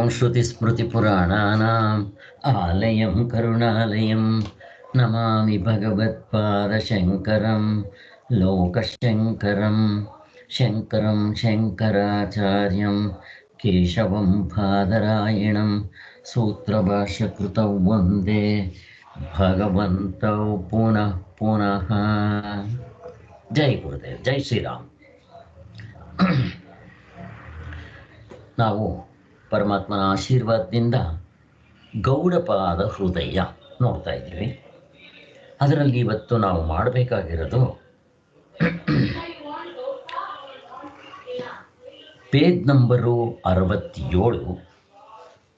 श्रुतिस्मृतिपुराणानाम् आलयं करुणालयं नमामि भगवत्पादशङ्करं लोकशङ्करं शङ्करं शङ्कराचार्यं केशवं बादरायणं सूत्रभाष्यकृतौ वन्दे भगवन्तौ पुनः पुनः। जय गुरुदेव, जय ಶ್ರೀರಾಮ್. ನಾವು ಪರಮಾತ್ಮನ ಆಶೀರ್ವಾದದಿಂದ ಗೌಡಪಾದ ಹೃದಯ ನೋಡ್ತಾ ಇದ್ದೀವಿ. ಅದರಲ್ಲಿ ಇವತ್ತು ನಾವು ಮಾಡಬೇಕಾಗಿರೋದು ಪೇಜ್ ನಂಬರು 67.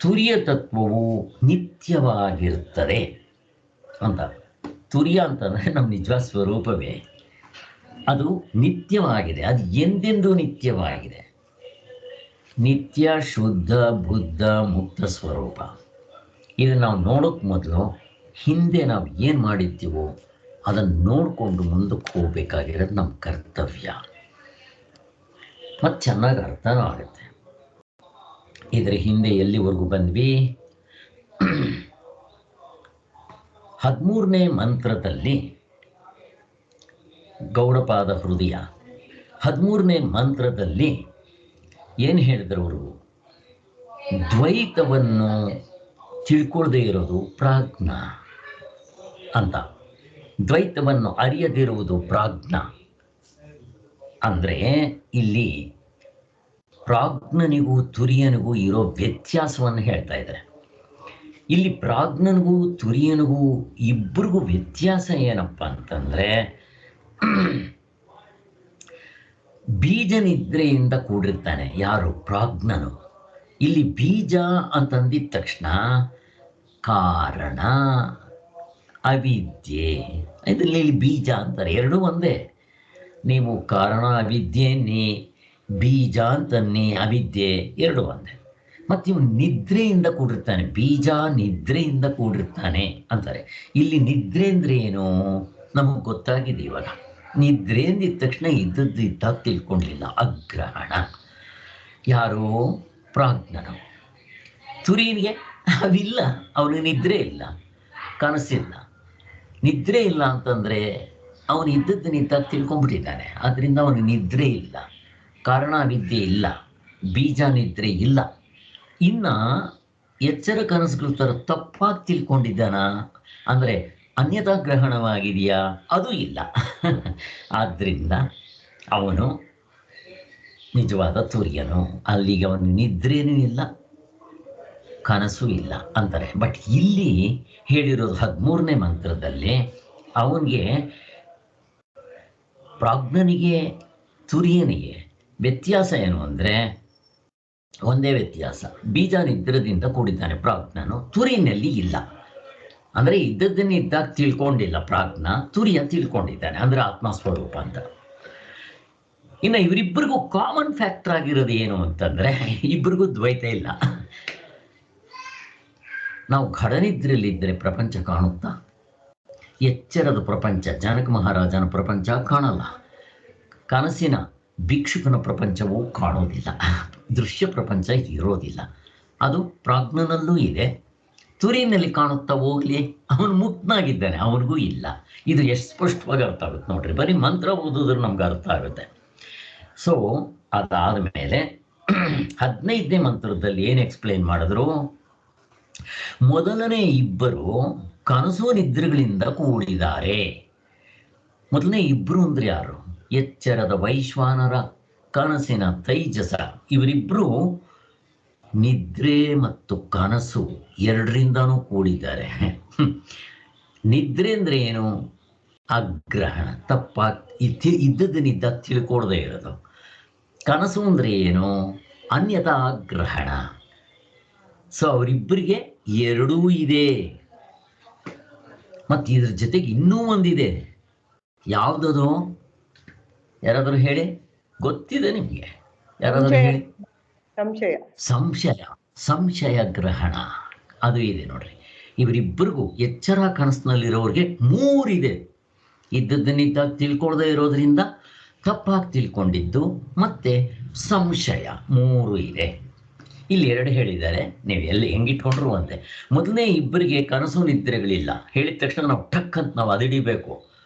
ತುರಿಯ ತತ್ವವು ನಿತ್ಯವಾಗಿರುತ್ತದೆ ಅಂತ. ತುರಿಯ ಅಂತಂದರೆ ನಮ್ಮ ನಿಜವಾದ ಸ್ವರೂಪವೇ, ಅದು ನಿತ್ಯವಾಗಿದೆ, ಅದು ಎಂದೆಂದೂ ನಿತ್ಯವಾಗಿದೆ. ನಿತ್ಯ ಶುದ್ಧ ಬುದ್ಧ ಮುಕ್ತ ಸ್ವರೂಪ. ಇದನ್ನು ನಾವು ನೋಡೋಕ್ಕೆ ಮೊದಲು ಹಿಂದೆ ನಾವು ಏನು ಮಾಡಿದ್ದೀವೋ ಅದನ್ನು ನೋಡಿಕೊಂಡು ಮುಂದಕ್ಕೆ ಹೋಗಬೇಕಾಗಿರೋದು ನಮ್ಮ ಕರ್ತವ್ಯ. ಮತ್ತು ಚೆನ್ನಾಗಿ ಅರ್ಥನೂ ಆಗುತ್ತೆ. ಇದರ ಹಿಂದೆ ಎಲ್ಲಿವರೆಗೂ ಬಂದ್ವಿ? 13ನೇ ಮಂತ್ರದಲ್ಲಿ ಗೌಡಪಾದ ಹೃದಯ 13ನೇ ಮಂತ್ರದಲ್ಲಿ ಏನು ಹೇಳಿದ್ರು ಅವರು? ದ್ವೈತವನ್ನು ತಿಳ್ಕೊಳ್ಳದೆ ಇರೋದು ಪ್ರಾಜ್ಞ ಅಂತ. ದ್ವೈತವನ್ನು ಅರಿಯದಿರುವುದು ಪ್ರಾಜ್ಞ ಅಂದರೆ ಇಲ್ಲಿ ಪ್ರಾಜ್ಞನಿಗೂ ತುರಿಯನಿಗೂ ಇರೋ ವ್ಯತ್ಯಾಸವನ್ನು ಹೇಳ್ತಾ ಇದ್ದಾರೆ. ಇಲ್ಲಿ ಪ್ರಾಜ್ಞನಿಗೂ ತುರಿಯನಿಗೂ ಇಬ್ಬರಿಗೂ ವ್ಯತ್ಯಾಸ ಏನಪ್ಪ ಅಂತಂದರೆ, ಬೀಜ ನಿದ್ರೆಯಿಂದ ಕೂಡಿರ್ತಾನೆ ಯಾರು? ಪ್ರಾಜ್ಞನು. ಇಲ್ಲಿ ಬೀಜ ಅಂತಂದಿದ ತಕ್ಷಣ ಕಾರಣ ಅವಿದ್ಯೆ, ಇದರಲ್ಲಿ ಬೀಜ ಅಂತಾರೆ, ಎರಡೂ ಒಂದೇ. ನೀವು ಕಾರಣ ಅವಿದ್ಯೆ ನೀ ಬೀಜ ಅಂತನ್ನಿ, ಅವಿದ್ಯೆ ಎರಡು ಒಂದೇ. ಮತ್ತು ಇವು ನಿದ್ರೆಯಿಂದ ಕೂಡಿರ್ತಾನೆ, ಬೀಜ ನಿದ್ರೆಯಿಂದ ಕೂಡಿರ್ತಾನೆ ಅಂತಾರೆ. ಇಲ್ಲಿ ನಿದ್ರೆ ಅಂದರೆ ಏನು ನಮಗೆ ಗೊತ್ತಾಗಿದೆ ಇವಾಗ. ನಿದ್ರೆ ಅಂದಿದ ತಕ್ಷಣ ಇದ್ದದ್ದು ಇದ್ದಾಗ ತಿಳ್ಕೊಂಡಿಲ್ಲ, ಅಗ್ರಹಣ. ಯಾರು? ಪ್ರಾಜ್ಞನು. ತುರಿಯನಿಗೆ ಅವಿಲ್ಲ, ಅವನಿಗೆ ನಿದ್ರೆ ಇಲ್ಲ, ಕನಸಿಲ್ಲ. ನಿದ್ರೆ ಇಲ್ಲ ಅಂತಂದರೆ ಅವನು ಇದ್ದದ್ದನ್ನು ಇದ್ದಾಗ ತಿಳ್ಕೊಂಡ್ಬಿಟ್ಟಿದ್ದಾನೆ, ಆದ್ದರಿಂದ ಅವನಿಗೆ ನಿದ್ರೆ ಇಲ್ಲ, ಕಾರಣ ವಿದ್ಯೆ ಇಲ್ಲ, ಬೀಜ ನಿದ್ರೆ ಇಲ್ಲ. ಇನ್ನು ಎಚ್ಚರ ಕನಸುಗಳ ಥರ ತಪ್ಪಾಗಿ ತಿಳ್ಕೊಂಡಿದ್ದಾನ ಅಂದರೆ ಅನ್ಯತಾ ಗ್ರಹಣವಾಗಿದೆಯಾ? ಅದು ಇಲ್ಲ. ಆದ್ದರಿಂದ ಅವನು ನಿಜವಾದ ತುರಿಯನು. ಅಲ್ಲಿಗೆ ಅವನು ನಿದ್ರೇನೂ ಇಲ್ಲ, ಕನಸು ಇಲ್ಲ ಅಂತಾರೆ. ಬಟ್ ಇಲ್ಲಿ ಹೇಳಿರೋದು 13ನೇ ಮಂತ್ರದಲ್ಲಿ ಅವನಿಗೆ, ಪ್ರಾಜ್ಞನಿಗೆ ತುರಿಯನಿಗೆ ವ್ಯತ್ಯಾಸ ಏನು ಅಂದರೆ ಒಂದೇ ವ್ಯತ್ಯಾಸ, ಬೀಜ ನಿದ್ರದಿಂದ ಕೂಡಿದ್ದಾನೆ ಪ್ರಾಜ್ಞನು, ತುರಿಯಲ್ಲಿ ಇಲ್ಲ. ಅಂದರೆ ಇದ್ದದ್ದನ್ನು ಇದ್ದಾಗ ತಿಳ್ಕೊಂಡಿಲ್ಲ ಪ್ರಾಜ್ಞ, ತುರಿಯ ತಿಳ್ಕೊಂಡಿದ್ದಾನೆ, ಅಂದರೆ ಆತ್ಮಸ್ವರೂಪ ಅಂತ. ಇನ್ನು ಇವರಿಬ್ಬರಿಗೂ ಕಾಮನ್ ಫ್ಯಾಕ್ಟರ್ ಆಗಿರೋದು ಏನು ಅಂತಂದರೆ, ಇಬ್ಬರಿಗೂ ದ್ವೈತ ಇಲ್ಲ. ನಾವು ಘಡನಿದ್ರೆಯಲ್ಲಿದ್ದರೆ ಪ್ರಪಂಚ ಕಾಣುತ್ತಾ? ಎಚ್ಚರದ ಪ್ರಪಂಚ, ಜನಕ ಮಹಾರಾಜನ ಪ್ರಪಂಚ ಕಾಣಲ್ಲ. ಕನಸಿನ ಭಿಕ್ಷುಕನ ಪ್ರಪಂಚವೂ ಕಾಣೋದಿಲ್ಲ, ದೃಶ್ಯ ಪ್ರಪಂಚ ಇರೋದಿಲ್ಲ. ಅದು ಪ್ರಾಜ್ಞನಲ್ಲೂ ಇದೆ. ತುರಿನಲ್ಲಿ ಕಾಣುತ್ತಾ ಹೋಗ್ಲಿ, ಅವನು ಮುಕ್ತನಾಗಿದ್ದಾನೆ, ಅವನಿಗೂ ಇಲ್ಲ. ಇದು ಎಷ್ಟು ಸ್ಪಷ್ಟವಾಗಿ ಅರ್ಥ ಆಗುತ್ತೆ ನೋಡ್ರಿ, ಬರೀ ಮಂತ್ರ ಓದಿದ್ರೆ ನಮ್ಗೆ ಅರ್ಥ ಆಗುತ್ತೆ. ಸೊ ಅದಾದ ಮೇಲೆ 15ನೇ ಮಂತ್ರದಲ್ಲಿ ಏನು ಎಕ್ಸ್ಪ್ಲೇನ್ ಮಾಡಿದ್ರು? ಮೊದಲನೇ ಇಬ್ಬರು ಕನಸು ನಿದ್ರೆಗಳಿಂದ ಕೂಡಿದ್ದಾರೆ. ಮೊದಲನೇ ಇಬ್ಬರು ಅಂದ್ರೆ ಯಾರು? ಎಚ್ಚರದ ವೈಶ್ವಾನರ, ಕನಸಿನ ತೈಜಸ. ಇವರಿಬ್ಬರು ನಿದ್ರೆ ಮತ್ತು ಕನಸು ಎರಡರಿಂದನೂ ಕೂಡಿದ್ದಾರೆ. ನಿದ್ರೆ ಅಂದರೆ ಏನು? ಅಗ್ರಹಣ, ತಪ್ಪಾಗಿ ಇದ್ದದನ್ನಿದ್ದ ತಿಳ್ಕೊಳ್ದೇ ಇರೋದು. ಕನಸು ಅಂದರೆ ಏನು? ಅನ್ಯತಾ ಗ್ರಹಣ. ಸೊ ಅವರಿಬ್ಬರಿಗೆ ಎರಡೂ ಇದೆ. ಮತ್ತು ಇದ್ರ ಜೊತೆಗೆ ಇನ್ನೂ ಒಂದಿದೆ. ಯಾವುದದು? ಯಾರಾದರೂ ಹೇಳಿ, ಗೊತ್ತಿದೆ ನಿಮಗೆ? ಯಾರಾದರೂ ಹೇಳಿ. ಸಂಶಯ ಗ್ರಹಣ, ಅದು ಇದೆ ನೋಡ್ರಿ. ಇವರಿಬ್ಬರಿಗೂ ಎಚ್ಚರ ಕನಸಿನಲ್ಲಿರೋರಿಗೆ ಮೂರಿದೆ. ಇದ್ದದ್ದನ್ನಿದ್ದಾಗ ತಿಳ್ಕೊಳ್ದೇ ಇರೋದ್ರಿಂದ ತಪ್ಪಾಗಿ ತಿಳ್ಕೊಂಡಿದ್ದು ಮತ್ತೆ ಸಂಶಯ, ಮೂರು ಇದೆ. ಇಲ್ಲಿ ಎರಡು ಹೇಳಿದ್ದಾರೆ, ನೀವು ಎಲ್ಲಿ ಹೆಂಗಿಟ್ಕೊಂಡ್ರು ಅಂತೆ. ಮೊದಲನೇ ಇಬ್ಬರಿಗೆ ಕನಸು ನಿದ್ರೆಗಳಿಲ್ಲ. ಹೇಳಿದ ತಕ್ಷಣ ನಾವು ಟಕ್ ಅಂತ ನಾವು ಅದಿಡಿಬೇಕು.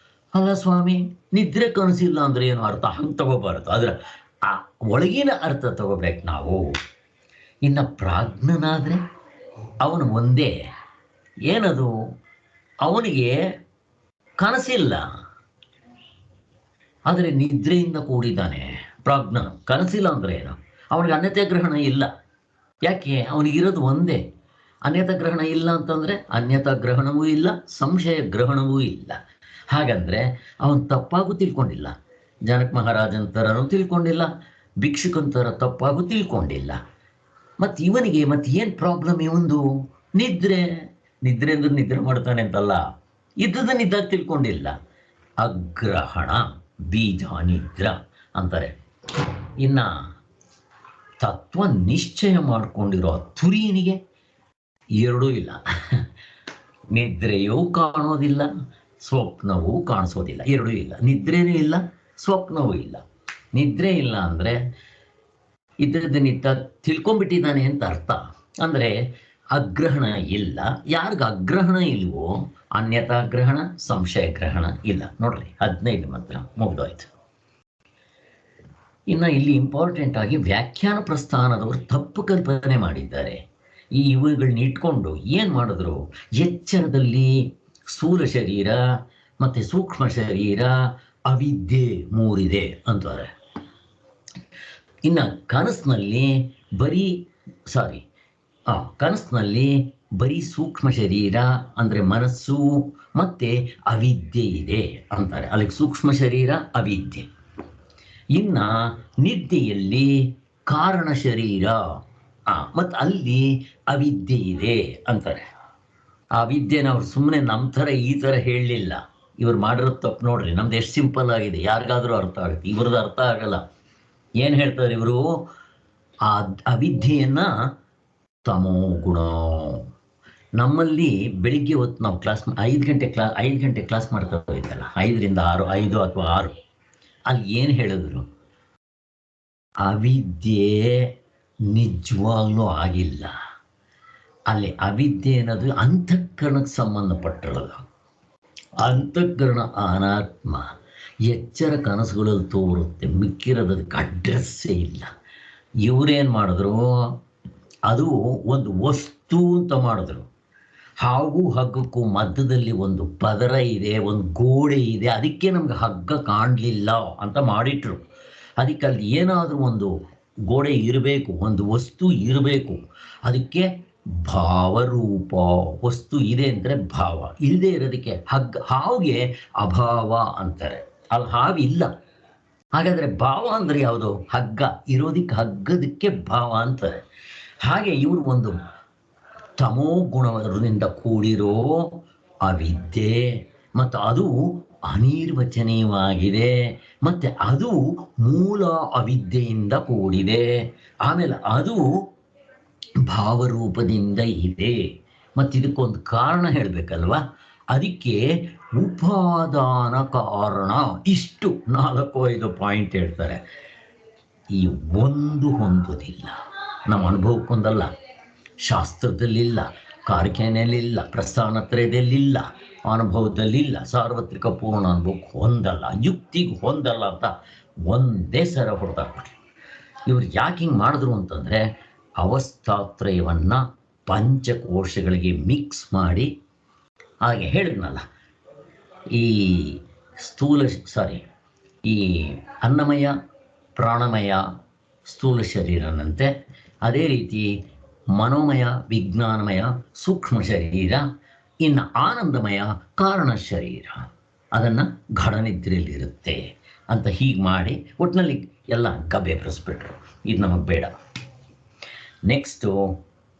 ಅಲ್ಲ ಸ್ವಾಮಿ, ನಿದ್ರೆ ಕನಸಿಲ್ಲ ಅಂದ್ರೆ ಏನು ಅರ್ಥ? ಹಂಗೆ ತಗೋಬಾರದು. ಅದ್ರ ಆ ಒಳಗಿನ ಅರ್ಥ ತಗೋಬೇಕು ನಾವು. ಇನ್ನು ಪ್ರಾಜ್ಞನಾದ್ರೆ ಅವನು ಒಂದೇ, ಏನದು, ಅವನಿಗೆ ಕನಸಿಲ್ಲ ಆದರೆ ನಿದ್ರೆಯಿಂದ ಕೂಡಿದ್ದಾನೆ ಪ್ರಾಜ್ಞನು. ಕನಸಿಲ್ಲ ಅಂದ್ರೆ ಏನು? ಅವನಿಗೆ ಅನ್ಯತೆ ಗ್ರಹಣ ಇಲ್ಲ. ಯಾಕೆ? ಅವನಿಗಿರೋದು ಒಂದೇ. ಅನ್ಯತಾ ಗ್ರಹಣ ಇಲ್ಲ ಅಂತಂದ್ರೆ ಅನ್ಯತಾ ಗ್ರಹಣವೂ ಇಲ್ಲ, ಸಂಶಯ ಗ್ರಹಣವೂ ಇಲ್ಲ. ಹಾಗಂದ್ರೆ ಅವನು ತಪ್ಪಾಗೂ ತಿಳ್ಕೊಂಡಿಲ್ಲ, ಜನಕ ಮಹಾರಾಜನ ಥರನೂ ತಿಳ್ಕೊಂಡಿಲ್ಲ, ಭಿಕ್ಷುಕನ ಥರ ತಪ್ಪಾಗೂ ತಿಳ್ಕೊಂಡಿಲ್ಲ. ಮತ್ತು ಇವನಿಗೆ ಮತ್ತೆ ಏನು ಪ್ರಾಬ್ಲಮ್? ಇವಂದು ನಿದ್ರೆ. ನಿದ್ರೆ ಅಂದ್ರೆ ನಿದ್ರೆ ಮಾಡ್ತಾನೆ ಅಂತಲ್ಲ, ಇದ್ದದನ್ನಿದ್ದಾಗ ತಿಳ್ಕೊಂಡಿಲ್ಲ. ಅಗ್ರಹಣ ಬೀಜ ನಿದ್ರ ಅಂತಾರೆ. ಇನ್ನ ತತ್ವ ನಿಶ್ಚಯ ಮಾಡಿಕೊಂಡಿರೋ ತುರಿಯನಿಗೆ ಎರಡೂ ಇಲ್ಲ. ನಿದ್ರೆಯೂ ಕಾಣೋದಿಲ್ಲ, ಸ್ವಪ್ನವೂ ಕಾಣಿಸೋದಿಲ್ಲ, ಎರಡೂ ಇಲ್ಲ. ನಿದ್ರೆನೂ ಇಲ್ಲ, ಸ್ವಪ್ನವೂ ಇಲ್ಲ. ನಿದ್ರೆ ಇಲ್ಲ ಅಂದರೆ ಇದ್ದದನ್ನಿದ್ದ ತಿಳ್ಕೊಂಡ್ಬಿಟ್ಟಿದ್ದಾನೆ ಅಂತ ಅರ್ಥ. ಅಂದರೆ ಅಗ್ರಹಣ ಇಲ್ಲ. ಯಾರಿಗ ಅಗ್ರಹಣ ಇಲ್ವೋ ಅನ್ಯತಾ ಗ್ರಹಣ, ಸಂಶಯ ಗ್ರಹಣ ಇಲ್ಲ. ನೋಡ್ರಿ 15 ಮಾತ್ರ ಮುಗಿದೋಯ್ತು. ಇನ್ನು ಇಲ್ಲಿ ಇಂಪಾರ್ಟೆಂಟ್ ಆಗಿ ವ್ಯಾಖ್ಯಾನ ಪ್ರಸ್ಥಾನದವರು ತಪ್ಪು ಕಲ್ಪನೆ ಮಾಡಿದ್ದಾರೆ. ಈ ಇವುಗಳನ್ನ ಇಟ್ಕೊಂಡು ಏನು ಮಾಡಿದ್ರು, ಎಚ್ಚರದಲ್ಲಿ ಸ್ಥೂಲ ಶರೀರ ಮತ್ತು ಸೂಕ್ಷ್ಮ ಶರೀರ, ಅವಿದ್ಯೆ ಮೂರಿದೆ ಅಂತಾರೆ. ಇನ್ನು ಕನಸಿನಲ್ಲಿ ಬರೀ ಸೂಕ್ಷ್ಮ ಶರೀರ ಅಂದರೆ ಮನಸ್ಸು ಮತ್ತು ಅವಿದ್ಯೆ ಇದೆ ಅಂತಾರೆ. ಅಲ್ಲಿಗೆ ಸೂಕ್ಷ್ಮ ಶರೀರ, ಅವಿದ್ಯೆ. ಇನ್ನು ನಿದ್ದೆಯಲ್ಲಿ ಕಾರಣ ಶರೀರ ಮತ್ತು ಅಲ್ಲಿ ಅವಿದ್ಯೆ ಇದೆ ಅಂತಾರೆ. ಆ ವಿದ್ಯೆನ ಅವ್ರು ಸುಮ್ಮನೆ ನಮ್ಮ ಥರ ಈ ಥರ ಹೇಳಲಿಲ್ಲ. ಇವ್ರು ಮಾಡಿರೋದು ತಪ್ಪು ನೋಡ್ರಿ. ನಮ್ದು ಎಷ್ಟು ಸಿಂಪಲ್ ಆಗಿದೆ, ಯಾರಿಗಾದರೂ ಅರ್ಥ ಆಗುತ್ತೆ. ಇವ್ರದ್ದು ಅರ್ಥ ಆಗಲ್ಲ. ಏನು ಹೇಳ್ತಾರೆ ಇವರು? ಆ ಅವಿದ್ಯೆಯನ್ನು ತಮೋ ಗುಣ. ನಮ್ಮಲ್ಲಿ ಬೆಳಿಗ್ಗೆ ಹೊತ್ತು ನಾವು ಕ್ಲಾಸ್ 5 ಗಂಟೆ ಕ್ಲಾಸ್ ಮಾಡ್ತಾ ಇದ್ದಲ್ಲ, 5ರಿಂದ 6, 5 ಅಥವಾ 6, ಅಲ್ಲಿ ಏನು ಹೇಳಿದ್ರು? ಅವಿದ್ಯೆ ನಿಜವಾಗ್ಲೂ ಆಗಿಲ್ಲ. ಅಲ್ಲಿ ಅವಿದ್ಯೆ ಅನ್ನೋದು ಅಂತಃಕರಣಕ್ಕೆ ಸಂಬಂಧಪಟ್ಟಿರೋದು. ಅಂತಃಕರಣ ಅನಾತ್ಮ. ಎಚ್ಚರ ಕನಸುಗಳಲ್ಲಿ ತೋರುತ್ತೆ, ಮಿಕ್ಕಿರೋದಕ್ಕೆ ಅಡ್ರೆಸ್ಸೇ ಇಲ್ಲ. ಇವರೇನು ಮಾಡಿದ್ರು? ಅದು ಒಂದು ವಸ್ತು ಅಂತ ಮಾಡಿದ್ರು. ಹಾಗೂ ಹಗ್ಗಕ್ಕೂ ಮಧ್ಯದಲ್ಲಿ ಒಂದು ಪದರ ಇದೆ, ಒಂದು ಗೋಡೆ ಇದೆ, ಅದಕ್ಕೆ ನಮ್ಗೆ ಹಗ್ಗ ಕಾಣಲಿಲ್ಲ ಅಂತ ಮಾಡಿಟ್ರು. ಅದಕ್ಕೆ ಅಲ್ಲಿ ಏನಾದರೂ ಒಂದು ಗೋಡೆ ಇರಬೇಕು, ಒಂದು ವಸ್ತು ಇರಬೇಕು. ಅದಕ್ಕೆ ಭಾವರೂಪ. ವಸ್ತು ಇದೆ ಅಂದರೆ ಭಾವ, ಇಲ್ಲದೆ ಇರೋದಕ್ಕೆ ಹಗ್ಗ. ಹಾವಿಗೆ ಅಭಾವ ಅಂತಾರೆ, ಅಲ್ಲಿ ಹಾವಿಲ್ಲ. ಹಾಗಾದರೆ ಭಾವ ಅಂದರೆ ಯಾವುದು? ಹಗ್ಗ. ಇರೋದಕ್ಕೆ ಹಗ್ಗದಕ್ಕೆ ಭಾವ ಅಂತಾರೆ. ಹಾಗೆ ಇವರು ಒಂದು ತಮೋ ಗುಣದಿಂದ ಕೂಡಿರೋ ಅವಿದ್ಯೆ, ಮತ್ತು ಅದು ಅನಿರ್ವಚನೀಯವಾಗಿದೆ, ಮತ್ತು ಅದು ಮೂಲ ಅವಿದ್ಯೆಯಿಂದ ಕೂಡಿದೆ. ಆಮೇಲೆ ಅದು ಭಾವರೂಪದಿಂದ ಇದೆ. ಮತ್ತು ಇದಕ್ಕೊಂದು ಕಾರಣ ಹೇಳಬೇಕಲ್ವ? ಅದಕ್ಕೆ ಉಪಾದಾನ ಕಾರಣ. ಇಷ್ಟು 4-5 ಪಾಯಿಂಟ್ ಹೇಳ್ತಾರೆ. ಈ ಒಂದು ಹೊಂದೋದಿಲ್ಲ, ನಮ್ಮ ಅನುಭವಕ್ಕೊಂದಲ್ಲ, ಶಾಸ್ತ್ರದಲ್ಲಿಲ್ಲ, ಕಾರ್ಖಾನೆಯಲ್ಲಿಲ್ಲ, ಪ್ರಸ್ಥಾನತ್ರಯದಲ್ಲಿಲ್ಲ, ಅನುಭವದಲ್ಲಿಲ್ಲ, ಸಾರ್ವತ್ರಿಕ ಪೂರ್ಣ ಅನುಭವಕ್ಕೆ ಹೊಂದಲ್ಲ, ಯುಕ್ತಿಗೆ ಹೊಂದಲ್ಲ ಅಂತ ಒಂದೇ ಸರ ಹೊಡೆದಾಕ್ಬಿಟ್ರು. ಇವ್ರು ಯಾಕೆ ಹಿಂಗೆ ಮಾಡಿದ್ರು ಅಂತಂದರೆ ಅವಸ್ಥಾತ್ರಯವನ್ನು ಪಂಚಕೋಶಗಳಿಗೆ ಮಿಕ್ಸ್ ಮಾಡಿ, ಹಾಗೆ ಹೇಳಿದ್ನಲ್ಲ, ಈ ಈ ಅನ್ನಮಯ, ಪ್ರಾಣಮಯ ಸ್ಥೂಲ ಶರೀರನಂತೆ, ಅದೇ ರೀತಿ ಮನೋಮಯ, ವಿಜ್ಞಾನಮಯ ಸೂಕ್ಷ್ಮ ಶರೀರ, ಇನ್ನು ಆನಂದಮಯ ಕಾರಣ ಶರೀರ, ಅದನ್ನು ಘಡನಿದ್ರೆಯಲ್ಲಿರುತ್ತೆ ಅಂತ ಹೀಗೆ ಮಾಡಿ ಒಟ್ಟಿನಲ್ಲಿ ಎಲ್ಲ ಗಬ್ಬೆ ಬರೆಸ್ಬಿಟ್ರು. ಇದು ನಮಗೆ ಬೇಡ. ನೆಕ್ಸ್ಟು,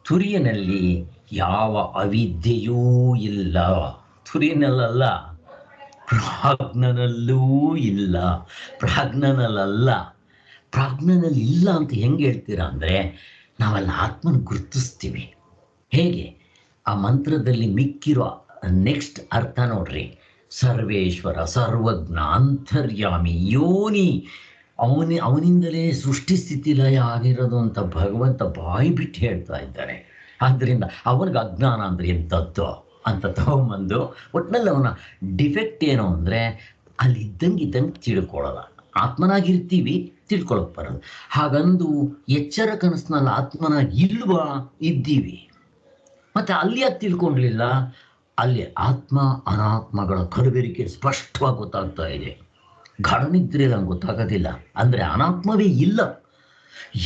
ತುರಿಯನಲ್ಲಿ ಯಾವ ಅವಿದ್ಯೆಯೂ ಇಲ್ಲ. ತುರಿಯನಲ್ಲ, ಪ್ರಾಜ್ಞನಲ್ಲೂ ಇಲ್ಲ. ಪ್ರಾಜ್ಞನಲ್ಲಿ ಇಲ್ಲ ಅಂತ ಹೆಂಗೆ ಹೇಳ್ತೀರಾ ಅಂದರೆ, ನಾವೆಲ್ಲ ಆತ್ಮನ ಗುರುತಿಸ್ತೀವಿ. ಹೇಗೆ? ಆ ಮಂತ್ರದಲ್ಲಿ ಮಿಕ್ಕಿರೋ ನೆಕ್ಸ್ಟ್ ಅರ್ಥ ನೋಡ್ರಿ. ಸರ್ವೇಶ್ವರ, ಸರ್ವಜ್ಞ, ಅಂತರ್ಯಾಮಿ, ಯೋನಿ, ಅವನಿಂದಲೇ ಸೃಷ್ಟಿ ಸ್ಥಿತಿ ಲಯ ಆಗಿರೋದು ಅಂತ ಭಗವಂತ ಬಾಯಿ ಬಿಟ್ಟು ಹೇಳ್ತಾ ಇದ್ದಾನೆ. ಆದ್ದರಿಂದ ಅವನಿಗೆ ಅಜ್ಞಾನ ಅಂದರೆ ಎಂಥದ್ದು ಅಂತ ತಗೊಂಬಂದು ಒಟ್ಟಿನಲ್ಲಿ ಅವನ ಡಿಫೆಕ್ಟ್ ಏನು ಅಂದರೆ ಅಲ್ಲಿ ಇದ್ದಂಗೆ ತಿಳ್ಕೊಳ್ಳಲ್ಲ. ಆತ್ಮನಾಗಿರ್ತೀವಿ, ತಿಳ್ಕೊಳಕ್ ಬರೋದು. ಹಾಗಂದು ಎಚ್ಚರ ಕನಸಿನಲ್ಲಿ ಆತ್ಮನಾಗಿ ಇಲ್ವಾ? ಇದ್ದೀವಿ. ಮತ್ತೆ ಅಲ್ಲಿ ಯಾಕೆ ತಿಳ್ಕೊಂಡ್ಲಿಲ್ಲ? ಅಲ್ಲಿ ಆತ್ಮ ಅನಾತ್ಮಗಳ ಕಲಬೆರಿಕೆ ಸ್ಪಷ್ಟವಾಗಿ ಗೊತ್ತಾಗ್ತಾ ಇದೆ. ಗಾಢನಿದ್ರೆ ನಂಗೆ ಗೊತ್ತಾಗೋದಿಲ್ಲ. ಅಂದರೆ ಅನಾತ್ಮವೇ ಇಲ್ಲ,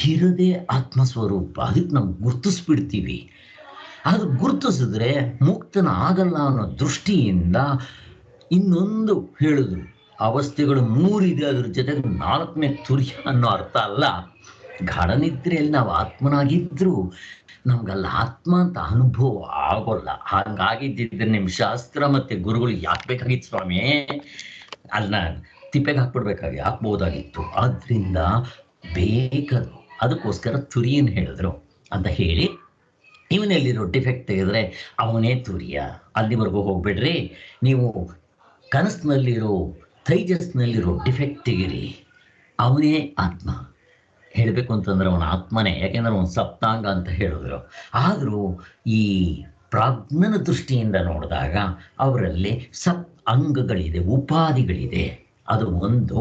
ಇರದೇ ಆತ್ಮಸ್ವರೂಪ. ಅದಕ್ಕೆ ನಾವು ಗುರ್ತಿಸ್ಬಿಡ್ತೀವಿ. ಅದು ಗುರ್ತಿಸಿದ್ರೆ ಮುಕ್ತನ ಆಗಲ್ಲ ಅನ್ನೋ ದೃಷ್ಟಿಯಿಂದ ಇನ್ನೊಂದು ಹೇಳಿದ್ರು, ಅವಸ್ಥೆಗಳು 3 ಇದೆ, ಅದ್ರ ಜೊತೆಗೆ 4ನೇ ತುರ್ಯ ಅನ್ನೋ ಅರ್ಥ ಅಲ್ಲ. ಗಾಢನಿದ್ರೆಯಲ್ಲಿ ನಾವು ಆತ್ಮನಾಗಿದ್ರು ನಮ್ಗಲ್ಲ ಆತ್ಮ ಅಂತ ಅನುಭವ ಆಗೋಲ್ಲ. ಹಾಗಾಗಿದ್ದಿದ್ರೆ ನಿಮ್ಮ ಶಾಸ್ತ್ರ ಮತ್ತೆ ಗುರುಗಳು ಯಾಕೆ ಬೇಕಾಗಿತ್ತು ಸ್ವಾಮಿ? ಅಲ್ಲ ತಿಪ್ಪೆಗೆ ಹಾಕ್ಬೋದಾಗಿತ್ತು. ಆದ್ರಿಂದ ಬೇಕದು. ಅದಕ್ಕೋಸ್ಕರ ತುರಿಯನ್ನು ಹೇಳಿದ್ರು ಅಂತ ಹೇಳಿ, ಇವನಲ್ಲಿರೋ ಡಿಫೆಕ್ಟ್ ತೆಗೆದ್ರೆ ಅವನೇ ತುರಿಯ. ಅಲ್ಲಿವರೆಗೂ ಹೋಗ್ಬೇಡ್ರಿ, ನೀವು ಕನಸಿನಲ್ಲಿರೋ ತೈಜಸ್ನಲ್ಲಿರೋ ಡಿಫೆಕ್ಟ್ ತೆಗಿರಿ, ಅವನೇ ಆತ್ಮ. ಹೇಳಬೇಕು ಅಂತಂದ್ರೆ ಅವನ ಆತ್ಮನೇ, ಯಾಕೆಂದ್ರೆ ಅವನು ಸಪ್ತಾಂಗ ಅಂತ ಹೇಳಿದ್ರು. ಆದರೂ ಈ ಪ್ರಾಜ್ಞನ ದೃಷ್ಟಿಯಿಂದ ನೋಡಿದಾಗ ಅವರಲ್ಲಿ ಅಂಗಗಳಿದೆ, ಉಪಾಧಿಗಳಿದೆ. ಅದು ಒಂದು.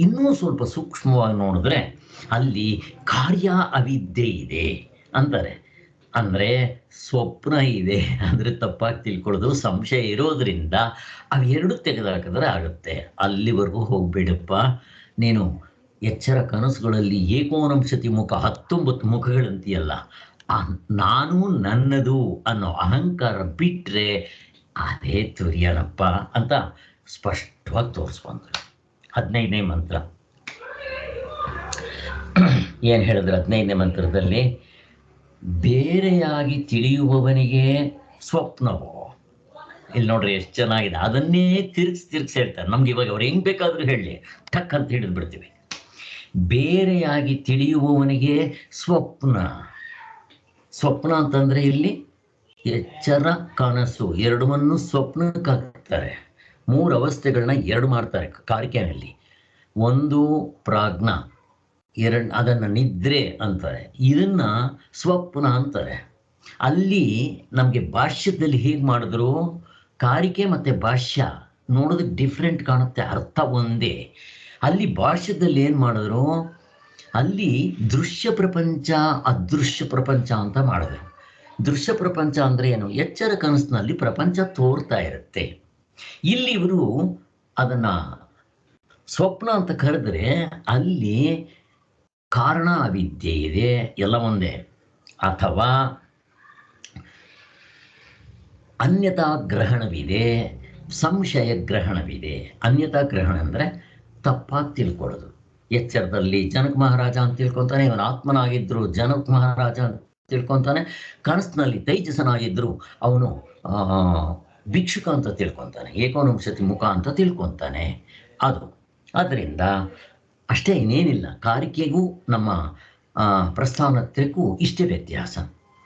ಇನ್ನೂ ಸ್ವಲ್ಪ ಸೂಕ್ಷ್ಮವಾಗಿ ನೋಡಿದ್ರೆ ಅಲ್ಲಿ ಕಾರ್ಯ ಅವಿದ್ಯೆ ಇದೆ ಅಂತಾರೆ. ಅಂದರೆ ಸ್ವಪ್ನ ಇದೆ ಅಂದರೆ ತಪ್ಪಾಗಿ ತಿಳ್ಕೊಳ್ಳೋದು, ಸಂಶಯ ಇರೋದ್ರಿಂದ ಅವೆರಡು ತೆಗೆದಾಕಿದ್ರೆ ಆಗುತ್ತೆ. ಅಲ್ಲಿವರೆಗೂ ಹೋಗ್ಬೇಡಪ್ಪ ನೀನು. ಎಚ್ಚರ ಕನಸುಗಳಲ್ಲಿ ಏಕೋನಂಶತಿ ಮುಖ 19 ಮುಖಗಳಂತೀಯಲ್ಲ, ನಾನು ನನ್ನದು ಅನ್ನೋ ಅಹಂಕಾರ ಬಿಟ್ಟರೆ ಅದೇ ತುರ್ಯನಪ್ಪ ಅಂತ ಸ್ಪಷ್ಟವಾಗಿ ತೋರಿಸ್ಕೊಂಡ್ರು. 15ನೇ ಮಂತ್ರ ಏನು ಹೇಳಿದ್ರು? 15ನೇ ಮಂತ್ರದಲ್ಲಿ ಬೇರೆಯಾಗಿ ತಿಳಿಯುವವನಿಗೆ ಸ್ವಪ್ನವೋ. ಇಲ್ಲಿ ನೋಡ್ರಿ ಎಷ್ಟು ಚೆನ್ನಾಗಿದೆ. ಅದನ್ನೇ ತಿರ್ಗಿಸಿ ಹೇಳ್ತಾರೆ. ನಮ್ಗೆ ಇವಾಗ ಅವ್ರು ಹೆಂಗ್ ಬೇಕಾದ್ರೂ ಹೇಳಿ ಟಕ್ ಅಂತ ಹಿಡಿದು ಬಿಡ್ತೀವಿ. ಬೇರೆಯಾಗಿ ತಿಳಿಯುವವನಿಗೆ ಸ್ವಪ್ನ. ಸ್ವಪ್ನ ಅಂತಂದ್ರೆ ಇಲ್ಲಿ ಎಚ್ಚರ ಕನಸು ಎರಡನ್ನು ಸ್ವಪ್ನಕ್ಕೆ ಹಾಕ್ತಾರೆ. 3 ಅವಸ್ಥೆಗಳನ್ನ 2 ಮಾಡ್ತಾರೆ ಕಾರಿಕೆನಲ್ಲಿ. ಒಂದು ಪ್ರಾಜ್ಞ, ಅದನ್ನು ನಿದ್ರೆ ಅಂತಾರೆ, ಇದನ್ನ ಸ್ವಪ್ನ ಅಂತಾರೆ. ಅಲ್ಲಿ ನಮಗೆ ಭಾಷ್ಯದಲ್ಲಿ ಹೇಗೆ ಮಾಡಿದ್ರು, ಕಾರಿಕೆ ಮತ್ತು ಭಾಷ್ಯ ನೋಡೋದಕ್ಕೆ ಡಿಫ್ರೆಂಟ್ ಕಾಣುತ್ತೆ, ಅರ್ಥ ಒಂದೇ. ಅಲ್ಲಿ ಭಾಷ್ಯದಲ್ಲಿ ಏನು ಮಾಡಿದ್ರು, ಅಲ್ಲಿ ದೃಶ್ಯ ಪ್ರಪಂಚ ಅದೃಶ್ಯ ಪ್ರಪಂಚ ಅಂತ ಮಾಡಿದ್ರು. ದೃಶ್ಯ ಪ್ರಪಂಚ ಅಂದರೆ ಏನು? ಎಚ್ಚರ ಕನಸಿನಲ್ಲಿ ಪ್ರಪಂಚ ತೋರ್ತಾ ಇರುತ್ತೆ. ಇಲ್ಲಿ ಇವರು ಅದನ್ನ ಸ್ವಪ್ನ ಅಂತ ಕರೆದ್ರೆ ಅಲ್ಲಿ ಕಾರಣ ಅವಿದ್ಯೆ ಇದೆ, ಎಲ್ಲ ಒಂದೇ. ಅಥವಾ ಅನ್ಯತಾ ಗ್ರಹಣವಿದೆ, ಸಂಶಯ ಗ್ರಹಣವಿದೆ. ಅನ್ಯತಾ ಗ್ರಹಣ ಅಂದರೆ ತಪ್ಪಾಗಿ ತಿಳ್ಕೊಳ್ಳೋದು. ಎಚ್ಚರದಲ್ಲಿ ಜನಕ ಮಹಾರಾಜ ಅಂತ ತಿಳ್ಕೊತಾನೆ, ಇವನು ಆತ್ಮನಾಗಿದ್ರು ಜನಕ ಮಹಾರಾಜ ಅಂತ ತಿಳ್ಕೊತಾನೆ. ಕನಸಿನಲ್ಲಿ ತೈಜಸನಾಗಿದ್ರು ಅವನು ಭಿಕ್ಷುಕ ಅಂತ ತಿಳ್ಕೊತಾನೆ, ಏಕೋನಂಶತಿ ಮುಖ ಅಂತ ತಿಳ್ಕೊತಾನೆ. ಅದು ಅದರಿಂದ ಅಷ್ಟೇ, ಇನ್ನೇನಿಲ್ಲ. ಕಾರಿಕೆಗೂ ನಮ್ಮ ಪ್ರಸ್ಥಾನತ್ರಕ್ಕೂ ಇಷ್ಟೇ ವ್ಯತ್ಯಾಸ.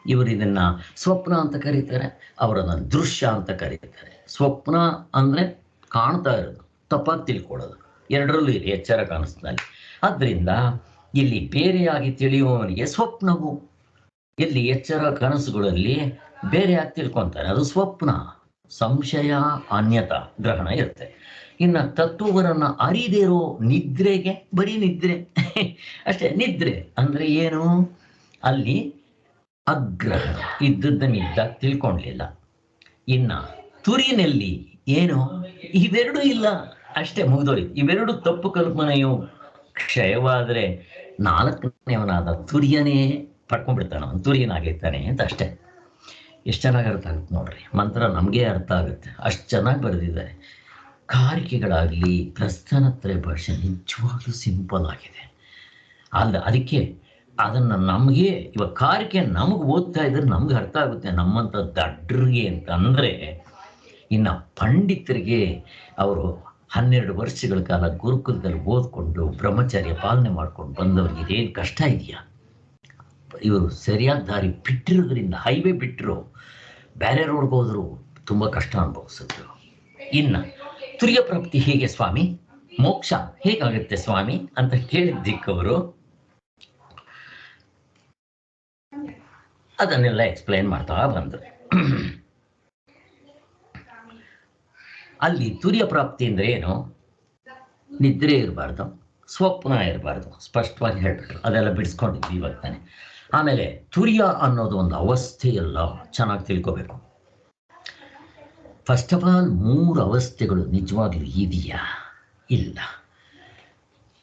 ಇವರು ಇದನ್ನ ಸ್ವಪ್ನ ಅಂತ ಕರೀತಾರೆ, ಅವರನ್ನು ದೃಶ್ಯ ಅಂತ ಕರೀತಾರೆ. ಸ್ವಪ್ನ ಅಂದರೆ ಕಾಣ್ತಾ ಇರೋದು, ತಪ್ಪಾಗಿ ತಿಳ್ಕೊಳ್ಳೋದು, ಎರಡರಲ್ಲೂ ಇದೆ ಎಚ್ಚರ ಕನಸಿನಲ್ಲಿ. ಆದ್ದರಿಂದ ಇಲ್ಲಿ ಬೇರೆಯಾಗಿ ತಿಳಿಯುವವನಿಗೆ ಸ್ವಪ್ನವು. ಇಲ್ಲಿ ಎಚ್ಚರ ಕನಸುಗಳಲ್ಲಿ ಬೇರೆಯಾಗಿ ತಿಳ್ಕೊತಾರೆ, ಅದು ಸ್ವಪ್ನ. ಸಂಶಯ ಅನ್ಯತಾ ಗ್ರಹಣ ಇರುತ್ತೆ. ಇನ್ನು ತತ್ವವರನ್ನು ಅರಿದಿರೋ ನಿದ್ರೆಗೆ ಬರೀ ನಿದ್ರೆ ಅಷ್ಟೇ. ನಿದ್ರೆ ಅಂದರೆ ಏನು? ಅಲ್ಲಿ ಅಗ್ರಹಣ ಇದ್ದದ್ದನ್ನಿದ್ದ ತಿಳ್ಕೊಳ್ಳಲಿಲ್ಲ. ಇನ್ನು ತುರಿನಲ್ಲಿ ಏನು? ಇವೆರಡೂ ಇಲ್ಲ, ಅಷ್ಟೇ, ಮುಗಿದೋಯ್ತು. ಇವೆರಡು ತಪ್ಪು ಕಲ್ಪನೆಯು ಕ್ಷಯವಾದರೆ 4ನೇವನಾದ ತುರ್ಯನೇ ಪಡ್ಕೊಂಡ್ಬಿಡ್ತಾನೆ, ಅವನು ತುರ್ಯನಾಗಿರ್ತಾನೆ ಅಂತ ಅಷ್ಟೇ. ಎಷ್ಟು ಚೆನ್ನಾಗಿ ಅರ್ಥ ಆಗುತ್ತೆ ನೋಡ್ರಿ. ಮಂತ್ರ ನಮಗೆ ಅರ್ಥ ಆಗುತ್ತೆ, ಅಷ್ಟು ಚೆನ್ನಾಗಿ ಬರೆದಿದ್ದಾರೆ. ಕಾರಿಕೆಗಳಾಗಲಿ ಪ್ರಸ್ಥಾನತ್ರಯ ಭಾಷೆ ನಿಜವಾಗ್ಲೂ ಸಿಂಪಲ್ ಆಗಿದೆ. ಅದಕ್ಕೆ ಅದನ್ನು ನಮಗೆ ಇವಾಗ ಕಾರಿಕೆ ನಮಗೆ ಓದ್ತಾ ಇದ್ರೆ ನಮ್ಗೆ ಅರ್ಥ ಆಗುತ್ತೆ, ನಮ್ಮಂಥ ದಡ್ಡರಿಗೆ ಅಂತ. ಅಂದರೆ ಇನ್ನು ಪಂಡಿತರಿಗೆ ಅವರು 12 ವರ್ಷಗಳ ಕಾಲ ಗುರುಕುಲದಲ್ಲಿ ಓದ್ಕೊಂಡು ಬ್ರಹ್ಮಚರ್ಯ ಪಾಲನೆ ಮಾಡ್ಕೊಂಡು ಬಂದವ್ರಿಗೆ ಇದೇನು ಕಷ್ಟ ಇದೆಯಾ? ಇವರು ಸರಿಯಾದ ದಾರಿ ಬಿಟ್ಟಿರೋದ್ರಿಂದ, ಹೈವೇ ಬಿಟ್ಟರು, ಬೇರೆ ರೋಡ್ಗೆ ಹೋದ್ರು ತುಂಬ ಕಷ್ಟ ಅನುಭವಿಸಿದ್ರು. ಇನ್ನು ತುರ್ಯ ಪ್ರಾಪ್ತಿ ಹೇಗೆ ಸ್ವಾಮಿ? ಮೋಕ್ಷ ಹೇಗಾಗುತ್ತೆ ಸ್ವಾಮಿ ಅಂತ ಕೇಳಿದ್ದಕ್ಕವರು ಅದನ್ನೆಲ್ಲ ಎಕ್ಸ್ಪ್ಲೈನ್ ಮಾಡ್ತಾ ಬಂದರು. ಅಲ್ಲಿ ತುರ್ಯ ಪ್ರಾಪ್ತಿ ಅಂದ್ರೆ ಏನು? ನಿದ್ರೆ ಇರಬಾರ್ದು, ಸ್ವಪ್ನ ಇರಬಾರ್ದು, ಸ್ಪಷ್ಟವಾಗಿ ಹೇಳ್ಬಿಟ್ರು. ಅದೆಲ್ಲ ಬಿಡಿಸ್ಕೊಂಡಿದ್ವಿ ಇವಾಗ ತಾನೆ. ಆಮೇಲೆ ತುರ್ಯ ಅನ್ನೋದು ಒಂದು ಅವಸ್ಥೆ ಎಲ್ಲ ಚೆನ್ನಾಗಿ ತಿಳ್ಕೋಬೇಕು. ಫಸ್ಟ್ ಆಫ್ ಆಲ್ 3 ಅವಸ್ಥೆಗಳು ನಿಜವಾಗ್ಲೂ ಇದೆಯಾ? ಇಲ್ಲ.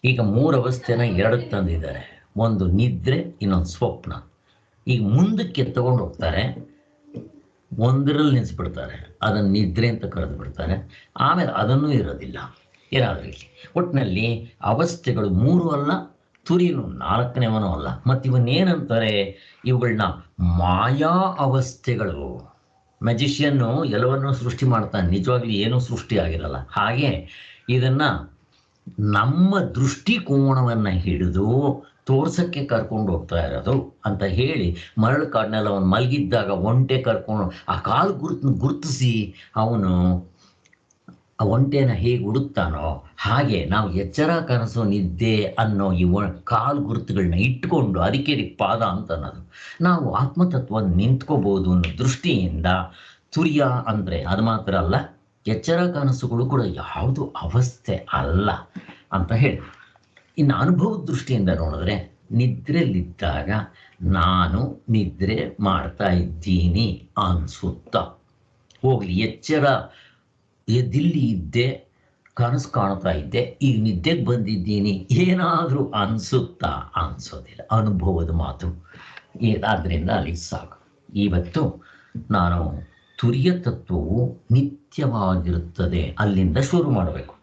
ಈಗ 3 ಅವಸ್ಥೆನ 2 ತಂದಿದ್ದಾರೆ. ಒಂದು ನಿದ್ರೆ, ಇನ್ನೊಂದು ಸ್ವಪ್ನ. ಈಗ ಮುಂದಕ್ಕೆ ತಗೊಂಡು ಹೋಗ್ತಾರೆ, ಒಂದರಲ್ಲಿ ನಿಲ್ಲಿಸ್ಬಿಡ್ತಾರೆ, ಅದನ್ನು ನಿದ್ರೆ ಅಂತ ಕರೆದು ಬಿಡ್ತಾರೆ. ಆಮೇಲೆ ಅದನ್ನೂ ಇರೋದಿಲ್ಲ. ಏನಾದರೂ ಇಲ್ಲಿ ಒಟ್ಟಿನಲ್ಲಿ ಅವಸ್ಥೆಗಳು 3 ಅಲ್ಲ, ತುರಿನು 4ನೇವನೂ ಅಲ್ಲ. ಮತ್ತು ಇವನ್ನೇನಂತಾರೆ? ಇವುಗಳನ್ನ ಮಾಯಾ ಅವಸ್ಥೆಗಳು. ಮ್ಯಾಜಿಷಿಯನ್ನು ಎಲ್ಲವನ್ನೂ ಸೃಷ್ಟಿ ಮಾಡ್ತಾನೆ, ನಿಜವಾಗ್ಲೂ ಏನೂ ಸೃಷ್ಟಿ ಆಗಿರಲ್ಲ. ಹಾಗೆ ಇದನ್ನು ನಮ್ಮ ದೃಷ್ಟಿಕೋನವನ್ನು ಹಿಡಿದು ತೋರ್ಸಕ್ಕೆ ಕರ್ಕೊಂಡು ಹೋಗ್ತಾ ಇರೋದು ಅಂತ ಹೇಳಿ, ಮರಳು ಕಾಡಿನೆಲ್ಲ ಅವನು ಮಲಗಿದ್ದಾಗ ಒಂಟೆ ಕರ್ಕೊಂಡು ಆ ಕಾಲು ಗುರುತಿಸಿ ಅವನು ಆ ಒಂಟೆನ ಹೇಗೆ ಹುಡುಕ್ತಾನೋ ಹಾಗೆ ನಾವು ಎಚ್ಚರ, ಕನಸು, ನಿದ್ದೆ ಅನ್ನೋ ಈ ಕಾಲು ಗುರುತುಗಳನ್ನ ಇಟ್ಕೊಂಡು, ಅದಕ್ಕೆ ಪಾದ ಅಂತ ಅನ್ನೋದು, ನಾವು ಆತ್ಮತತ್ವ ನಿಂತ್ಕೋಬಹುದು ಅನ್ನೋ ದೃಷ್ಟಿಯಿಂದ ತುರ್ಯ ಅಂದರೆ ಅದು ಮಾತ್ರ ಅಲ್ಲ, ಎಚ್ಚರ ಕನಸುಗಳು ಕೂಡ ಯಾವುದು ಅವಸ್ಥೆ ಅಲ್ಲ ಅಂತ ಹೇಳಿ. ಇನ್ನು ಅನುಭವದ ದೃಷ್ಟಿಯಿಂದ ನೋಡಿದ್ರೆ, ನಿದ್ರೆಯಲ್ಲಿದ್ದಾಗ ನಾನು ನಿದ್ರೆ ಮಾಡ್ತಾ ಇದ್ದೀನಿ ಅನ್ಸುತ್ತಾ ಹೋಗ್ಲಿ, ಎಚ್ಚರ ಎದ್ದಿಲ್ಲಿ ಇದ್ದೆ, ಕನಸು ಕಾಣ್ತಾ ಇದ್ದೆ, ಈಗ ನಿದ್ದೆಗೆ ಬಂದಿದ್ದೀನಿ, ಏನಾದರೂ ಅನಿಸುತ್ತಾ? ಅನಿಸೋದಿಲ್ಲ. ಅನುಭವದ ಮಾತು. ಆದ್ದರಿಂದ ಅಲ್ಲಿ ಸಾಕು. ಇವತ್ತು ನಾನು ತುರ್ಯ ತತ್ವವು ನಿತ್ಯವಾಗಿರುತ್ತದೆ ಅಲ್ಲಿಂದ ಶುರು ಮಾಡಬೇಕು.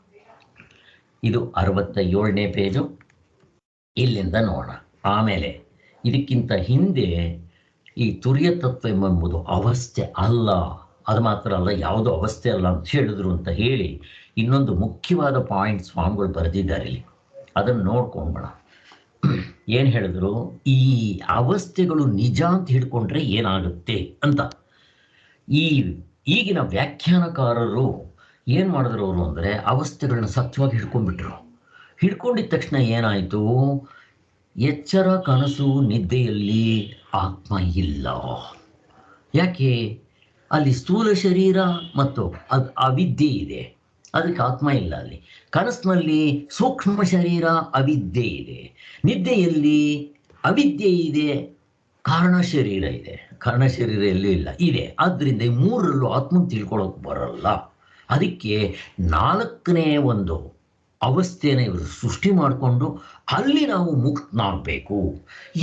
ಇದು 67ನೇ ಪೇಜು. ಇಲ್ಲಿಂದ ನೋಡೋಣ. ಆಮೇಲೆ ಇದಕ್ಕಿಂತ ಹಿಂದೆ ಈ ತುರ್ಯ ತತ್ವ ಎಂಬುದು ಅವಸ್ಥೆ ಅಲ್ಲ, ಅದು ಮಾತ್ರ ಅಲ್ಲ, ಯಾವುದೋ ಅವಸ್ಥೆ ಅಲ್ಲ ಅಂತ ಹೇಳಿದ್ರು ಅಂತ ಹೇಳಿ ಇನ್ನೊಂದು ಮುಖ್ಯವಾದ ಪಾಯಿಂಟ್ ಸ್ವಾಮಿಗಳು ಬರೆದಿದ್ದಾರೆ ಇಲ್ಲಿ. ಅದನ್ನು ನೋಡ್ಕೊಂಡ್ಬೇಡ. ಏನು ಹೇಳಿದ್ರು? ಈ ಅವಸ್ಥೆಗಳು ನಿಜ ಅಂತ ಹಿಡ್ಕೊಂಡ್ರೆ ಏನಾಗುತ್ತೆ ಅಂತ. ಈಗಿನ ವ್ಯಾಖ್ಯಾನಕಾರರು ಏನು ಮಾಡಿದ್ರು ಅವರು ಅಂದರೆ, ಅವಸ್ಥೆಗಳನ್ನ ಸತ್ಯವಾಗಿ ಹಿಡ್ಕೊಂಡ್ಬಿಟ್ರು. ಹಿಡ್ಕೊಂಡಿದ್ದ ತಕ್ಷಣ ಏನಾಯಿತು? ಎಚ್ಚರ, ಕನಸು, ನಿದ್ದೆಯಲ್ಲಿ ಆತ್ಮ ಇಲ್ಲ. ಯಾಕೆ? ಅಲ್ಲಿ ಸ್ಥೂಲ ಶರೀರ ಮತ್ತು ಅವಿದ್ಯೆ ಇದೆ, ಅದಕ್ಕೆ ಆತ್ಮ ಇಲ್ಲ. ಅಲ್ಲಿ ಕನಸಿನಲ್ಲಿ ಸೂಕ್ಷ್ಮ ಶರೀರ, ಅವಿದ್ಯೆ ಇದೆ. ನಿದ್ದೆಯಲ್ಲಿ ಅವಿದ್ಯೆ ಇದೆ, ಕಾರಣ ಶರೀರ ಇದೆ. ಕಾರಣ ಶರೀರ ಎಲ್ಲೂ ಇಲ್ಲ, ಇದೆ. ಆದ್ದರಿಂದ ಈ 3ರಲ್ಲೂ ಆತ್ಮ ತಿಳ್ಕೊಳ್ಳೋಕೆ ಬರಲ್ಲ. ಅದಕ್ಕೆ 4ನೇ ಒಂದು ಅವಸ್ಥೆನ ಇವರು ಸೃಷ್ಟಿ ಮಾಡಿಕೊಂಡು ಅಲ್ಲಿ ನಾವು ಮುಕ್ತನಾಗಬೇಕು.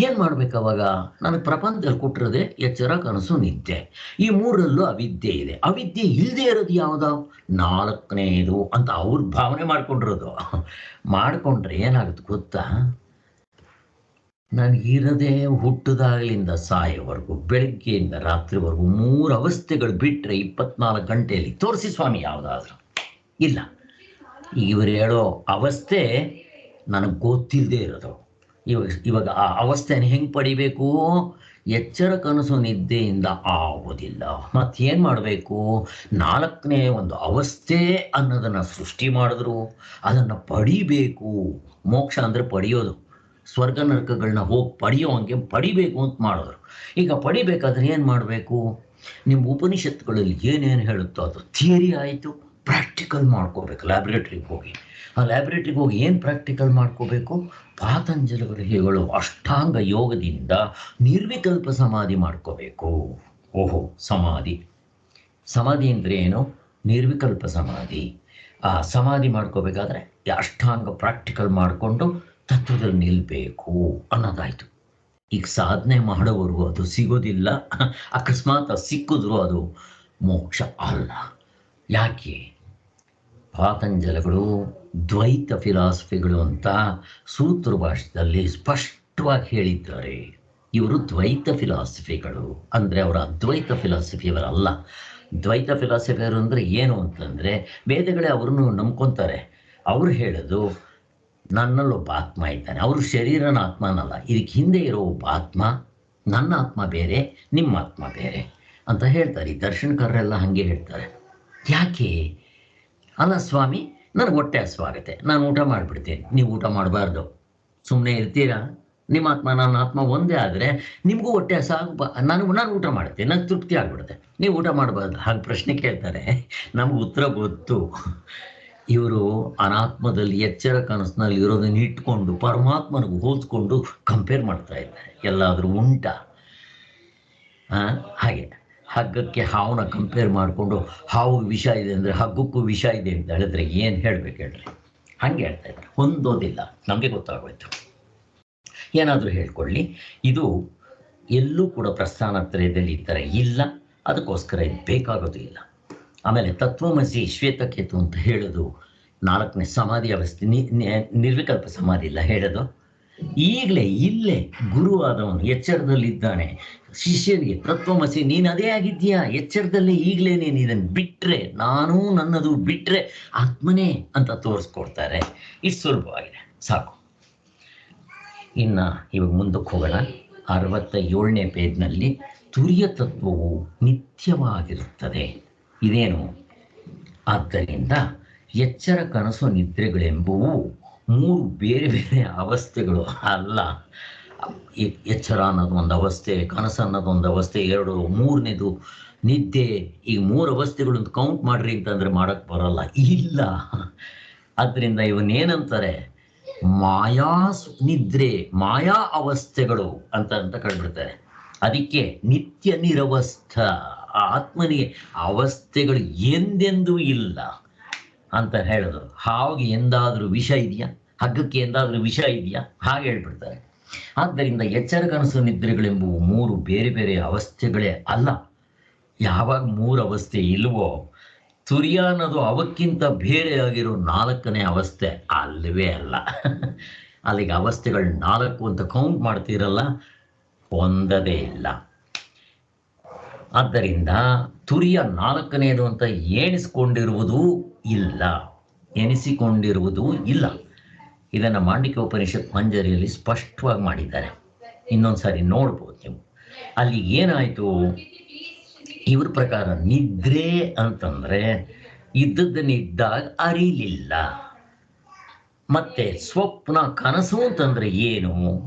ಏನು ಮಾಡ್ಬೇಕು ಅವಾಗ? ನನಗೆ ಪ್ರಪಂಚದಲ್ಲಿ ಕೊಟ್ಟಿರೋದೆ ಎಚ್ಚರ, ಕನಸು, ನಿದ್ದೆ. ಈ 3ರಲ್ಲೂ ಅವಿದ್ಯೆ ಇದೆ. ಅವಿದ್ಯೆ ಇಲ್ಲದೆ ಇರೋದು ಯಾವುದು? 4ನೇದು ಅಂತ ಅವ್ರು ಭಾವನೆ ಮಾಡ್ಕೊಂಡಿರೋದು. ಮಾಡಿಕೊಂಡ್ರೆ ಏನಾಗುತ್ತೆ ಗೊತ್ತಾ? ನನಗಿರದೆ ಹುಟ್ಟದಾಗಲಿಂದ ಸಾಯೋವರೆಗೂ, ಬೆಳಗ್ಗೆಯಿಂದ ರಾತ್ರಿವರೆಗೂ 3 ಅವಸ್ಥೆಗಳು ಬಿಟ್ಟರೆ 24 ಗಂಟೆಯಲ್ಲಿ ತೋರಿಸಿ ಸ್ವಾಮಿ ಯಾವುದಾದ್ರೂ ಇಲ್ಲ. ಇವರು ಹೇಳೋ ಅವಸ್ಥೆ ನನಗೆ ಗೊತ್ತಿಲ್ಲದೆ ಇರೋದು. ಇವಾಗ ಆ ಅವಸ್ಥೆನ ಹೆಂಗೆ ಪಡಿಬೇಕು? ಎಚ್ಚರ, ಕನಸು, ನಿದ್ದೆಯಿಂದ ಆಗೋದಿಲ್ಲ. ಮತ್ತೇನು ಮಾಡಬೇಕು? 4ನೇ ಒಂದು ಅವಸ್ಥೆ ಅನ್ನೋದನ್ನು ಸೃಷ್ಟಿ ಮಾಡಿದ್ರು, ಅದನ್ನು ಪಡಿಬೇಕು. ಮೋಕ್ಷ ಅಂದರೆ ಪಡೆಯೋದು, ಸ್ವರ್ಗ ನರಕಗಳನ್ನ ಹೋಗಿ ಪಡೆಯೋ ಹಂಗೆ ಪಡಿಬೇಕು ಅಂತ ಮಾಡಿದ್ರು. ಈಗ ಪಡಿಬೇಕಾದ್ರೆ ಏನು ಮಾಡಬೇಕು? ನಿಮ್ಮ ಉಪನಿಷತ್ತುಗಳಲ್ಲಿ ಏನೇನು ಹೇಳುತ್ತೋ ಅದು ಥಿಯರಿ ಆಯಿತು, ಪ್ರಾಕ್ಟಿಕಲ್ ಮಾಡ್ಕೋಬೇಕು. ಲ್ಯಾಬ್ರೇಟ್ರಿಗೆ ಹೋಗಿ, ಆ ಲ್ಯಾಬ್ರೇಟ್ರಿಗೆ ಹೋಗಿ ಏನು ಪ್ರಾಕ್ಟಿಕಲ್ ಮಾಡ್ಕೋಬೇಕು? ಪಾತಂಜಲಿಗಳು ಹೇಳೋ ಅಷ್ಟಾಂಗ ಯೋಗದಿಂದ ನಿರ್ವಿಕಲ್ಪ ಸಮಾಧಿ ಮಾಡ್ಕೋಬೇಕು. ಓಹೋ, ಸಮಾಧಿ ಅಂದರೆ ಏನು? ನಿರ್ವಿಕಲ್ಪ ಸಮಾಧಿ. ಆ ಸಮಾಧಿ ಮಾಡ್ಕೋಬೇಕಾದ್ರೆ ಅಷ್ಟಾಂಗ ಪ್ರಾಕ್ಟಿಕಲ್ ಮಾಡಿಕೊಂಡು ತತ್ವದಲ್ಲಿ ನಿಲ್ಲಬೇಕು ಅನ್ನೋದಾಯಿತು. ಈಗ ಸಾಧನೆ ಮಾಡೋವರೆಗೂ ಅದು ಸಿಗೋದಿಲ್ಲ. ಅಕಸ್ಮಾತ್ ಸಿಕ್ಕಿದ್ರು ಅದು ಮೋಕ್ಷ ಅಲ್ಲ. ಯಾಕೆ? ಪಾತಂಜಲಿಗಳು ದ್ವೈತ ಫಿಲಾಸಫಿಗಳು ಅಂತ ಸೂತ್ರ ಭಾಷೆಯಲ್ಲಿ ಸ್ಪಷ್ಟವಾಗಿ ಹೇಳಿದ್ದಾರೆ. ಇವರು ದ್ವೈತ ಫಿಲಾಸಫಿಗಳು ಅಂದರೆ ಅವರ ಅದ್ವೈತ ಫಿಲಾಸಫಿಯವರಲ್ಲ. ದ್ವೈತ ಫಿಲಾಸಫಿಯರು ಅಂದರೆ ಏನು ಅಂತಂದರೆ, ವೇದಗಳೇ ಅವ್ರನ್ನು ನಂಬ್ಕೊತಾರೆ. ಅವರು ಹೇಳೋದು ನನ್ನಲ್ಲೊಬ್ಬ ಆತ್ಮ ಇದ್ದಾನೆ, ಅವರು ಶರೀರನ ಆತ್ಮನಲ್ಲ, ಇದಕ್ಕೆ ಹಿಂದೆ ಇರೋ ಒಬ್ಬ ಆತ್ಮ, ನನ್ನ ಆತ್ಮ ಬೇರೆ, ನಿಮ್ಮ ಆತ್ಮ ಬೇರೆ ಅಂತ ಹೇಳ್ತಾರೆ. ಈ ದರ್ಶನಕಾರರೆಲ್ಲ ಹಾಗೆ ಹೇಳ್ತಾರೆ. ಯಾಕೆ? ಅಲ್ಲ ಸ್ವಾಮಿ, ನನಗೆ ಹೊಟ್ಟೆ ಹಸುವಾಗುತ್ತೆ, ನಾನು ಊಟ ಮಾಡಿಬಿಡ್ತೀನಿ. ನೀವು ಊಟ ಮಾಡಬಾರ್ದು, ಸುಮ್ಮನೆ ಇರ್ತೀರಾ? ನಿಮ್ಮ ಆತ್ಮ ನನ್ನ ಆತ್ಮ ಒಂದೇ ಆದರೆ ನಿಮಗೂ ಹೊಟ್ಟೆ ಹಸಾಗ ನಾನು ಊಟ ಮಾಡ್ತೀನಿ, ನನಗೆ ತೃಪ್ತಿ ಆಗ್ಬಿಡುತ್ತೆ. ನೀವು ಊಟ ಮಾಡಬಾರ್ದು ಹಾಗೆ ಪ್ರಶ್ನೆ ಕೇಳ್ತಾರೆ. ನಮ್ಗೆ ಉತ್ತರ ಗೊತ್ತು. ಇವರು ಅನಾತ್ಮದಲ್ಲಿ ಎಚ್ಚರ ಕನಸಿನಲ್ಲಿ ಇರೋದನ್ನ ಇಟ್ಕೊಂಡು ಪರಮಾತ್ಮನಿಗೆ ಹೋಲಿಸ್ಕೊಂಡು ಕಂಪೇರ್ ಮಾಡ್ತಾ ಇದ್ದಾರೆ. ಎಲ್ಲಾದರೂ ಉಂಟಾ? ಹಾಗೆ ಹಗ್ಗಕ್ಕೆ ಹಾವನ್ನ ಕಂಪೇರ್ ಮಾಡಿಕೊಂಡು ಹಾವು ವಿಷ ಇದೆ ಅಂದರೆ ಹಗ್ಗಕ್ಕೂ ವಿಷ ಇದೆ ಅಂತ ಹೇಳಿದ್ರೆ ಏನು ಹೇಳ್ಬೇಕು ಹೇಳ್ರಿ? ಹಂಗೆ ಹೇಳ್ತಾ ಇದ್ದಾರೆ. ಹೊಂದೋದಿಲ್ಲ. ನಮಗೆ ಗೊತ್ತಾಗೋಯ್ತು. ಏನಾದರೂ ಹೇಳ್ಕೊಳ್ಳಿ, ಇದು ಎಲ್ಲೂ ಕೂಡ ಪ್ರಸ್ಥಾನತ್ರಯದಲ್ಲಿ ಈ ಥರ ಇಲ್ಲ. ಅದಕ್ಕೋಸ್ಕರ ಇದು ಬೇಕಾಗೋದು ಇಲ್ಲ. ಆಮೇಲೆ ತತ್ವಮಸಿ ಶ್ವೇತಕೇತು ಅಂತ ಹೇಳೋದು 4ನೇ ಸಮಾಧಿ ಅವಸ್ಥೆ, ನಿರ್ವಿಕಲ್ಪ ಸಮಾಧಿ ಇಲ್ಲ ಹೇಳೋದು. ಈಗಲೇ ಇಲ್ಲೇ ಗುರುವಾದವನು ಎಚ್ಚರದಲ್ಲಿದ್ದಾನೆ. ಶಿಷ್ಯನಿಗೆ ತತ್ವಮಸಿ ನೀನು ಅದೇ ಆಗಿದ್ದೀಯಾ, ಎಚ್ಚರದಲ್ಲೇ ಈಗಲೇ ನೀನು ಇದನ್ನು ಬಿಟ್ಟರೆ, ನಾನು ನನ್ನದು ಬಿಟ್ಟರೆ ಆತ್ಮನೇ ಅಂತ ತೋರಿಸ್ಕೊಡ್ತಾರೆ. ಇಷ್ಟು ಸುಲಭವಾಗಿದೆ, ಸಾಕು. ಇನ್ನು ಇವಾಗ ಮುಂದಕ್ಕೆ ಹೋಗೋಣ. 67ನೇ ಪೇಜ್ನಲ್ಲಿ ತುರಿಯ ತತ್ವವು ನಿತ್ಯವಾಗಿರುತ್ತದೆ. ಇದೇನು? ಆದ್ದರಿಂದ ಎಚ್ಚರ ಕನಸು ನಿದ್ರೆಗಳೆಂಬುವು 3 ಬೇರೆ ಬೇರೆ ಅವಸ್ಥೆಗಳು ಅಲ್ಲ. ಎಚ್ಚರ ಅನ್ನೋದು ಒಂದು ಅವಸ್ಥೆ, ಕನಸು ಅನ್ನೋದು ಒಂದು ಅವಸ್ಥೆ, 3ನೇದು ನಿದ್ದೆ. ಈ 3 ಅವಸ್ಥೆಗಳನ್ನು ಕೌಂಟ್ ಮಾಡ್ರಿ ಅಂತಂದರೆ ಮಾಡೋಕ್ಕೆ ಬರೋಲ್ಲ, ಇಲ್ಲ. ಆದ್ದರಿಂದ ಇವನ್ನೇನಂತಾರೆ, ಮಾಯಾ ನಿದ್ರೆ, ಮಾಯಾ ಅವಸ್ಥೆಗಳು ಅಂತ ಕಂಡುಬಿಡ್ತಾರೆ. ಅದಕ್ಕೆ ನಿತ್ಯ ನಿರವಸ್ಥ ಆತ್ಮನಿಗೆ ಅವಸ್ಥೆಗಳು ಎಂದೆಂದೂ ಇಲ್ಲ ಅಂತ ಹೇಳೋದು. ಹಾವಿಗೆ ಎಂದಾದರೂ ವಿಷ ಇದೆಯಾ? ಹಗ್ಗಕ್ಕೆ ಎಂದಾದರೂ ವಿಷ ಇದೆಯಾ? ಹಾಗೆ ಹೇಳ್ಬಿಡ್ತಾರೆ. ಆದ್ದರಿಂದ ಎಚ್ಚರ ಕನಸು ನಿದ್ರೆಗಳೆಂಬುವು 3 ಬೇರೆ ಬೇರೆ ಅವಸ್ಥೆಗಳೇ ಅಲ್ಲ. ಯಾವಾಗ 3 ಅವಸ್ಥೆ ಇಲ್ವೋ, ತುರಿಯ ಅನ್ನೋದು ಅವಕ್ಕಿಂತ ಬೇರೆಯಾಗಿರೋ 4ನೇ ಅವಸ್ಥೆ ಅಲ್ಲವೇ ಅಲ್ಲ. ಅಲ್ಲಿಗೆ ಅವಸ್ಥೆಗಳು 4 ಅಂತ ಕೌಂಟ್ ಮಾಡ್ತಿರಲ್ಲ, ಹೊಂದದೇ ಇಲ್ಲ. ಆದ್ದರಿಂದ ತುರಿಯ 4ನೇದು ಅಂತ ಎಣಿಸಿಕೊಂಡಿರುವುದೂ ಇಲ್ಲ. ಇದನ್ನು ಮಾಂಡಿಕ್ಯ ಉಪನಿಷತ್ ಮಂಜರಿಯಲ್ಲಿ ಸ್ಪಷ್ಟವಾಗಿ ಮಾಡಿದ್ದಾರೆ. ಇನ್ನೊಂದು ಸಾರಿ ನೋಡ್ಬೋದು ನೀವು. ಅಲ್ಲಿ ಏನಾಯಿತು, ಇವ್ರ ಪ್ರಕಾರ ನಿದ್ರೆ ಅಂತಂದರೆ ಇದ್ದದ್ದನ್ನಿದ್ದಾಗ ಅರಿಲಿಲ್ಲ. ಮತ್ತೆ ಸ್ವಪ್ನ ಕನಸು ಅಂತಂದರೆ ಏನು?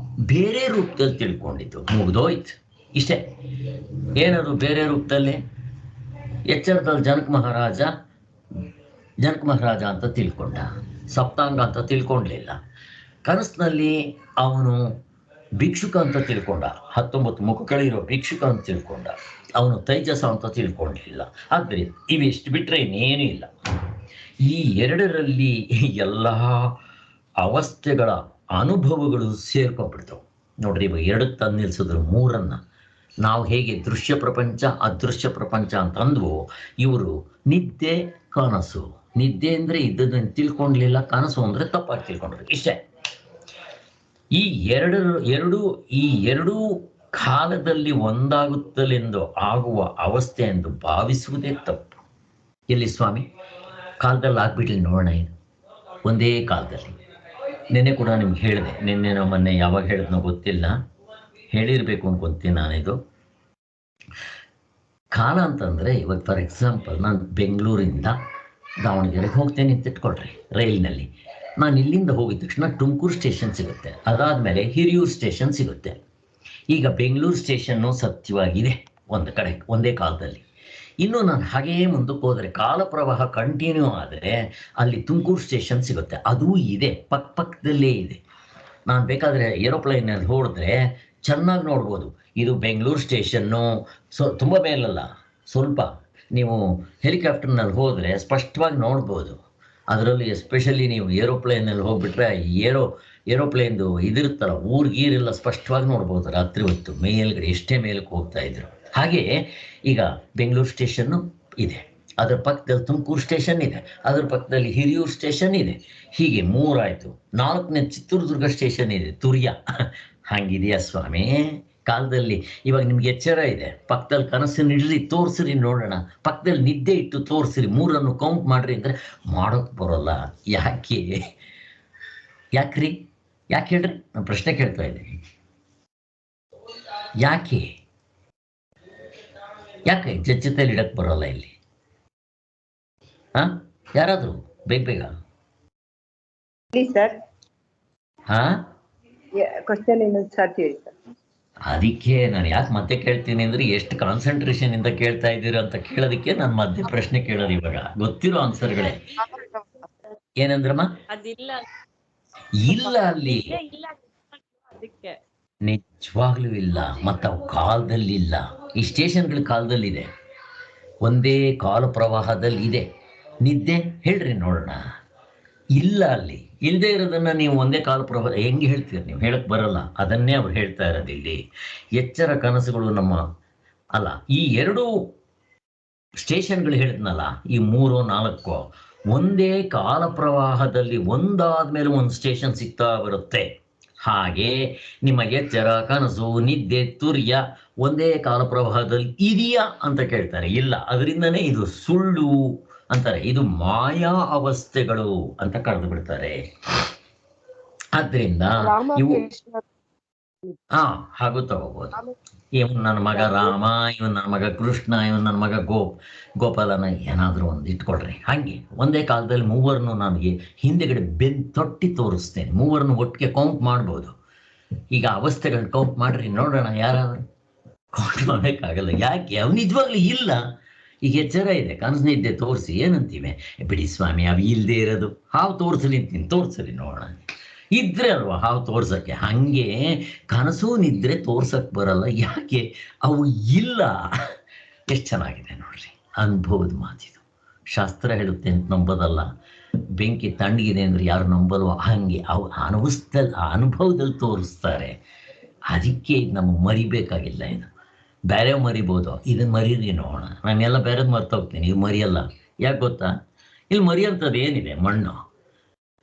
ಬೇರೆ ರೂಪದಲ್ಲಿ ತಿಳ್ಕೊಂಡಿದ್ದು, ಮುಗಿದೋಯ್ತು. ಇಷ್ಟೇ. ಏನದು ಬೇರೆ ರೂಪದಲ್ಲಿ? ಎಚ್ಚರದಲ್ಲಿ ಜನಕ ಮಹಾರಾಜ ಅಂತ ತಿಳ್ಕೊಂಡ, ಸಪ್ತಾಂಗ ಅಂತ ತಿಳ್ಕೊಂಡ್ಲಿಲ್ಲ. ಕನಸಿನಲ್ಲಿ ಅವನು ಭಿಕ್ಷುಕ ಅಂತ ತಿಳ್ಕೊಂಡ, 19 ಮುಖಗಳಿರೋ ಭಿಕ್ಷುಕ ಅಂತ ತಿಳ್ಕೊಂಡ. ಅವನು ತೈಜಸ ಅಂತ ತಿಳ್ಕೊಂಡ್ಲಿಲ್ಲ. ಆದ್ದರಿಂದ ಇವೆಷ್ಟು ಬಿಟ್ಟರೆ ಇನ್ನೇನೂ ಇಲ್ಲ. ಈ 2ರಲ್ಲಿ ಎಲ್ಲ ಅವಸ್ಥೆಗಳ ಅನುಭವಗಳು ಸೇರ್ಕೊಂಡ್ಬಿಡ್ತವೆ. ನೋಡ್ರಿ, ಇವಾಗ 2ಕ್ಕೆ ತಂದು ನಿಲ್ಲಿಸಿದ್ರು 3ಅನ್ನು. ನಾವು ಹೇಗೆ ದೃಶ್ಯ ಪ್ರಪಂಚ ಅದೃಶ್ಯ ಪ್ರಪಂಚ ಅಂತಂದ್ವು, ಇವರು ನಿದ್ದೆ ಕನಸು. ನಿದ್ದೆ ಅಂದರೆ ಇದ್ದದನ್ನು ತಿಳ್ಕೊಂಡ್ಲಿಲ್ಲ, ಕನಸು ಅಂದರೆ ತಪ್ಪಾಗಿ ತಿಳ್ಕೊಂಡ್ರು. ಇಷ್ಟೇ. ಈ ಎರಡೂ ಕಾಲದಲ್ಲಿ ಒಂದಾಗುತ್ತಲೆಂದು ಆಗುವ ಅವಸ್ಥೆ ಎಂದು ಭಾವಿಸುವುದೇ ತಪ್ಪು. ಎಲ್ಲಿ ಸ್ವಾಮಿ? ಕಾಲದಲ್ಲಿ ಆಗ್ಬಿಡ್ಲಿ ನೋಡೋಣ. ಇದು ಒಂದೇ ಕಾಲದಲ್ಲಿ. ನಿನ್ನೆ ಕೂಡ ನಿಮ್ಗೆ ಹೇಳಿದೆ, ನಿನ್ನೆ ಮೊನ್ನೆ ಯಾವಾಗ ಹೇಳಿದ್ನೋ ಗೊತ್ತಿಲ್ಲ, ಹೇಳಿರಬೇಕು ಅನ್ಕೊಂತೀನಿ ನಾನಿದು. ಕಾಲ ಅಂತಂದರೆ ಇವಾಗ ಫಾರ್ ಎಕ್ಸಾಂಪಲ್ ನಾನು ಬೆಂಗಳೂರಿಂದ ದಾವಣಗೆರೆಗೆ ಹೋಗ್ತೇನೆ ಅಂತ ಇಟ್ಕೊಳ್ರಿ ರೈಲಿನಲ್ಲಿ. ನಾನು ಇಲ್ಲಿಂದ ಹೋಗಿದ ತಕ್ಷಣ ತುಮಕೂರು ಸ್ಟೇಷನ್ ಸಿಗುತ್ತೆ, ಅದಾದಮೇಲೆ ಹಿರಿಯೂರು ಸ್ಟೇಷನ್ ಸಿಗುತ್ತೆ. ಈಗ ಬೆಂಗಳೂರು ಸ್ಟೇಷನ್ನು ಸತ್ಯವಾಗಿದೆ ಒಂದು ಕಡೆ ಒಂದೇ ಕಾಲದಲ್ಲಿ. ಇನ್ನು ನಾನು ಹಾಗೇ ಮುಂದಕ್ಕೆ ಹೋದರೆ ಕಾಲ ಪ್ರವಾಹ ಕಂಟಿನ್ಯೂ ಆದರೆ ಅಲ್ಲಿ ತುಮಕೂರು ಸ್ಟೇಷನ್ ಸಿಗುತ್ತೆ, ಅದೂ ಇದೆ, ಪಕ್ಕದಲ್ಲೇ ಇದೆ. ನಾನು ಬೇಕಾದರೆ ಏರೋಪ್ಲೈನಲ್ಲಿ ಹೋಡಿದ್ರೆ ಚೆನ್ನಾಗಿ ನೋಡ್ಬೋದು. ಇದು ಬೆಂಗಳೂರು ಸ್ಟೇಷನ್ನು ತುಂಬ ಮೇಲಲ್ಲ, ಸ್ವಲ್ಪ ನೀವು ಹೆಲಿಕಾಪ್ಟರ್ನಲ್ಲಿ ಹೋದರೆ ಸ್ಪಷ್ಟವಾಗಿ ನೋಡ್ಬೋದು. ಅದರಲ್ಲಿ ಎಸ್ಪೆಷಲಿ ನೀವು ಏರೋಪ್ಲೇನಲ್ಲಿ ಹೋಗ್ಬಿಟ್ರೆ ಏರೋಪ್ಲೇನ್ದು ಇದಿರುತ್ತಲ್ಲ, ಊರಿಗೀರೆಲ್ಲ ಸ್ಪಷ್ಟವಾಗಿ ನೋಡ್ಬೋದು ರಾತ್ರಿ ಹೊತ್ತು ಮೇಲ್ಗಡೆ, ಎಷ್ಟೇ ಮೇಲಕ್ಕೆ ಹೋಗ್ತಾ ಇದ್ರು. ಹಾಗೆ ಈಗ ಬೆಂಗಳೂರು ಸ್ಟೇಷನ್ನು ಇದೆ, ಅದರ ಪಕ್ಕದಲ್ಲಿ ತುಮಕೂರು ಸ್ಟೇಷನ್ ಇದೆ, ಅದರ ಪಕ್ಕದಲ್ಲಿ ಹಿರಿಯೂರು ಸ್ಟೇಷನ್ ಇದೆ. ಹೀಗೆ 3 ಆಯಿತು. 4ನೇ ಚಿತ್ರದುರ್ಗ ಸ್ಟೇಷನ್ ಇದೆ, ತುರಿಯ. ಹಾಗಿದೆಯಾ ಸ್ವಾಮಿ ಕಾಲದಲ್ಲಿ? ಇವಾಗ ನಿಮ್ಗೆ ಎಚ್ಚರ ಇದೆ, ಪಕ್ಕದಲ್ಲಿ ಕನಸನ್ನು ಇಡ್ರಿ ತೋರಿಸ್ರಿ ನೋಡೋಣ, ಪಕ್ಕದಲ್ಲಿ ನಿದ್ದೆ ಇಟ್ಟು ತೋರಿಸ್ರಿ, 3ಅನ್ನು ಕೌಂಟ್ ಮಾಡ್ರಿ ಅಂದರೆ ಮಾಡೋಕ್ಕೆ ಬರೋಲ್ಲ. ಯಾಕ್ರಿ? ಯಾಕೆ ಹೇಳ್ರಿ? ನಾನು ಪ್ರಶ್ನೆ ಕೇಳ್ತಾ ಇದ್ದೀನಿ. ಯಾಕೆ ಜೊತೆಲಿ ಇಡಕ್ಕೆ ಬರೋಲ್ಲ ಇಲ್ಲಿ? ಯಾರಾದರೂ ಬೇಗ ಪ್ಲೀಸ್ ಸರ್. ಹಾ, ಕ್ವಶನ್ ಏನು ಸರ್ ಹೇಳಿ ಸರ್. ಅದಕ್ಕೆ ನಾನು ಯಾಕೆ ಮತ್ತೆ ಕೇಳ್ತೀನಿ ಅಂದ್ರೆ ಎಷ್ಟು ಕಾನ್ಸಂಟ್ರೇಷನ್ ಇಂದ ಕೇಳ್ತಾ ಇದ್ದೀರಾ ಅಂತ ಕೇಳೋದಕ್ಕೆ ನಾನು ಮಧ್ಯೆ ಪ್ರಶ್ನೆ ಕೇಳೋದು. ಇವಾಗ ಗೊತ್ತಿರೋ ಆನ್ಸರ್ಗಳೇ. ಏನಂದ್ರಮ್ಮ? ಅದಿಲ್ಲ ಇಲ್ಲ, ಅಲ್ಲಿ ಇಲ್ಲ ಅದಕ್ಕೆ ನಿಜವಾಗ್ಲೂ ಇಲ್ಲ. ಮತ್ತ ಅವು ಕಾಲದಲ್ಲಿ ಇಲ್ಲ. ಈ ಸ್ಟೇಷನ್ಗಳ ಕಾಲದಲ್ಲಿದೆ, ಒಂದೇ ಕಾಲ ಪ್ರವಾಹದಲ್ಲಿ ಇದೆ. ನಿದ್ದೆ ಹೇಳ್ರಿ ನೋಡೋಣ. ಇಲ್ಲ, ಅಲ್ಲಿ ಇಲ್ಲದೆ ಇರೋದನ್ನ ನೀವು ಒಂದೇ ಕಾಲ ಪ್ರವಾಹ ಹೆಂಗೆ ಹೇಳ್ತೀರಿ ನೀವು? ಹೇಳಕ್ ಬರಲ್ಲ. ಅದನ್ನೇ ಅವ್ರು ಹೇಳ್ತಾ ಇರೋದು ಇಲ್ಲಿ. ಎಚ್ಚರ ಕನಸುಗಳು ನಮ್ಮ ಅಲ್ಲ, ಈ ಎರಡೂ ಸ್ಟೇಷನ್ಗಳು ಹೇಳಿದ್ನಲ್ಲ, ಈ 3-4 ಒಂದೇ ಕಾಲ ಪ್ರವಾಹದಲ್ಲಿ ಒಂದಾದ್ಮೇಲೆ ಒಂದು ಸ್ಟೇಷನ್ ಸಿಗ್ತಾ ಬರುತ್ತೆ. ಹಾಗೆ ನಿಮ್ಮ ಎಚ್ಚರ, ಕನಸು, ನಿದ್ದೆ, ತುರ್ಯ ಒಂದೇ ಕಾಲ ಪ್ರವಾಹದಲ್ಲಿ ಇದೆಯಾ ಅಂತ ಕೇಳ್ತಾರೆ. ಇಲ್ಲ, ಅದರಿಂದನೇ ಇದು ಸುಳ್ಳು ಅಂತಾರೆ. ಇದು ಮಾಯಾ ಅವಸ್ಥೆಗಳು ಅಂತ ಕರೆದು ಬಿಡ್ತಾರೆ. ಆದ್ರಿಂದ ಇವು ಹಾಗೂ ತಗೋಬಹುದು. ಇವನ್ ನನ್ನ ಮಗ ರಾಮ, ಇವನ್ ನನ್ನ ಮಗ ಕೃಷ್ಣ, ಇವನ್ ನನ್ನ ಮಗ ಗೋಪಾಲನ ಏನಾದ್ರೂ ಒಂದು ಇಟ್ಕೊಳ್ರಿ. ಹಾಗೆ ಒಂದೇ ಕಾಲದಲ್ಲಿ ಮೂವರನ್ನು ನನಗೆ ಹಿಂದೆಗಡೆ ತೊಟ್ಟಿ ತೋರಿಸ್ತೇನೆ. ಮೂವರನ್ನು ಒಟ್ಟಿಗೆ ಕೌಂಟ್ ಮಾಡ್ಬೋದು. ಈಗ ಅವಸ್ಥೆಗಳನ್ನ ಕೌಂಟ್ ಮಾಡ್ರಿ ನೋಡೋಣ. ಯಾರಾದ್ರೂ ಕೌಂಟ್ ಮಾಡ್ಬೇಕಾಗಲ್ಲ. ಯಾಕೆ? ಅವ್ ನಿಜವಾಗ್ಲೂ ಇಲ್ಲ. ಈಗ ಎಚ್ಚರ ಇದೆ, ಕನಸು ನಿದ್ದೆ ತೋರಿಸಿ ಏನಂತೀವಿ? ಬಿಡಿ ಸ್ವಾಮಿ, ಅವು ಇಲ್ಲದೆ ಇರೋದು. ಹಾವು ತೋರಿಸಲಿ ಅಂತೀನಿ, ತೋರಿಸಲಿ ನೋಡೋಣ. ಇದ್ರೆ ಅಲ್ವಾ ಹಾವು ತೋರ್ಸಕ್ಕೆ. ಹಂಗೆ ಕನಸು ನಿದ್ರೆ ತೋರ್ಸಕ್ ಬರಲ್ಲ. ಯಾಕೆ? ಅವು ಇಲ್ಲ. ಎಷ್ಟು ಚೆನ್ನಾಗಿದೆ ನೋಡ್ರಿ, ಅನುಭವದ ಮಾತಿದು. ಶಾಸ್ತ್ರ ಹೇಳುತ್ತೆ ಅಂತ ನಂಬೋದಲ್ಲ. ಬೆಂಕಿ ತಣ್ಣಗಿದೆ ಅಂದ್ರೆ ಯಾರು ನಂಬಲ್ವ? ಹಂಗೆ ಅವು ಅನುಭವದಲ್ಲಿ ತೋರಿಸ್ತಾರೆ. ಅದಕ್ಕೆ ನಮಗೆ ಮರಿಬೇಕಾಗಿಲ್ಲ. ಇದು ಬೇರೆ ಮರಿಬೋದು, ಇದನ್ನ ಮರೀರಿ ನೋಡೋಣ. ನಾನೆಲ್ಲ ಬೇರೆದು ಮರ್ತೋಗ್ತೀನಿ, ಇದು ಮರಿಯಲ್ಲ. ಯಾಕೆ ಗೊತ್ತಾ? ಇಲ್ಲಿ ಮರಿಯಂಥದ್ದು ಏನಿದೆ? ಮಣ್ಣು.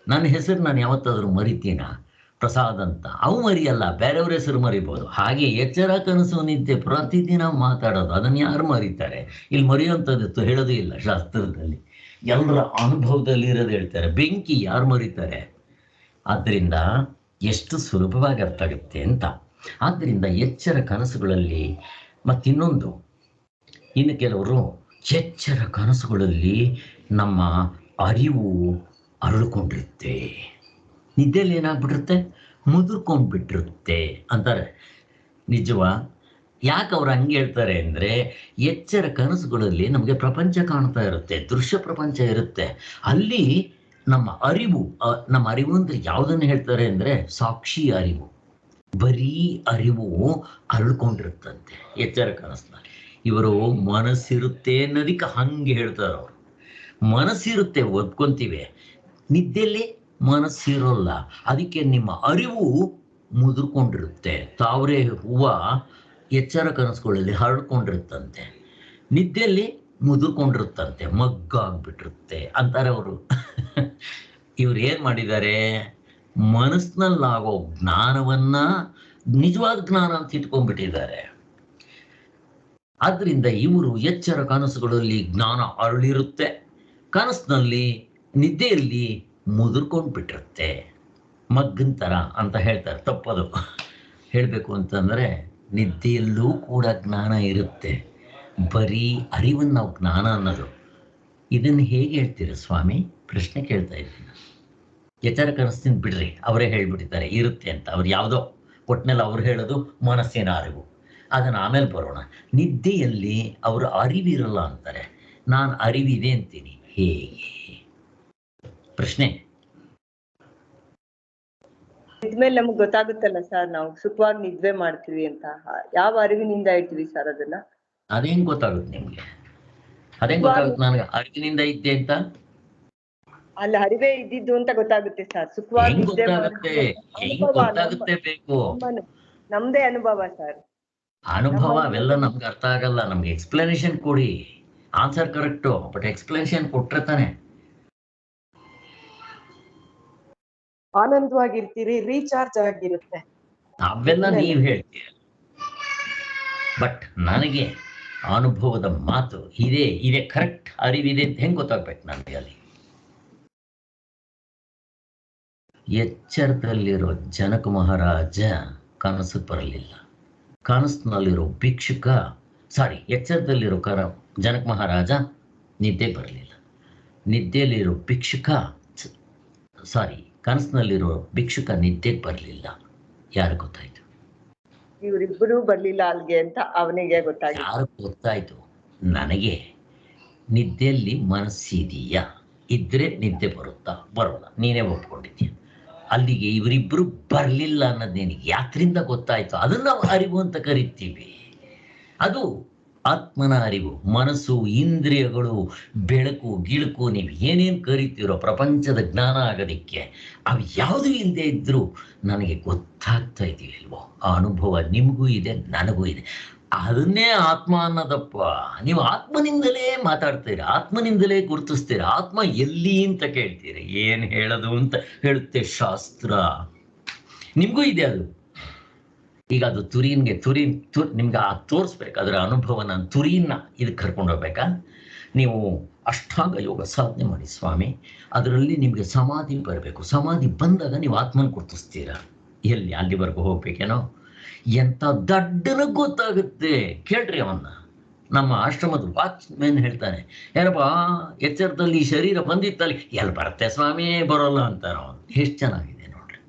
ನನ್ನ ಹೆಸರು ನಾನು ಯಾವತ್ತಾದ್ರೂ ಮರಿತೀನ? ಪ್ರಸಾದ್ ಅಂತ. ಅವು ಮರಿಯಲ್ಲ, ಬೇರೆಯವ್ರ ಹೆಸರು ಮರಿಬೋದು. ಹಾಗೆ ಎಚ್ಚರ, ಕನಸು, ನಿದ್ದೆ ಪ್ರತಿದಿನ ಮಾತಾಡೋದು, ಅದನ್ನು ಯಾರು ಮರೀತಾರೆ? ಇಲ್ಲಿ ಮರೆಯುವಂಥದ್ದು ಹೇಳೋದು ಇಲ್ಲ ಶಾಸ್ತ್ರದಲ್ಲಿ. ಎಲ್ಲರ ಅನುಭವದಲ್ಲಿ ಇರೋದು ಹೇಳ್ತಾರೆ. ಬೆಂಕಿ ಯಾರು ಮರೀತಾರೆ? ಆದ್ದರಿಂದ ಎಷ್ಟು ಸುಲಭವಾಗಿ ಅರ್ಥ ಆಗುತ್ತೆ ಅಂತ. ಆದ್ದರಿಂದ ಎಚ್ಚರ ಕನಸುಗಳಲ್ಲಿ ಮತ್ತಿನ್ನೊಂದು, ಇನ್ನು ಕೆಲವರು ಎಚ್ಚರ ಕನಸುಗಳಲ್ಲಿ ನಮ್ಮ ಅರಿವು ಅರಳಿಕೊಂಡಿರುತ್ತೆ, ನಿದ್ದೆಯಲ್ಲಿ ಏನಾಗ್ಬಿಟ್ಟಿರುತ್ತೆ? ಮುದುರ್ಕೊಂಡ್ಬಿಟ್ಟಿರುತ್ತೆ ಅಂತಾರೆ. ನಿಜವಾ? ಯಾಕೆ ಅವ್ರು ಹಂಗೆ ಹೇಳ್ತಾರೆ ಅಂದರೆ, ಎಚ್ಚರ ಕನಸುಗಳಲ್ಲಿ ನಮಗೆ ಪ್ರಪಂಚ ಕಾಣ್ತಾ ಇರುತ್ತೆ, ದೃಶ್ಯ ಪ್ರಪಂಚ ಇರುತ್ತೆ. ಅಲ್ಲಿ ನಮ್ಮ ಅರಿವು ಅಂದರೆ ಯಾವುದನ್ನು ಹೇಳ್ತಾರೆ ಅಂದರೆ ಸಾಕ್ಷಿ ಅರಿವು, ಬರೀ ಅರಿವು ಅರಳ್ಕೊಂಡಿರುತ್ತಂತೆ ಎಚ್ಚರ ಕನಸಿನಲ್ಲಿ. ಇವರು ಮನಸ್ಸಿರುತ್ತೆ ಅನ್ನೋದಕ್ಕೆ ಹಂಗೆ ಹೇಳ್ತಾರೆ ಅವರು. ಮನಸ್ಸಿರುತ್ತೆ, ಒದ್ಕೊಂತೀವಿ. ನಿದ್ದೆಯಲ್ಲಿ ಮನಸ್ಸಿರೋಲ್ಲ. ಅದಕ್ಕೆ ನಿಮ್ಮ ಅರಿವು ಮುದುರ್ಕೊಂಡಿರುತ್ತೆ. ತಾವರೆ ಹೂವು ಎಚ್ಚರ ಕನಸುಗಳಲ್ಲಿ ಹರಡ್ಕೊಂಡಿರುತ್ತಂತೆ, ನಿದ್ದೆಯಲ್ಲಿ ಮುದುರ್ಕೊಂಡಿರುತ್ತಂತೆ, ಮಗ್ಗಾಗ್ಬಿಟ್ಟಿರುತ್ತೆ ಅಂತಾರೆ ಅವರು. ಇವ್ರು ಏನ್ ಮಾಡಿದ್ದಾರೆ? ಮನಸ್ಸಿನಲ್ಲಾಗೋ ಜ್ಞಾನವನ್ನ ನಿಜವಾದ ಜ್ಞಾನ ಅಂತ ಇಟ್ಕೊಂಡ್ಬಿಟ್ಟಿದ್ದಾರೆ. ಆದ್ರಿಂದ ಇವರು ಎಚ್ಚರ ಕನಸುಗಳಲ್ಲಿ ಜ್ಞಾನ ಅರಳಿರುತ್ತೆ, ಕನಸಿನಲ್ಲಿ ನಿದ್ದೆಯಲ್ಲಿ ಮುದುರ್ಕೊಂಡ್ಬಿಟ್ಟಿರುತ್ತೆ, ಮಗ್ಗನ್ ಥರ ಅಂತ ಹೇಳ್ತಾರೆ. ತಪ್ಪದು. ಹೇಳಬೇಕು ಅಂತಂದರೆ ನಿದ್ದೆಯಲ್ಲೂ ಕೂಡ ಜ್ಞಾನ ಇರುತ್ತೆ, ಬರೀ ಅರಿವನ್ನು ನಾವು ಜ್ಞಾನ ಅನ್ನೋದು. ಇದನ್ನು ಹೇಗೆ ಹೇಳ್ತೀರ ಸ್ವಾಮಿ? ಪ್ರಶ್ನೆ ಕೇಳ್ತಾ ಇದ್ದೀನಿ. ಎಚ್ಚರ ಕನಸಿನ ಬಿಡ್ರಿ, ಅವರೇ ಹೇಳ್ಬಿಟ್ಟಿದ್ದಾರೆ ಇರುತ್ತೆ ಅಂತ. ಅವ್ರು ಯಾವುದೋ ಒಟ್ಟಿನಲ್ಲಿ ಅವ್ರು ಹೇಳೋದು ಮನಸ್ಸಿನ ಅರಿವು. ಅದನ್ನು ಆಮೇಲೆ ಬರೋಣ. ನಿದ್ದೆಯಲ್ಲಿ ಅವರ ಅರಿವಿರಲ್ಲ ಅಂತಾರೆ, ನಾನು ಅರಿವಿದೆ ಅಂತೀನಿ. ಹೇಗೆ? ಪ್ರಶ್ನೆ. ಇದ್ಮೇಲೆ ನಮ್ಗೆ ಗೊತ್ತಾಗುತ್ತಲ್ಲ ಸರ್, ನಾವು ಸುಖವಾಗಿ ನಿದ್ದೆ ಮಾಡ್ತೀವಿ ಅಂತ. ಯಾವ ಅರಿವಿನಿಂದ ಹೇಳ್ತೀವಿ ಸರ್ ಅದನ್ನ? ಅದೇನ್ ಗೊತ್ತಾಗುತ್ತೆ ನಿಮ್ಗೆ? ಅದೇನ್ ಗೊತ್ತಾಗುತ್ತೆ ನನಗೆ ಅರಿವಿನಿಂದ ಇದ್ದೆ ಅಂತ? ಅಲ್ಲ, ಅರಿವೇ ಇದ್ದಿದ್ದು ಅಂತ ಗೊತ್ತಾಗುತ್ತೆ ಸರ್. ಸುಖವಾಗಿ ನಿದ್ದೆ ಗೊತ್ತಾಗುತ್ತೆ ಬೇಕು. ನಮ್ದೇ ಅನುಭವ ಸರ್. ಅನುಭವ ಅವೆಲ್ಲ ನಮ್ಗೆ ಅರ್ಥ ಆಗಲ್ಲ. ನಮ್ಗೆ ಎಕ್ಸ್ಪ್ಲನೇಷನ್ ಕೊಡಿ. ಆನ್ಸರ್ ಕರೆಕ್ಟು, ಬಟ್ ಎಕ್ಸ್ಪ್ಲನೇಷನ್ ಕೊಟ್ರೆ ತಾನೆ. ಆನಂದವಾಗಿರ್ತೀರಿ, ರೀಚಾರ್ಜ್ ಆಗಿರುತ್ತೆ, ಅವೆಲ್ಲ ನೀವು ಹೇಳ್ತೀರ. ಬಟ್ ನನಗೆ ಅನುಭವದ ಮಾತು ಇದೆ ಕರೆಕ್ಟ್ ಅರಿವಿದೆ ಅಂತ ಹೆಂಗೆ ಗೊತ್ತಾಗ್ಬೇಕು ನನಗೆ? ಅಲ್ಲಿ ಎಚ್ಚರದಲ್ಲಿರೋ ಜನಕ ಮಹಾರಾಜ ಕನಸು ಬರಲಿಲ್ಲ, ಕನಸಿನಲ್ಲಿರೋ ಎಚ್ಚರದಲ್ಲಿರೋ ಜನಕ ಮಹಾರಾಜ ನಿದ್ದೆ ಬರಲಿಲ್ಲ, ನಿದ್ದೆಯಲ್ಲಿರೋ ಭಿಕ್ಷುಕ ಕನಸಿನಲ್ಲಿರೋ ಭಿಕ್ಷುಕ ನಿದ್ದೆಗೆ ಬರಲಿಲ್ಲ. ಯಾರು ಗೊತ್ತಾಯ್ತು? ಇವ್ರಿಬ್ಬರು ಬರ್ಲಿಲ್ಲ ಅಲ್ಗೆ ಅಂತ ಅವನಿಗೆ ಗೊತ್ತಾಗಿತ್ತು. ಯಾರು ಗೊತ್ತಾಯ್ತು? ನನಗೆ. ನಿದ್ದೆಯಲ್ಲಿ ಮನಸ್ಸಿದೆಯಾ? ಇದ್ರೆ ನಿದ್ದೆ ಬರುತ್ತಾ? ಬರೋಲ್ಲ. ನೀನೇ ಒಪ್ಕೊಂಡಿದ್ದೀಯ. ಅಲ್ಲಿಗೆ ಇವರಿಬ್ಬರು ಬರಲಿಲ್ಲ ಅನ್ನೋದು ನಿನಗೆ ಯಾತ್ರಿಂದ ಗೊತ್ತಾಯ್ತು? ಅದನ್ನು ನಾವು ಅರಿವು ಅಂತ ಕರಿತೀವಿ. ಅದು ಆತ್ಮನ ಅರಿವು. ಮನಸ್ಸು, ಇಂದ್ರಿಯಗಳು, ಬೆಳಕು ಗಿಳುಕು, ನೀವು ಏನೇನು ಕರಿತೀರೋ ಪ್ರಪಂಚದ ಜ್ಞಾನ ಆಗೋದಕ್ಕೆ ಅವು ಯಾವುದೂ ಇಲ್ಲದೆ ಇದ್ದರೂ ನನಗೆ ಗೊತ್ತಾಗ್ತಾ ಇದೆಯಲ್ವೋ, ಆ ಅನುಭವ ನಿಮಗೂ ಇದೆ, ನನಗೂ ಇದೆ. ಅದನ್ನೇ ಆತ್ಮ ಅನ್ನೋದಪ್ಪ. ನೀವು ಆತ್ಮನಿಂದಲೇ ಮಾತಾಡ್ತೀರ, ಆತ್ಮನಿಂದಲೇ ಗುರುತಿಸ್ತೀರ. ಆತ್ಮ ಎಲ್ಲಿ ಅಂತ ಕೇಳ್ತೀರ. ಏನು ಹೇಳೋದು ಅಂತ ಹೇಳುತ್ತೆ ಶಾಸ್ತ್ರ. ನಿಮಗೂ ಇದೆ ಅದು. ಈಗ ಅದು ತುರೀನ್ಗೆ ನಿಮ್ಗೆ ತೋರಿಸ್ಬೇಕು ಅದರ ಅನುಭವ. ನಾನು ತುರೀನ್ನ ಇದಕ್ಕೆ ಕರ್ಕೊಂಡು ಹೋಗ್ಬೇಕಾ? ನೀವು ಅಷ್ಟಾಂಗ ಯೋಗ ಸಾಧನೆ ಮಾಡಿ ಸ್ವಾಮಿ, ಅದರಲ್ಲಿ ನಿಮಗೆ ಸಮಾಧಿ ಬರಬೇಕು. ಸಮಾಧಿ ಬಂದಾಗ ನೀವು ಆತ್ಮನ ಗುರುತಿಸ್ತೀರ. ಎಲ್ಲಿ? ಅಲ್ಲಿವರೆಗೂ ಹೋಗ್ಬೇಕೇನೋ? ಎಂಥ ದಡ್ಡನ ಗೊತ್ತಾಗುತ್ತೆ ಕೇಳ್ರಿ ಅವನ್ನ. ನಮ್ಮ ಆಶ್ರಮದ ವಾಚ್ಮೆನ್ ಹೇಳ್ತಾನೆ, ಏನಪ್ಪ ಎಚ್ಚರದಲ್ಲಿ ಶರೀರ ಬಂದಿತ್ತಲ್ಲಿ, ಎಲ್ಲಿ ಬರುತ್ತೆ ಸ್ವಾಮಿ, ಬರೋಲ್ಲ ಅಂತಾನೆ ಅವನು. ಎಷ್ಟು ಚೆನ್ನಾಗಿದೆ ನೋಡ್ರಿ.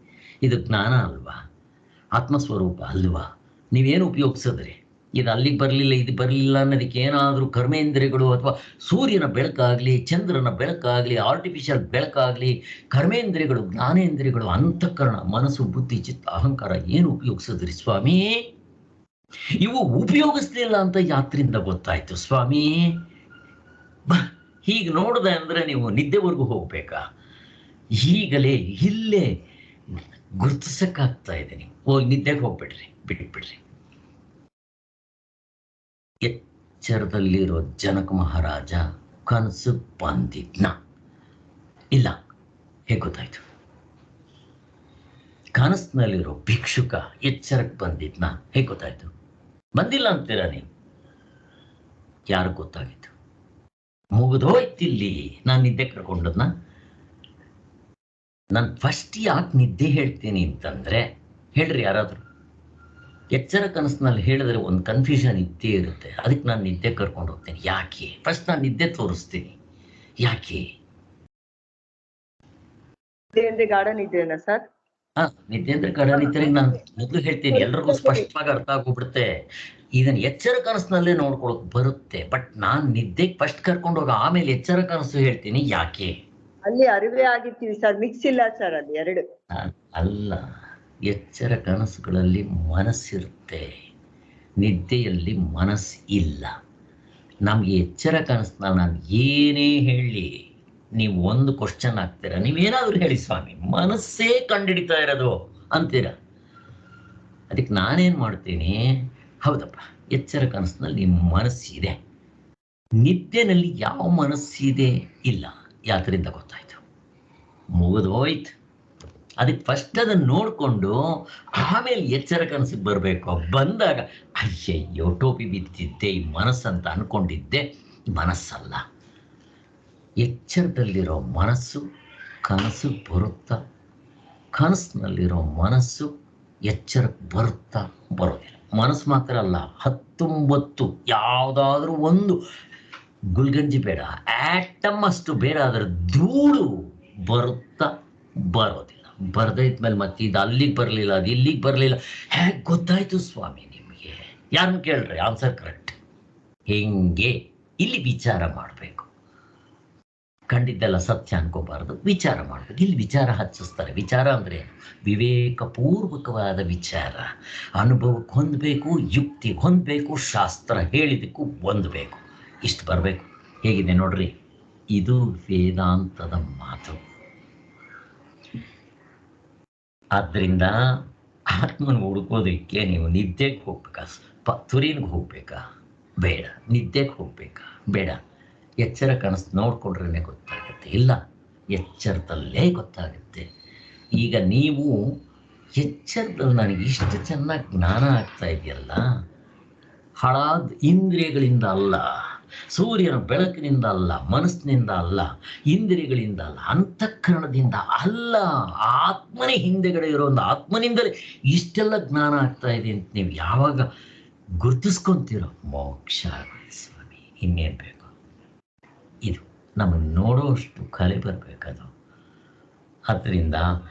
ಇದು ಜ್ಞಾನ ಅಲ್ವಾ? ಆತ್ಮಸ್ವರೂಪ ಅಲ್ವಾ? ನೀವೇನು ಉಪಯೋಗಿಸಿದ್ರಿ? ಇದು ಅಲ್ಲಿಗೆ ಬರಲಿಲ್ಲ, ಇದು ಬರಲಿಲ್ಲ ಅನ್ನೋದಕ್ಕೆ ಏನಾದರೂ ಕರ್ಮೇಂದ್ರಿಯಗಳು ಅಥವಾ ಸೂರ್ಯನ ಬೆಳಕಾಗಲಿ, ಚಂದ್ರನ ಬೆಳಕಾಗಲಿ, ಆರ್ಟಿಫಿಷಿಯಲ್ ಬೆಳಕಾಗಲಿ, ಕರ್ಮೇಂದ್ರಿಯಗಳು, ಜ್ಞಾನೇಂದ್ರಿಯಗಳು, ಅಂತಃಕರಣ, ಮನಸ್ಸು, ಬುದ್ಧಿ, ಚಿತ್ತ, ಅಹಂಕಾರ ಏನು ಉಪಯೋಗಿಸಿದ್ರಿ ಸ್ವಾಮಿ? ಇವು ಉಪಯೋಗಿಸ್ಲಿಲ್ಲ ಅಂತ ಯಾತ್ರಿಂದ ಗೊತ್ತಾಯ್ತು ಸ್ವಾಮಿ. ಹೀಗೆ ನೋಡಿದೆ ಅಂದರೆ ನೀವು ನಿದ್ದೆವರೆಗೂ ಹೋಗ್ಬೇಕಾ? ಈಗಲೇ ಇಲ್ಲೇ ಗುರುತಿಸಕ್ಕಾಗ್ತಾ ಇದೆ. ನೀವು ಹೋಗಿ ನಿದ್ದೆಗೆ ಹೋಗ್ಬಿಡ್ರಿ, ಬಿಟ್ಬಿಡ್ರಿ. ಎಚ್ಚರದಲ್ಲಿರೋ ಜನಕ ಮಹಾರಾಜ ಕನಸು ಬಂದಿದ್ನ? ಇಲ್ಲ. ಹೇಗೆ ಗೊತ್ತಾಯ್ತು? ಕನಸಿನಲ್ಲಿರೋ ಭಿಕ್ಷುಕ ಎಚ್ಚರಕ್ಕೆ ಬಂದಿದ್ನ? ಹೇಗೆ ಗೊತ್ತಾಯ್ತು? ಬಂದಿಲ್ಲ ಅಂತೀರ ನೀವು. ಯಾರು ಗೊತ್ತಾಗಿತ್ತು? ಮುಗಿದೋಯ್ತಿಲ್ಲಿ. ನಾನು ನಿದ್ದೆ ಕರ್ಕೊಂಡದ್ನ. ನಾನು ಫಸ್ಟ್ ಯಾಕೆ ನಿದ್ದೆ ಹೇಳ್ತೀನಿ ಅಂತಂದರೆ, ಹೇಳ್ರಿ ಯಾರಾದರೂ. ಎಚ್ಚರ ಕನಸಿನಲ್ಲಿ ಹೇಳಿದ್ರೆ ಒಂದು ಕನ್ಫ್ಯೂಷನ್ ಇದ್ದೇ ಇರುತ್ತೆ. ಅದಕ್ಕೆ ನಾನು ನಿದ್ದೆ ಕರ್ಕೊಂಡು ಹೋಗ್ತೀನಿ. ಯಾಕೆ? ಫಸ್ಟ್ ನಾನು ನಿದ್ದೆ ತೋರಿಸ್ತೀನಿ. ಯಾಕೆ? ಗಾರ್ಡನ್ ಇದೆಯಾ ಸರ್? ನಿದ್ದೆ ಅಂದ್ರೆ ಗಾಢ ನಿದ್ರೆಗೆ ನಾನು ಮೊದಲು ಹೇಳ್ತೀನಿ, ಎಲ್ರಿಗೂ ಸ್ಪಷ್ಟವಾಗಿ ಅರ್ಥ ಆಗೋಗ್ಬಿಡುತ್ತೆ. ಇದನ್ನ ಎಚ್ಚರ ಕನಸಿನಲ್ಲೇ ನೋಡ್ಕೊಳಕ್ ಬರುತ್ತೆ. ಬಟ್ ನಾನು ನಿದ್ದೆಗೆ ಫಸ್ಟ್ ಕರ್ಕೊಂಡು ಹೋಗ, ಆಮೇಲೆ ಎಚ್ಚರ ಕನಸು ಹೇಳ್ತೀನಿ. ಯಾಕೆ? ಅಲ್ಲಿ ಅರಿವೇ ಆಗಿರ್ತೀವಿ ಸರ್, ಮಿಕ್ಸ್ ಇಲ್ಲ ಸರ್ ಅಲ್ಲಿ ಎರಡು. ಅಲ್ಲ, ಎಚ್ಚರ ಕನಸುಗಳಲ್ಲಿ ಮನಸ್ಸಿರುತ್ತೆ, ನಿದ್ದೆಯಲ್ಲಿ ಮನಸ್ಸು ಇಲ್ಲ. ನಮ್ಗೆ ಎಚ್ಚರ ಕನಸಿನಲ್ಲಿ ನಾನು ಏನೇ ಹೇಳಿ ನೀವು ಒಂದು ಕ್ವಶನ್ ಆಗ್ತೀರ. ನೀವೇನಾದ್ರೂ ಹೇಳಿ ಸ್ವಾಮಿ, ಮನಸ್ಸೇ ಕಂಡಿಡಿತಾ ಇರೋದು ಅಂತೀರ. ಅದಕ್ಕೆ ನಾನೇನು ಮಾಡ್ತೀನಿ, ಹೌದಪ್ಪ ಎಚ್ಚರ ಕನಸಿನಲ್ಲಿ ನಿಮ್ಮ ಮನಸ್ಸಿದೆ, ನಿದ್ದೆನಲ್ಲಿ ಯಾವ ಮನಸ್ಸಿದೆ ಇಲ್ಲ. ಯಾತ್ರಿಂದ ಗೊತ್ತಾಯ್ತು? ಮುಗಿದೋಯ್ತು. ಅದಕ್ಕೆ ಫಸ್ಟ್ ಅದನ್ನು ನೋಡಿಕೊಂಡು ಆಮೇಲೆ ಎಚ್ಚರ ಕನಸಿಗೆ ಬರಬೇಕು. ಬಂದಾಗ ಅಯ್ಯಯ್ಯೋ ಟೋಪಿ ಬಿದ್ದಿದ್ದೆ, ಈ ಮನಸ್ಸಂತ ಅನ್ಕೊಂಡಿದ್ದೆ, ಮನಸ್ಸಲ್ಲ. ಎಚ್ಚರದಲ್ಲಿರೋ ಮನಸ್ಸು ಕನಸು ಬರುತ್ತಾ? ಕನಸಿನಲ್ಲಿರೋ ಮನಸ್ಸು ಎಚ್ಚರಕ್ಕೆ ಬರುತ್ತಾ? ಬರೋದಿಲ್ಲ. ಮನಸ್ಸು ಮಾತ್ರ ಅಲ್ಲ, 19 ಯಾವುದಾದ್ರೂ ಒಂದು ಗುಲ್ಗಂಜಿ ಬೇಡ, ಆಟಮ್ ಅಷ್ಟು ಬೇಡ, ಅದರ ಧೂಳು ಬರುತ್ತಾ? ಬರೋದಿಲ್ಲ. ಬರ್ದೈತ್ಮೇಲೆ ಮತ್ತೆ ಇದು ಅಲ್ಲಿಗೆ ಬರಲಿಲ್ಲ, ಅದು ಇಲ್ಲಿಗೆ ಬರಲಿಲ್ಲ, ಹೇಗೆ ಗೊತ್ತಾಯ್ತು ಸ್ವಾಮಿ ನಿಮಗೆ? ಯಾರನ್ನು ಕೇಳ್ರಿ, ಆನ್ಸರ್ ಕರೆಕ್ಟ್. ಹೆಂಗೆ? ಇಲ್ಲಿ ವಿಚಾರ ಮಾಡಬೇಕು. ಕಂಡಿದ್ದೆಲ್ಲ ಸತ್ಯ ಅನ್ಕೋಬಾರ್ದು, ವಿಚಾರ ಮಾಡಬೇಕು. ಇಲ್ಲಿ ವಿಚಾರ ಹಚ್ಚಿಸ್ತಾರೆ. ವಿಚಾರ ಅಂದರೆ ವಿವೇಕಪೂರ್ವಕವಾದ ವಿಚಾರ. ಅನುಭವಕ್ಕೆ ಹೊಂದಬೇಕು, ಯುಕ್ತಿಗೆ ಹೊಂದಬೇಕು, ಶಾಸ್ತ್ರ ಹೇಳಿದಕ್ಕೂ ಹೊಂದಬೇಕು. ಇಷ್ಟು ಬರಬೇಕು. ಹೇಗಿದೆ ನೋಡ್ರಿ, ಇದು ವೇದಾಂತದ ಮಾತು. ಆದ್ದರಿಂದ ಆತ್ಮನ ಹುಡುಕೋದಕ್ಕೆ ನೀವು ನಿದ್ದೆಗೆ ಹೋಗ್ಬೇಕಾ? ತುರೀನ್ಗೆ ಹೋಗ್ಬೇಕಾ? ಬೇಡ. ನಿದ್ದೆಗೆ ಹೋಗ್ಬೇಕಾ? ಬೇಡ. ಎಚ್ಚರ ಕನಸು ನೋಡ್ಕೊಂಡ್ರೆ ಗೊತ್ತಾಗುತ್ತೆ. ಇಲ್ಲ, ಎಚ್ಚರದಲ್ಲೇ ಗೊತ್ತಾಗುತ್ತೆ. ಈಗ ನೀವು ಎಚ್ಚರದಲ್ಲಿ ನನಗೆ ಇಷ್ಟು ಚೆನ್ನಾಗಿ ಜ್ಞಾನ ಆಗ್ತಾ ಇದೆಯಲ್ಲ, ಹಳಾದ ಇಂದ್ರಿಯಗಳಿಂದ ಅಲ್ಲ, ಸೂರ್ಯನ ಬೆಳಕಿನಿಂದ ಅಲ್ಲ, ಮನಸ್ಸಿನಿಂದ ಅಲ್ಲ, ಇಂದ್ರಿಯಗಳಿಂದ ಅಲ್ಲ, ಅಂತಃಕರಣದಿಂದ ಅಲ್ಲ, ಆತ್ಮನೇ ಹಿಂದೆಗಡೆ ಇರೋ ಒಂದು ಆತ್ಮನಿಂದಲೇ ಇಷ್ಟೆಲ್ಲ ಜ್ಞಾನ ಆಗ್ತಾ ಇದೆ ಅಂತ ನೀವು ಯಾವಾಗ ಗುರುತಿಸ್ಕೊಂತೀರೋ, ಮೋಕ್ಷ ಆಗುತ್ತೆ ಸ್ವಾಮಿ. ಇನ್ನೇನು ಬೇಕು? ಇದು ನಮಗೆ ನೋಡೋಷ್ಟು ಕಲೆ ಬರಬೇಕದು. ಆದ್ದರಿಂದ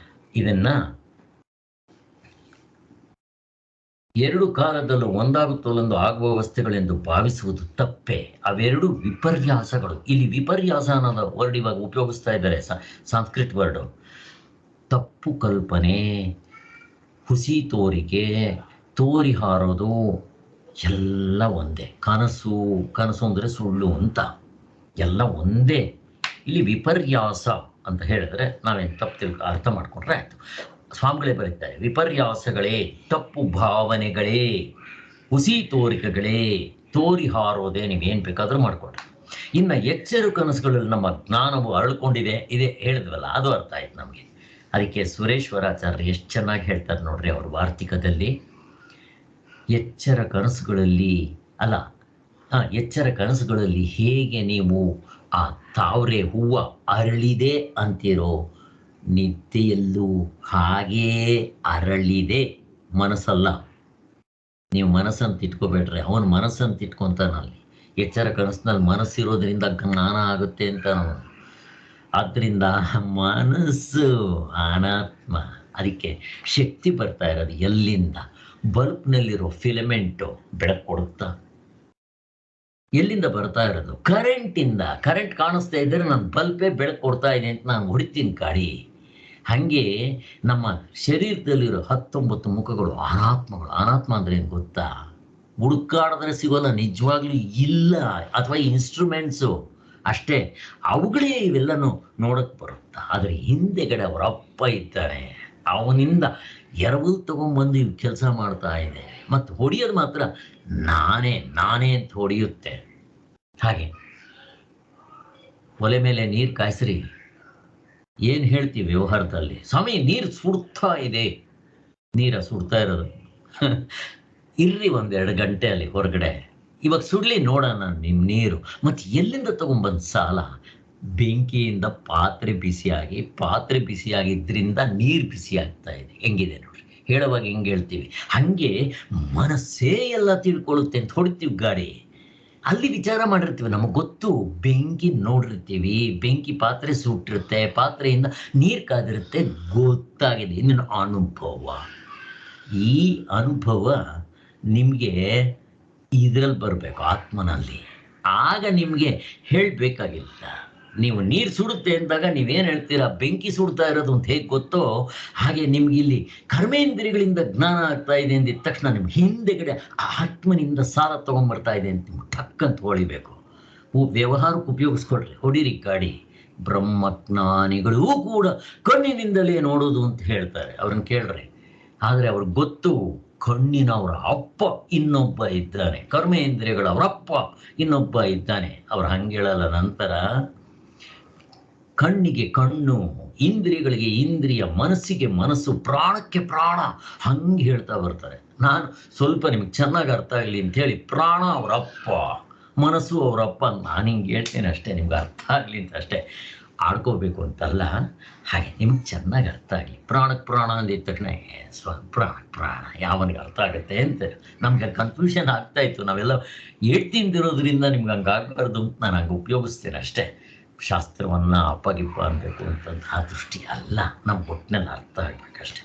ಇದನ್ನ ಎರಡು ಕಾಲದಲ್ಲೂ ಒಂದಾಗುತ್ತಲೊಂದು ಆಗುವ ವಸ್ತುಗಳೆಂದು ಭಾವಿಸುವುದು ತಪ್ಪೆ. ಅವೆರಡು ವಿಪರ್ಯಾಸಗಳು. ಇಲ್ಲಿ ವಿಪರ್ಯಾಸ ಅನ್ನೋದು ವರ್ಡ್ ಇವಾಗ ಉಪಯೋಗಿಸ್ತಾ ಇದ್ದಾರೆ, ಸಂಸ್ಕೃತ ವರ್ಡು. ತಪ್ಪು ಕಲ್ಪನೆ, ಹುಸಿ ತೋರಿಕೆ, ತೋರಿ ಹಾರೋದು ಎಲ್ಲ ಒಂದೇ. ಕನಸು ಅಂದರೆ ಸುಳ್ಳು ಅಂತ ಎಲ್ಲ ಒಂದೇ. ಇಲ್ಲಿ ವಿಪರ್ಯಾಸ ಅಂತ ಹೇಳಿದ್ರೆ ನಾವೇನು ತಪ್ಪು ಅರ್ಥ ಮಾಡ್ಕೊಂಡ್ರೆ ಆಯ್ತು. ಸ್ವಾಮಿಗಳೇ ಬರೀತಾರೆ, ವಿಪರ್ಯಾಸಗಳೇ, ತಪ್ಪು ಭಾವನೆಗಳೇ, ಹುಸಿ ತೋರಿಕೆಗಳೇ, ತೋರಿ ಹಾರೋದೇ, ನೀವೇನು ಬೇಕಾದ್ರೂ ಮಾಡ್ಕೊಡ್ರಿ. ಇನ್ನು ಎಚ್ಚರ ಕನಸುಗಳಲ್ಲಿ ನಮ್ಮ ಜ್ಞಾನವು ಅರಳ್ಕೊಂಡಿದೆ, ಇದೇ ಹೇಳಿದ್ವಲ್ಲ, ಅದು ಅರ್ಥ ಆಯ್ತು ನಮಗೆ. ಅದಕ್ಕೆ ಸುರೇಶ್ವರಾಚಾರ್ಯ ಎಷ್ಟು ಚೆನ್ನಾಗಿ ಹೇಳ್ತಾರೆ ನೋಡ್ರಿ ಅವ್ರ ವಾರ್ತಿಕದಲ್ಲಿ. ಎಚ್ಚರ ಕನಸುಗಳಲ್ಲಿ ಹೇಗೆ ನೀವು ಆ ತಾವರೆ ಹೂವು ಅರಳಿದೆ ಅಂತೀರೋ, ನಿದ್ದೆಯಲ್ಲೂ ಹಾಗೇ ಅರಳಿದೆ. ಮನಸ್ಸಲ್ಲ, ನೀವು ಮನಸ್ಸನ್ನು ತಿಟ್ಕೋಬೇಡ್ರಿ, ಅವನ ಮನಸ್ಸನ್ನು ತಿಟ್ಕೊಂತಾನಲ್ಲಿ. ಎಚ್ಚರ ಕನಸಿನಲ್ಲಿ ಮನಸ್ಸಿರೋದ್ರಿಂದ ಜ್ಞಾನ ಆಗುತ್ತೆ ಅಂತ ನಾವು. ಆದ್ದರಿಂದ ಮನಸ್ಸು ಅನಾತ್ಮ. ಅದಕ್ಕೆ ಶಕ್ತಿ ಬರ್ತಾ ಇರೋದು ಎಲ್ಲಿಂದ? ಬಲ್ಬ್ನಲ್ಲಿರೋ ಫಿಲಮೆಂಟು ಬೆಳಕು ಕೊಡುತ್ತಾ? ಎಲ್ಲಿಂದ ಬರ್ತಾ ಇರೋದು? ಕರೆಂಟಿಂದ. ಕರೆಂಟ್ ಕಾಣಿಸ್ತಾ ಇದ್ದರೆ ನಾನು ಬಲ್ಬೇ ಬೆಳಕು ಕೊಡ್ತಾ ಇದೆ ಅಂತ ನಾನು ಹೊಡಿತೀನಿ ಗಾಡಿ. ಹಾಗೆ ನಮ್ಮ ಶರೀರದಲ್ಲಿರೋ 19 ಮುಖಗಳು ಅನಾತ್ಮಗಳು. ಅನಾತ್ಮ ಅಂದ್ರೆ ಏನು ಗೊತ್ತಾ? ಹುಡುಕಾಡಿದ್ರೆ ಸಿಗೋಲ್ಲ, ನಿಜವಾಗ್ಲೂ ಇಲ್ಲ. ಅಥವಾ ಇನ್ಸ್ಟ್ರೂಮೆಂಟ್ಸು ಅಷ್ಟೇ, ಅವುಗಳೇ ಇವೆಲ್ಲನೂ ನೋಡಕ್ಕೆ ಬರುತ್ತಾ. ಆದರೆ ಹಿಂದೆಗಡೆ ಅವರ ಅಪ್ಪ ಇದ್ದಾನೆ, ಅವನಿಂದ ಎರವಲು ತಗೊಂಡ್ಬಂದು ಇವು ಕೆಲಸ ಮಾಡ್ತಾ ಇದೆ. ಮತ್ತು ಹೊಡೆಯೋದು ಮಾತ್ರ ನಾನೇ ಅಂತ ಹೊಡೆಯುತ್ತೆ. ಹಾಗೆ ಒಲೆ ಮೇಲೆ ನೀರು ಕಾಯಿಸ್ರಿ, ಏನು ಹೇಳ್ತೀವಿ ವ್ಯವಹಾರದಲ್ಲಿ? ಸ್ವಾಮಿ ನೀರು ಸುಡ್ತಾ ಇದೆ. ಸುಡ್ತಾ ಇರೋದು ಇರ್ರಿ 1-2 ಗಂಟೆ ಅಲ್ಲಿ ಹೊರಗಡೆ, ಇವಾಗ ಸುಡ್ಲಿ ನೋಡೋಣ ನಿಮ್ಮ ನೀರು. ಮತ್ತು ಎಲ್ಲಿಂದ ತಗೊಂಡ್ಬಂದು ಸಾಲ? ಬೆಂಕಿಯಿಂದ ಪಾತ್ರೆ ಬಿಸಿಯಾಗಿದ್ದರಿಂದ ನೀರು ಬಿಸಿ ಆಗ್ತಾ ಇದೆ. ಹೆಂಗಿದೆ ನೋಡ್ರಿ, ಹೇಳುವಾಗ ಹೆಂಗೆ ಹೇಳ್ತೀವಿ, ಹಾಗೆ ಮನಸ್ಸೇ ಎಲ್ಲ ತಿಳ್ಕೊಳ್ಳುತ್ತೆ ಅಂತ ಹೊಡಿತೀವಿ ಗಾಡಿ. ಅಲ್ಲಿ ವಿಚಾರ ಮಾಡಿರ್ತೀವಿ, ನಮಗೆ ಗೊತ್ತು. ಬೆಂಕಿ ನೋಡಿರ್ತೀವಿ, ಬೆಂಕಿ ಪಾತ್ರೆ ಸುಟ್ಟಿರುತ್ತೆ, ಪಾತ್ರೆಯಿಂದ ನೀರು ಕಾದಿರುತ್ತೆ, ಗೊತ್ತಾಗಿದೆ. ಇನ್ನೊಂದು ಅನುಭವ. ಈ ಅನುಭವ ನಿಮಗೆ ಇದರಲ್ಲಿ ಬರಬೇಕು, ಆತ್ಮನಲ್ಲಿ. ಆಗ ನಿಮಗೆ ಹೇಳಬೇಕಾಗಿಲ್ಲ. ನೀವು ನೀರು ಸುಡುತ್ತೆ ಅಂದಾಗ ನೀವೇನು ಹೇಳ್ತೀರಾ? ಬೆಂಕಿ ಸುಡ್ತಾ ಇರೋದು ಅಂತ ಹೇಗೆ ಗೊತ್ತೋ ಹಾಗೆ ನಿಮ್ಗೆ ಇಲ್ಲಿ ಕರ್ಮೇಂದ್ರಿಯಗಳಿಂದ ಜ್ಞಾನ ಆಗ್ತಾ ಇದೆ ಅಂದಿದ ತಕ್ಷಣ ನಿಮ್ಗೆ ಹಿಂದೆಗಡೆ ಆತ್ಮನಿಂದ ಸಾಲ ತೊಗೊಂಬರ್ತಾ ಇದೆ ಅಂತ ನಿಮ್ಗೆ ಟಕ್ಕಂತ ಹೊಳಿಬೇಕು. ವ್ಯವಹಾರಕ್ಕೆ ಉಪಯೋಗಿಸ್ಕೊಡ್ರಿ, ಹೊಡಿರಿ ಗಾಡಿ. ಬ್ರಹ್ಮಜ್ಞಾನಿಗಳೂ ಕೂಡ ಕಣ್ಣಿನಿಂದಲೇ ನೋಡೋದು ಅಂತ ಹೇಳ್ತಾರೆ, ಅವ್ರನ್ನ ಕೇಳ್ರಿ. ಆದರೆ ಅವ್ರಿಗೆ ಗೊತ್ತು, ಕಣ್ಣಿನ ಅವರ ಅಪ್ಪ ಇನ್ನೊಬ್ಬ ಇದ್ದಾನೆ, ಕರ್ಮೇಂದ್ರಿಯಗಳ ಅವರಪ್ಪ ಇನ್ನೊಬ್ಬ ಇದ್ದಾನೆ. ಅವ್ರು ಹಂಗೆ ಹೇಳಲ್ಲ. ನಂತರ ಕಣ್ಣಿಗೆ ಕಣ್ಣು, ಇಂದ್ರಿಯಗಳಿಗೆ ಇಂದ್ರಿಯ, ಮನಸ್ಸಿಗೆ ಮನಸ್ಸು, ಪ್ರಾಣಕ್ಕೆ ಪ್ರಾಣ, ಹಂಗೆ ಹೇಳ್ತಾ ಬರ್ತಾರೆ. ನಾನು ಸ್ವಲ್ಪ ನಿಮ್ಗೆ ಚೆನ್ನಾಗಿ ಅರ್ಥ ಆಗಲಿ ಅಂಥೇಳಿ ಪ್ರಾಣ ಅವರಪ್ಪ, ಮನಸ್ಸು ಅವರಪ್ಪ ನಾನು ಹಿಂಗೆ ಹೇಳ್ತೇನೆ ಅಷ್ಟೇ, ನಿಮ್ಗೆ ಅರ್ಥ ಆಗಲಿ ಅಂತ ಅಷ್ಟೇ. ಆಡ್ಕೋಬೇಕು ಅಂತಲ್ಲ, ಹಾಗೆ ನಿಮ್ಗೆ ಚೆನ್ನಾಗಿ ಅರ್ಥ ಆಗಲಿ. ಪ್ರಾಣಕ್ಕೆ ಪ್ರಾಣ ಅಂದಿದ ತಕ್ಷಣ ಪ್ರಾಣ ಯಾವನಿಗೆ ಅರ್ಥ ಆಗುತ್ತೆ ಅಂತ ನಮ್ಗೆ ಕನ್ಫ್ಯೂಷನ್ ಆಗ್ತಾ ಇತ್ತು. ನಾವೆಲ್ಲ ತಿಂದಿರೋದ್ರಿಂದ ನಿಮ್ಗೆ ಹಂಗೆ ಆಗಬಾರ್ದು ಅಂತ ನಾನು ಹಂಗೆ ಉಪಯೋಗಿಸ್ತೇನೆ ಅಷ್ಟೇ. ಶಾಸ್ತ್ರವನ್ನು ಅಪ್ಪಗಿಪ್ಪ ಅನ್ಬೇಕು ಅಂತಂದು ಆ ದೃಷ್ಟಿ ಅಲ್ಲ, ನಮ್ಮ ಒಟ್ಟಿನಲ್ಲಿ ಅರ್ಥ ಆಗಬೇಕಷ್ಟೆ.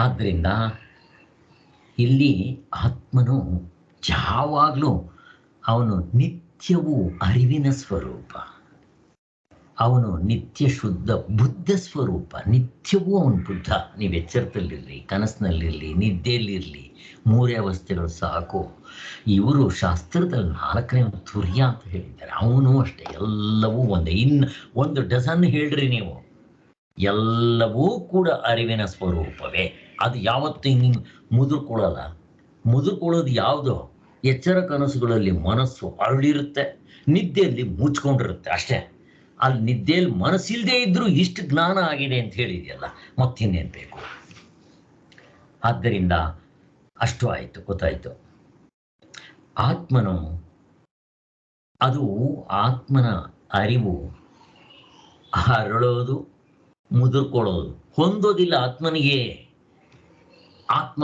ಆದ್ದರಿಂದ ಇಲ್ಲಿ ಆತ್ಮನು ಯಾವಾಗಲೂ ಅವನು ನಿತ್ಯವೂ ಅರಿವಿನ ಸ್ವರೂಪ, ಅವನು ನಿತ್ಯ ಶುದ್ಧ ಬುದ್ಧ ಸ್ವರೂಪ. ನಿತ್ಯವೂ ಅವನು ಬುದ್ಧ. ನೀವು ಎಚ್ಚರದಲ್ಲಿರಲಿ, ಕನಸಿನಲ್ಲಿರಲಿ, ನಿದ್ದೆಯಲ್ಲಿರಲಿ, 3 ಅವಸ್ಥೆಗಳು ಸಾಕು. ಇವರು ಶಾಸ್ತ್ರದಲ್ಲಿ 4ನೇ ತುರ್ಯ ಅಂತ ಹೇಳಿದ್ದಾರೆ. ಅವನು ಅಷ್ಟೇ, ಎಲ್ಲವೂ ಒಂದೇ. ಇನ್ನು 1 ಡಜನ್ ಹೇಳ್ರಿ ನೀವು, ಎಲ್ಲವೂ ಕೂಡ ಅರಿವಿನ ಸ್ವರೂಪವೇ. ಅದು ಯಾವತ್ತೂ ಹಿಂಗೆ ಮುದುರ್ಕೊಳ್ಳಲ್ಲ. ಮುದುರ್ಕೊಳ್ಳೋದು ಯಾವುದೋ? ಎಚ್ಚರ ಕನಸುಗಳಲ್ಲಿ ಮನಸ್ಸು ಅರಳಿರುತ್ತೆ, ನಿದ್ದೆಯಲ್ಲಿ ಮುಚ್ಕೊಂಡಿರುತ್ತೆ ಅಷ್ಟೇ. ಅಲ್ಲಿ ನಿದ್ದೆಯಲ್ಲಿ ಮನಸ್ಸಿಲ್ಲದೆ ಇದ್ರೂ ಇಷ್ಟು ಜ್ಞಾನ ಆಗಿದೆ ಅಂತ ಹೇಳಿದೆಯಲ್ಲ, ಮತ್ತಿನ್ನೇನು ಬೇಕು? ಆದ್ದರಿಂದ ಅಷ್ಟು ಆಯಿತು, ಗೊತ್ತಾಯಿತು. ಆತ್ಮನು, ಅದು ಆತ್ಮನ ಅರಿವು ಹರಳೋದು, ಮುದುರ್ಕೊಳ್ಳೋದು ಹೊಂದೋದಿಲ್ಲ ಆತ್ಮನಿಗೆ. ಆತ್ಮ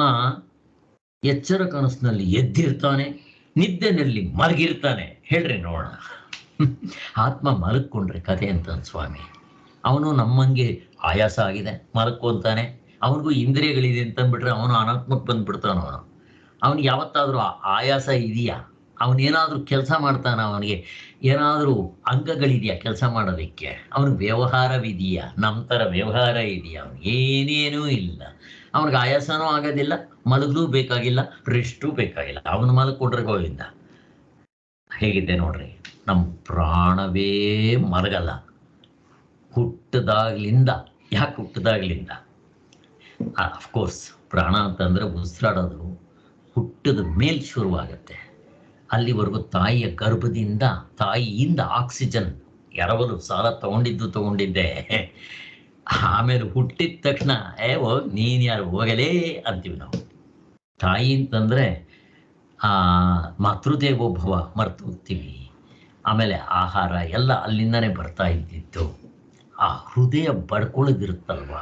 ಎಚ್ಚರ ಕನಸಿನಲ್ಲಿ ಎದ್ದಿರ್ತಾನೆ, ನಿದ್ದೆನಲ್ಲಿ ಮಲಗಿರ್ತಾನೆ. ಹೇಳ್ರಿ ನೋಡೋಣ. ಆತ್ಮ ಮಲಗ್ಕೊಂಡ್ರೆ ಕಥೆ ಅಂತ ಸ್ವಾಮಿ. ಅವನು ನಮ್ಮಂಗೆ ಆಯಾಸ ಆಗಿದೆ ಮಲಕ್ಕೊಂತಾನೆ, ಅವನಿಗೂ ಇಂದ್ರಿಯಗಳಿದೆ ಅಂತಂದ್ಬಿಟ್ರೆ ಅವನು ಅನಾತ್ಮಕ್ಕೆ ಬಂದ್ಬಿಡ್ತಾನ. ಅವನಿಗೆ ಯಾವತ್ತಾದರೂ ಆಯಾಸ ಇದೆಯಾ? ಅವನೇನಾದರೂ ಕೆಲಸ ಮಾಡ್ತಾನ? ಅವನಿಗೆ ಏನಾದರೂ ಅಂಗಗಳಿದೆಯಾ ಕೆಲಸ ಮಾಡೋದಕ್ಕೆ? ಅವನಿಗೆ ವ್ಯವಹಾರವಿದೆಯಾ? ನಮ್ಮ ಥರ ವ್ಯವಹಾರ ಇದೆಯಾ? ಅವನಿಗೆ ಏನೇನೂ ಇಲ್ಲ. ಅವನಿಗೆ ಆಯಾಸನೂ ಆಗೋದಿಲ್ಲ, ಮಲಗಲೂ ಬೇಕಾಗಿಲ್ಲ, ರೆಸ್ಟೂ ಬೇಕಾಗಿಲ್ಲ. ಅವನು ಮಲಗ್ಕೊಂಡ್ರೆ ಗೋವಿಂದ. ಹೇಗಿದೆ ನೋಡ್ರಿ, ನಮ್ಮ ಪ್ರಾಣವೇ ಮಲಗಲ್ಲ ಹುಟ್ಟದಾಗ್ಲಿಂದ. ಯಾಕೆ ಹುಟ್ಟದಾಗ್ಲಿಂದ? ಅಫ್ಕೋರ್ಸ್ ಪ್ರಾಣ ಅಂತಂದರೆ ಉಸಿರಾಡೋದು ಹುಟ್ಟದ ಮೇಲೆ ಶುರುವಾಗತ್ತೆ. ಅಲ್ಲಿವರೆಗೂ ತಾಯಿಯ ಗರ್ಭದಿಂದ, ತಾಯಿಯಿಂದ ಆಕ್ಸಿಜನ್ ಎರವಲು ಸಾಲ ತಗೊಂಡಿದ್ದೆ. ಆಮೇಲೆ ಹುಟ್ಟಿದ ತಕ್ಷಣ ಹೋಗಿ ನೀನು ಯಾರು ಹೋಗಲೇ ಅಂತೀವಿ ನಾವು. ತಾಯಿ ಅಂತಂದರೆ ಮಾತೃದೇವೋಭವ ಮರೆತು ಹೋಗ್ತೀವಿ. ಆಮೇಲೆ ಆಹಾರ ಎಲ್ಲ ಅಲ್ಲಿಂದನೇ ಬರ್ತಾ ಇದ್ದಿತ್ತು. ಆ ಹೃದಯ ಬಡ್ಕೊಳ್ಳೋದಿರುತ್ತಲ್ವ,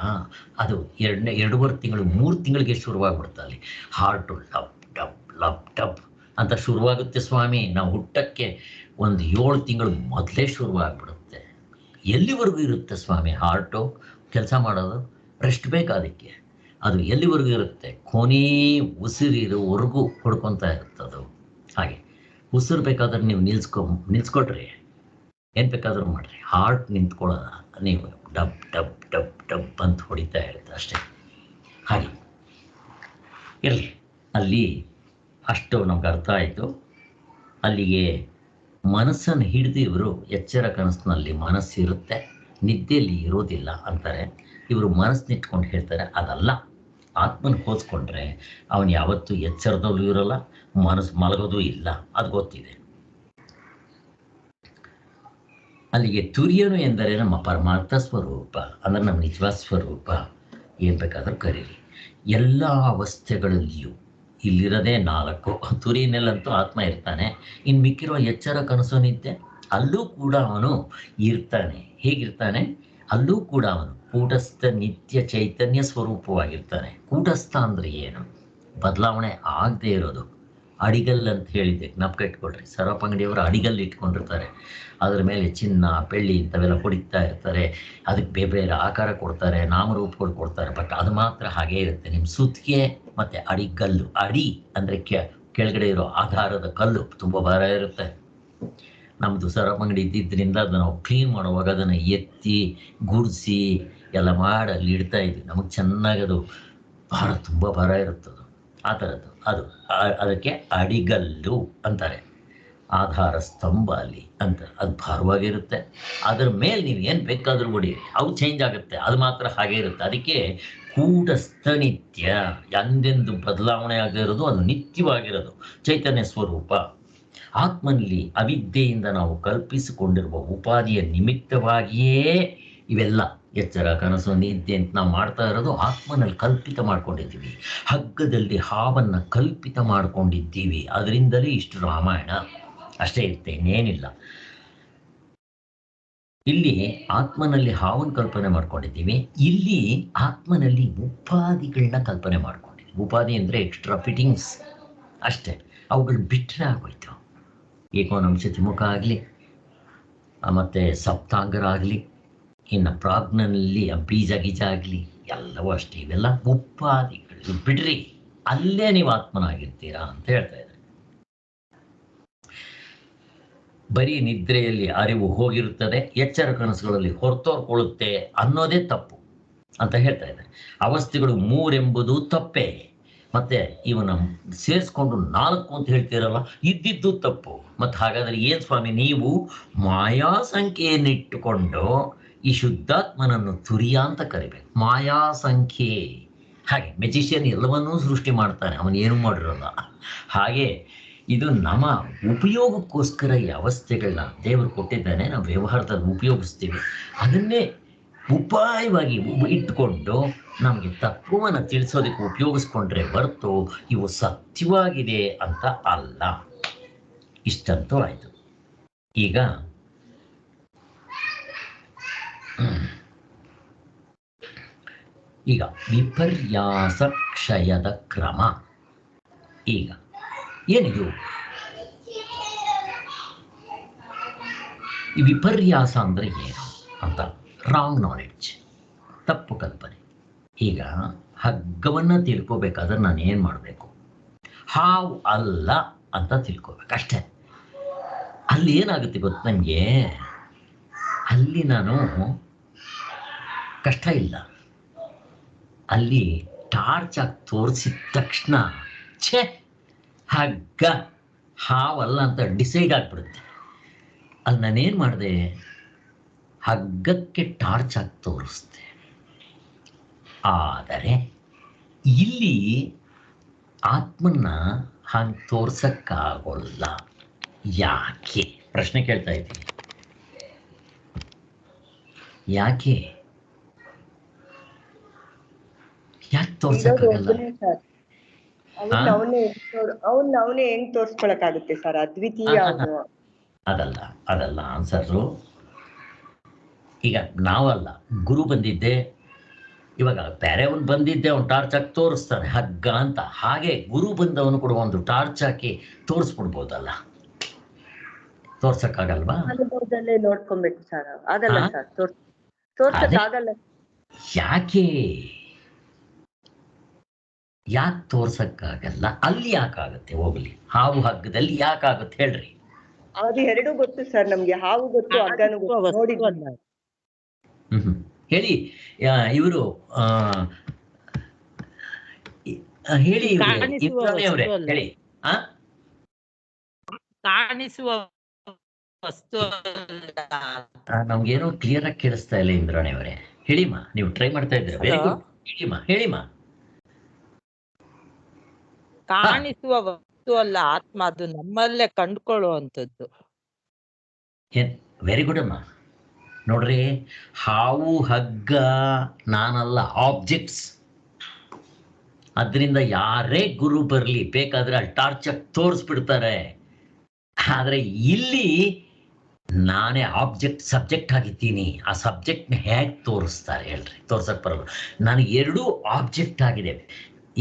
ಅದು 2.5 ತಿಂಗಳು 3 ತಿಂಗಳಿಗೆ ಶುರುವಾಗ್ಬಿಡುತ್ತೆ. ಅಲ್ಲಿ ಹಾರ್ಟು ಲಬ್ ಡಬ್ ಲಬ್ ಡಬ್ ಅಂತ ಶುರುವಾಗುತ್ತೆ ಸ್ವಾಮಿ. ನಾವು ಹುಟ್ಟಕ್ಕೆ ಒಂದು 7 ತಿಂಗಳು ಮೊದಲೇ ಶುರುವಾಗ್ಬಿಡುತ್ತೆ. ಎಲ್ಲಿವರೆಗೂ ಇರುತ್ತೆ ಸ್ವಾಮಿ ಹಾರ್ಟು ಕೆಲಸ ಮಾಡೋದು? ರೆಸ್ಟ್ ಬೇಕು ಅದಕ್ಕೆ. ಅದು ಎಲ್ಲಿವರೆಗೂ ಇರುತ್ತೆ? ಕೊನೆ ಉಸಿರಿರೋವರೆಗೂ ಹೊಡ್ಕೊತಾ ಇರುತ್ತದು. ಹಾಗೆ ಉಸಿರು ಬೇಕಾದ್ರೆ ನೀವು ನಿಲ್ಸ್ಕೊಟ್ರಿ, ಏನು ಬೇಕಾದ್ರೂ ಮಾಡಿರಿ, ಹಾರ್ಟ್ ನಿಂತ್ಕೊಳ್ಳೋದ ನೀವು ಡಬ್ ಡಬ್ ಡಬ್ ಡಬ್ ಅಂತ ಹೊಡಿತಾ ಇರುತ್ತೆ ಅಷ್ಟೇ. ಹಾಗೆ ಇರಲಿ, ಅಲ್ಲಿ ಅಷ್ಟು ನಮ್ಗೆ ಅರ್ಥ ಆಯಿತು. ಅಲ್ಲಿಗೆ ಮನಸ್ಸನ್ನು ಹಿಡಿದು ಇವರು ಎಚ್ಚರ ಕನಸಿನಲ್ಲಿ ಮನಸ್ಸಿರುತ್ತೆ, ನಿದ್ದೆಯಲ್ಲಿ ಇರೋದಿಲ್ಲ ಅಂತಾರೆ. ಇವರು ಮನಸ್ಸನ್ನಿಟ್ಕೊಂಡು ಹೇಳ್ತಾರೆ ಅದಲ್ಲ, ಆತ್ಮನ ಹೋಲಿಸ್ಕೊಂಡ್ರೆ ಅವನು ಯಾವತ್ತೂ ಎಚ್ಚರದಲ್ಲೂ ಇರೋಲ್ಲ, ಮನಸ್ಸು ಮಲಗೋದೂ ಇಲ್ಲ, ಅದು ಗೊತ್ತಿದೆ. ಅಲ್ಲಿಗೆ ತುರಿಯನು ಎಂದರೆ ನಮ್ಮ ಪರಮಾರ್ಥ ಸ್ವರೂಪ, ಅಂದರೆ ನಮ್ಮ ನಿಜವಾದ ಸ್ವರೂಪ. ಏನು ಬೇಕಾದರೂ ಕರೀರಿ. ಎಲ್ಲ ಅವಸ್ಥೆಗಳಲ್ಲಿಯೂ ಇಲ್ಲಿರೋದೇ 4. ತುರಿಯನಲ್ಲಂತೂ ಆತ್ಮ ಇರ್ತಾನೆ. ಇನ್ನು ಮಿಕ್ಕಿರೋ ಎಚ್ಚರ ಕನಸು ನಿದ್ದೆ ಅಲ್ಲೂ ಕೂಡ ಅವನು ಇರ್ತಾನೆ. ಹೇಗಿರ್ತಾನೆ? ಅಲ್ಲೂ ಕೂಡ ಅವನು ಕೂಟಸ್ಥ ನಿತ್ಯ ಚೈತನ್ಯ ಸ್ವರೂಪವಾಗಿರ್ತಾನೆ. ಕೂಟಸ್ಥ ಅಂದರೆ ಏನು? ಬದಲಾವಣೆ ಆಗದೆ ಇರೋದು. ಅಡಿಗಲ್ ಅಂತ ಹೇಳಿದ್ದೆ, ಜ್ಞಾಪಕ ಇಟ್ಕೊಳ್ರಿ. ಸರಪ ಅಂಗಡಿಯವರು ಅಡಿಗಲ್ ಇಟ್ಕೊಂಡಿರ್ತಾರೆ, ಅದ್ರ ಮೇಲೆ ಚಿನ್ನ ಬೆಳ್ಳಿ ಇಂಥವೆಲ್ಲ ಹೊಡಿತಾ ಇರ್ತಾರೆ, ಅದಕ್ಕೆ ಬೇರೆ ಬೇರೆ ಆಕಾರ ಕೊಡ್ತಾರೆ, ನಾಮರೂಪಗಳು ಕೊಡ್ತಾರೆ. ಬಟ್ ಅದು ಮಾತ್ರ ಹಾಗೇ ಇರುತ್ತೆ. ನಿಮ್ಮ ಸುತ್ತಿಗೆ ಮತ್ತು ಅಡಿಗಲ್ಲು, ಅಡಿ ಅಂದರೆ ಕೆಳಗಡೆ ಇರೋ ಆಧಾರದ ಕಲ್ಲು ತುಂಬ ಭಾರ ಇರುತ್ತೆ. ನಮ್ಮದು ಸರಪ ಅಂಗಡಿ ಇದ್ದಿದ್ದರಿಂದ ಅದನ್ನು ನಾವು ಕ್ಲೀನ್ ಮಾಡುವಾಗ ಅದನ್ನು ಎತ್ತಿ ಗುಡಿಸಿ ಎಲ್ಲ ಮಾಡಿ ಅಲ್ಲಿ ಇಡ್ತಾ ಇದ್ವಿ. ನಮಗೆ ಚೆನ್ನಾಗಿ ಅದು ಭಾರ, ತುಂಬ ಭಾರ ಇರುತ್ತದು. ಆ ಥರದ್ದು ಅದು, ಅದಕ್ಕೆ ಅಡಿಗಲ್ಲು ಅಂತಾರೆ. ಆಧಾರ ಸ್ತಂಭ ಅಲ್ಲಿ ಅಂತ, ಅದು ಭಾರವಾಗಿರುತ್ತೆ. ಅದರ ಮೇಲೆ ನೀವು ಏನು ಬೇಕಾದರೂ ಹೊಡೀರಿ, ಅವು ಚೇಂಜ್ ಆಗುತ್ತೆ, ಅದು ಮಾತ್ರ ಹಾಗೆ ಇರುತ್ತೆ. ಅದಕ್ಕೆ ಕೂಟಸ್ಥ ನಿತ್ಯ, ಎಂದೆಂದು ಬದಲಾವಣೆ ಆಗದೇ ಇರೋದು, ಅದು ನಿತ್ಯವಾಗಿರೋದು ಚೈತನ್ಯ ಸ್ವರೂಪ. ಆತ್ಮನಲ್ಲಿ ಅವಿದ್ಯೆಯಿಂದ ನಾವು ಕಲ್ಪಿಸಿಕೊಂಡಿರುವ ಉಪಾಧಿಯ ನಿಮಿತ್ತವಾಗಿಯೇ ಇವೆಲ್ಲ ಎಚ್ಚರ ಕನಸು ನಿದ್ದೆ ಅಂತ ನಾವು ಮಾಡ್ತಾ ಇರೋದು ಆತ್ಮನಲ್ಲಿ ಕಲ್ಪಿತ ಮಾಡ್ಕೊಂಡಿದ್ದೀವಿ. ಹಗ್ಗದಲ್ಲಿ ಹಾವನ್ನು ಕಲ್ಪಿತ ಮಾಡ್ಕೊಂಡಿದ್ದೀವಿ. ಅದರಿಂದಲೇ ಇಷ್ಟು ರಾಮಾಯಣ ಅಷ್ಟೇ ಇರುತ್ತೆ, ಇನ್ನೇನಿಲ್ಲ. ಇಲ್ಲಿ ಆತ್ಮನಲ್ಲಿ ಹಾವನ್ನು ಕಲ್ಪನೆ ಮಾಡ್ಕೊಂಡಿದ್ದೀವಿ, ಇಲ್ಲಿ ಆತ್ಮನಲ್ಲಿ ಉಪಾಧಿಗಳನ್ನ ಕಲ್ಪನೆ ಮಾಡ್ಕೊಂಡಿದ್ದೀವಿ. ಉಪಾಧಿ ಅಂದರೆ ಎಕ್ಸ್ಟ್ರಾ ಫಿಟ್ಟಿಂಗ್ಸ್ ಅಷ್ಟೇ. ಅವುಗಳು ಬಿಟ್ಟರೆ ಆಗೋಯ್ತು. ಏಕೋನಂಶ ಮುಖ ಆಗಲಿ, ಮತ್ತು ಸಪ್ತಾಂಗರ ಆಗಲಿ, ಇನ್ನು ಪ್ರಾಜ್ಞನಲ್ಲಿ ಬೀಜ ಗೀಜ ಆಗಲಿ, ಎಲ್ಲವೂ ಅಷ್ಟೇ. ಇವೆಲ್ಲ ಉಪಾಧಿಗಳು ಬಿಡ್ರಿ, ಅಲ್ಲೇ ನೀವು ಆತ್ಮನಾಗಿರ್ತೀರಾ ಅಂತ ಹೇಳ್ತಾ ಇದ್ದಾರೆ. ಬರೀ ನಿದ್ರೆಯಲ್ಲಿ ಅರಿವು ಹೋಗಿರುತ್ತದೆ, ಎಚ್ಚರ ಕನಸುಗಳಲ್ಲಿ ಹೊರತೋರ್ಕೊಳ್ಳುತ್ತೆ ಅನ್ನೋದೇ ತಪ್ಪು ಅಂತ ಹೇಳ್ತಾ ಇದ್ದಾರೆ. ಅವಸ್ಥೆಗಳು 3 ಎಂಬುದು ತಪ್ಪೇ. ಮತ್ತೆ ಇವನ್ನ ಸೇರಿಸ್ಕೊಂಡು 4 ಅಂತ ಹೇಳ್ತೀರಲ್ಲ, ಇದ್ದಿದ್ದು ತಪ್ಪು. ಮತ್ತು ಹಾಗಾದರೆ ಏನು ಸ್ವಾಮಿ, ನೀವು ಮಾಯಾ ಸಂಖ್ಯೆಯನ್ನಿಟ್ಟುಕೊಂಡು ಈ ಶುದ್ಧಾತ್ಮನನ್ನು ತುರಿಯ ಅಂತ ಕರಿಬೇಕು. ಮಾಯಾ ಸಂಖ್ಯೆ. ಹಾಗೆ ಮೆಜಿಷಿಯನ್ ಎಲ್ಲವನ್ನೂ ಸೃಷ್ಟಿ ಮಾಡ್ತಾನೆ, ಅವನೇನು ಮಾಡಿರೋಲ್ಲ. ಹಾಗೆ ಇದು ನಮ್ಮ ಉಪಯೋಗಕ್ಕೋಸ್ಕರ ಈ ಅವಸ್ಥೆಗಳನ್ನ ದೇವರು ಕೊಟ್ಟಿದ್ದಾನೆ, ನಾವು ವ್ಯವಹಾರದಲ್ಲಿ ಉಪಯೋಗಿಸ್ತೀವಿ. ಅದನ್ನೇ ಉಪಾಯವಾಗಿ ಇಟ್ಕೊಂಡು ನಮಗೆ ತತ್ವವನ್ನು ತಿಳಿಸೋದಕ್ಕೆ ಉಪಯೋಗಿಸ್ಕೊಂಡ್ರೆ ಹೊರತು ಇವು ಸತ್ಯವಾಗಿದೆ ಅಂತ ಅಲ್ಲ. ಇಷ್ಟಂತೂ ಆಯಿತು. ಈಗ ವಿಪರ್ಯಾಸ ಕ್ಷಯದ ಕ್ರಮ. ಈಗ ಏನಿದು ಈ ವಿಪರ್ಯಾಸ ಅಂದರೆ ಏನು ಅಂತ ರಾಂಗ್ ನಾಲೆಡ್ಜ್, ತಪ್ಪು ಕಲ್ಪನೆ. ಈಗ ಹಗ್ಗವನ್ನು ತಿಳ್ಕೋಬೇಕಾದ್ರೆ ನಾನು ಏನು ಮಾಡಬೇಕು? ಹಾವು ಅಲ್ಲ ಅಂತ ತಿಳ್ಕೋಬೇಕು ಅಷ್ಟೇ. ಅಲ್ಲಿ ಏನಾಗುತ್ತೆ ಗೊತ್ತು ನನಗೆ, ಅಲ್ಲಿ ನಾನು ಕಷ್ಟ ಇಲ್ಲ, ಅಲ್ಲಿ ಟಾರ್ಚ್ ಆಗಿ ತೋರಿಸಿದ ತಕ್ಷಣ ಛೇ ಹಗ್ಗ ಹಾವಲ್ಲ ಅಂತ ಡಿಸೈಡ್ ಆಗಿಬಿಡುತ್ತೆ. ಅಲ್ಲಿ ನಾನೇನು ಮಾಡಿದೆ, ಹಗ್ಗಕ್ಕೆ ಟಾರ್ಚ್ ಆಗಿ ತೋರಿಸ್ದೆ. ಆದರೆ ಇಲ್ಲಿ ಆತ್ಮನ್ನ ಹಂಗೆ ತೋರ್ಸಕ್ಕಾಗೋಲ್ಲ. ಯಾಕೆ? ಪ್ರಶ್ನೆ ಕೇಳ್ತಾ ಇದ್ದೀನಿ. ಯಾಕೆ ತೋರ್ಸಕ್ಕಾಗಲ್ಲ? ಅವನೇ ಹೆಂಗ್ ತೋರ್ಸ್ಕೊಳಕ್ಕಾಗುತ್ತೆ ಸರ್? ಅದ್ವಿತೀಯ ಅವನು. ಅದಲ್ಲ ಆನ್ಸರು. ಈಗ ನಾವಲ್ಲ, ಗುರು ಬಂದಿದ್ದೆ, ಇವಾಗ ಬೇರೆ ಅವ್ನು ಬಂದಿದ್ದೆ, ಅವ್ನು ಟಾರ್ಚ್ ಹಾಕಿ ತೋರಿಸ್ತಾನೆ ಹಗ್ಗ ಅಂತ. ಹಾಗೆ ಗುರು ಬಂದವನು ಕೂಡ ಒಂದು ಟಾರ್ಚ್ ಹಾಕಿ ತೋರಿಸ್ಬಿಡ್ಬೋದಲ್ಲ, ತೋರ್ಸಕ್ಕಾಗಲ್ವಾ? ಅನುಭವದಲ್ಲೇ ನೋಡ್ಕೊಬೇಕು ಸರ್. ಆಗಲ್ಲ ಸರ್, ತೋರ್ಸಕ್ಕಾಗಲ್ಲ. ಯಾಕೆ ತೋರ್ಸಕ್ಕಾಗಲ್ಲ? ಅಲ್ಲಿ ಯಾಕಾಗತ್ತೆ? ಹೋಗ್ಲಿ, ಹಾವು ಹಗ್ಗದಲ್ಲಿ ಯಾಕಾಗುತ್ತೆ ಹೇಳ್ರಿ? ಅದು ಎರಡು ಗೊತ್ತು ಸರ್ ನಮ್ಗೆ, ಹಾವು ಗೊತ್ತು, ಹಗ್ಗನೂ ಗೊತ್ತು, ನೋಡಿದ್ವಿ. ಹೇಳಿ ಇವರು ಹೇಳಿ ಅವರೇ ಹೇಳಿ. ಕಾಣಿಸುವ ವಸ್ತು ನಮ್ಗೇನೋ ಕ್ಲಿಯರ್ ಆಗಿ ಕೇಳಿಸ್ತಾ ಇಲ್ಲ ಇಂದ್ರಾಣಿ ಅವರೇ. ಹೇಳಿಮ್ಮ, ನೀವು ಟ್ರೈ ಮಾಡ್ತಾ ಇದ್ರೆ. ವೆರಿ ಗುಡ್, ಹೇಳಿಮ್ಮ. ಕಾಣಿಸುವ ವಸ್ತು ಅಲ್ಲ ಆತ್ಮ, ಅದು ನಮ್ಮಲ್ಲೇ ಕಂಡುಕೊಳ್ಳುವಂಥದ್ದು. ವೆರಿ ಗುಡ್ ಅಮ್ಮ. ನೋಡ್ರಿ, ಹಾವು ಹಗ್ಗ ನಾನಲ್ಲ, ಆಬ್ಜೆಕ್ಟ್ಸ್. ಅದರಿಂದ ಯಾರೇ ಗುರು ಬರಲಿ ಬೇಕಾದ್ರೆ ಅಲ್ಲಿ ಟಾರ್ಚ್ ತೋರಿಸ್ಬಿಡ್ತಾರೆ. ಆದರೆ ಇಲ್ಲಿ ನಾನೇ ಆಬ್ಜೆಕ್ಟ್, ಸಬ್ಜೆಕ್ಟ್ ಆಗಿದ್ದೀನಿ. ಆ ಸಬ್ಜೆಕ್ಟ್ನ ಹೇಗೆ ತೋರಿಸ್ತಾರೆ ಹೇಳ್ರಿ? ತೋರ್ಸಕ್ಕೆ ಬರಲ್ಲ. ನನಗೆ ಎರಡೂ ಆಬ್ಜೆಕ್ಟ್ ಆಗಿದೆ.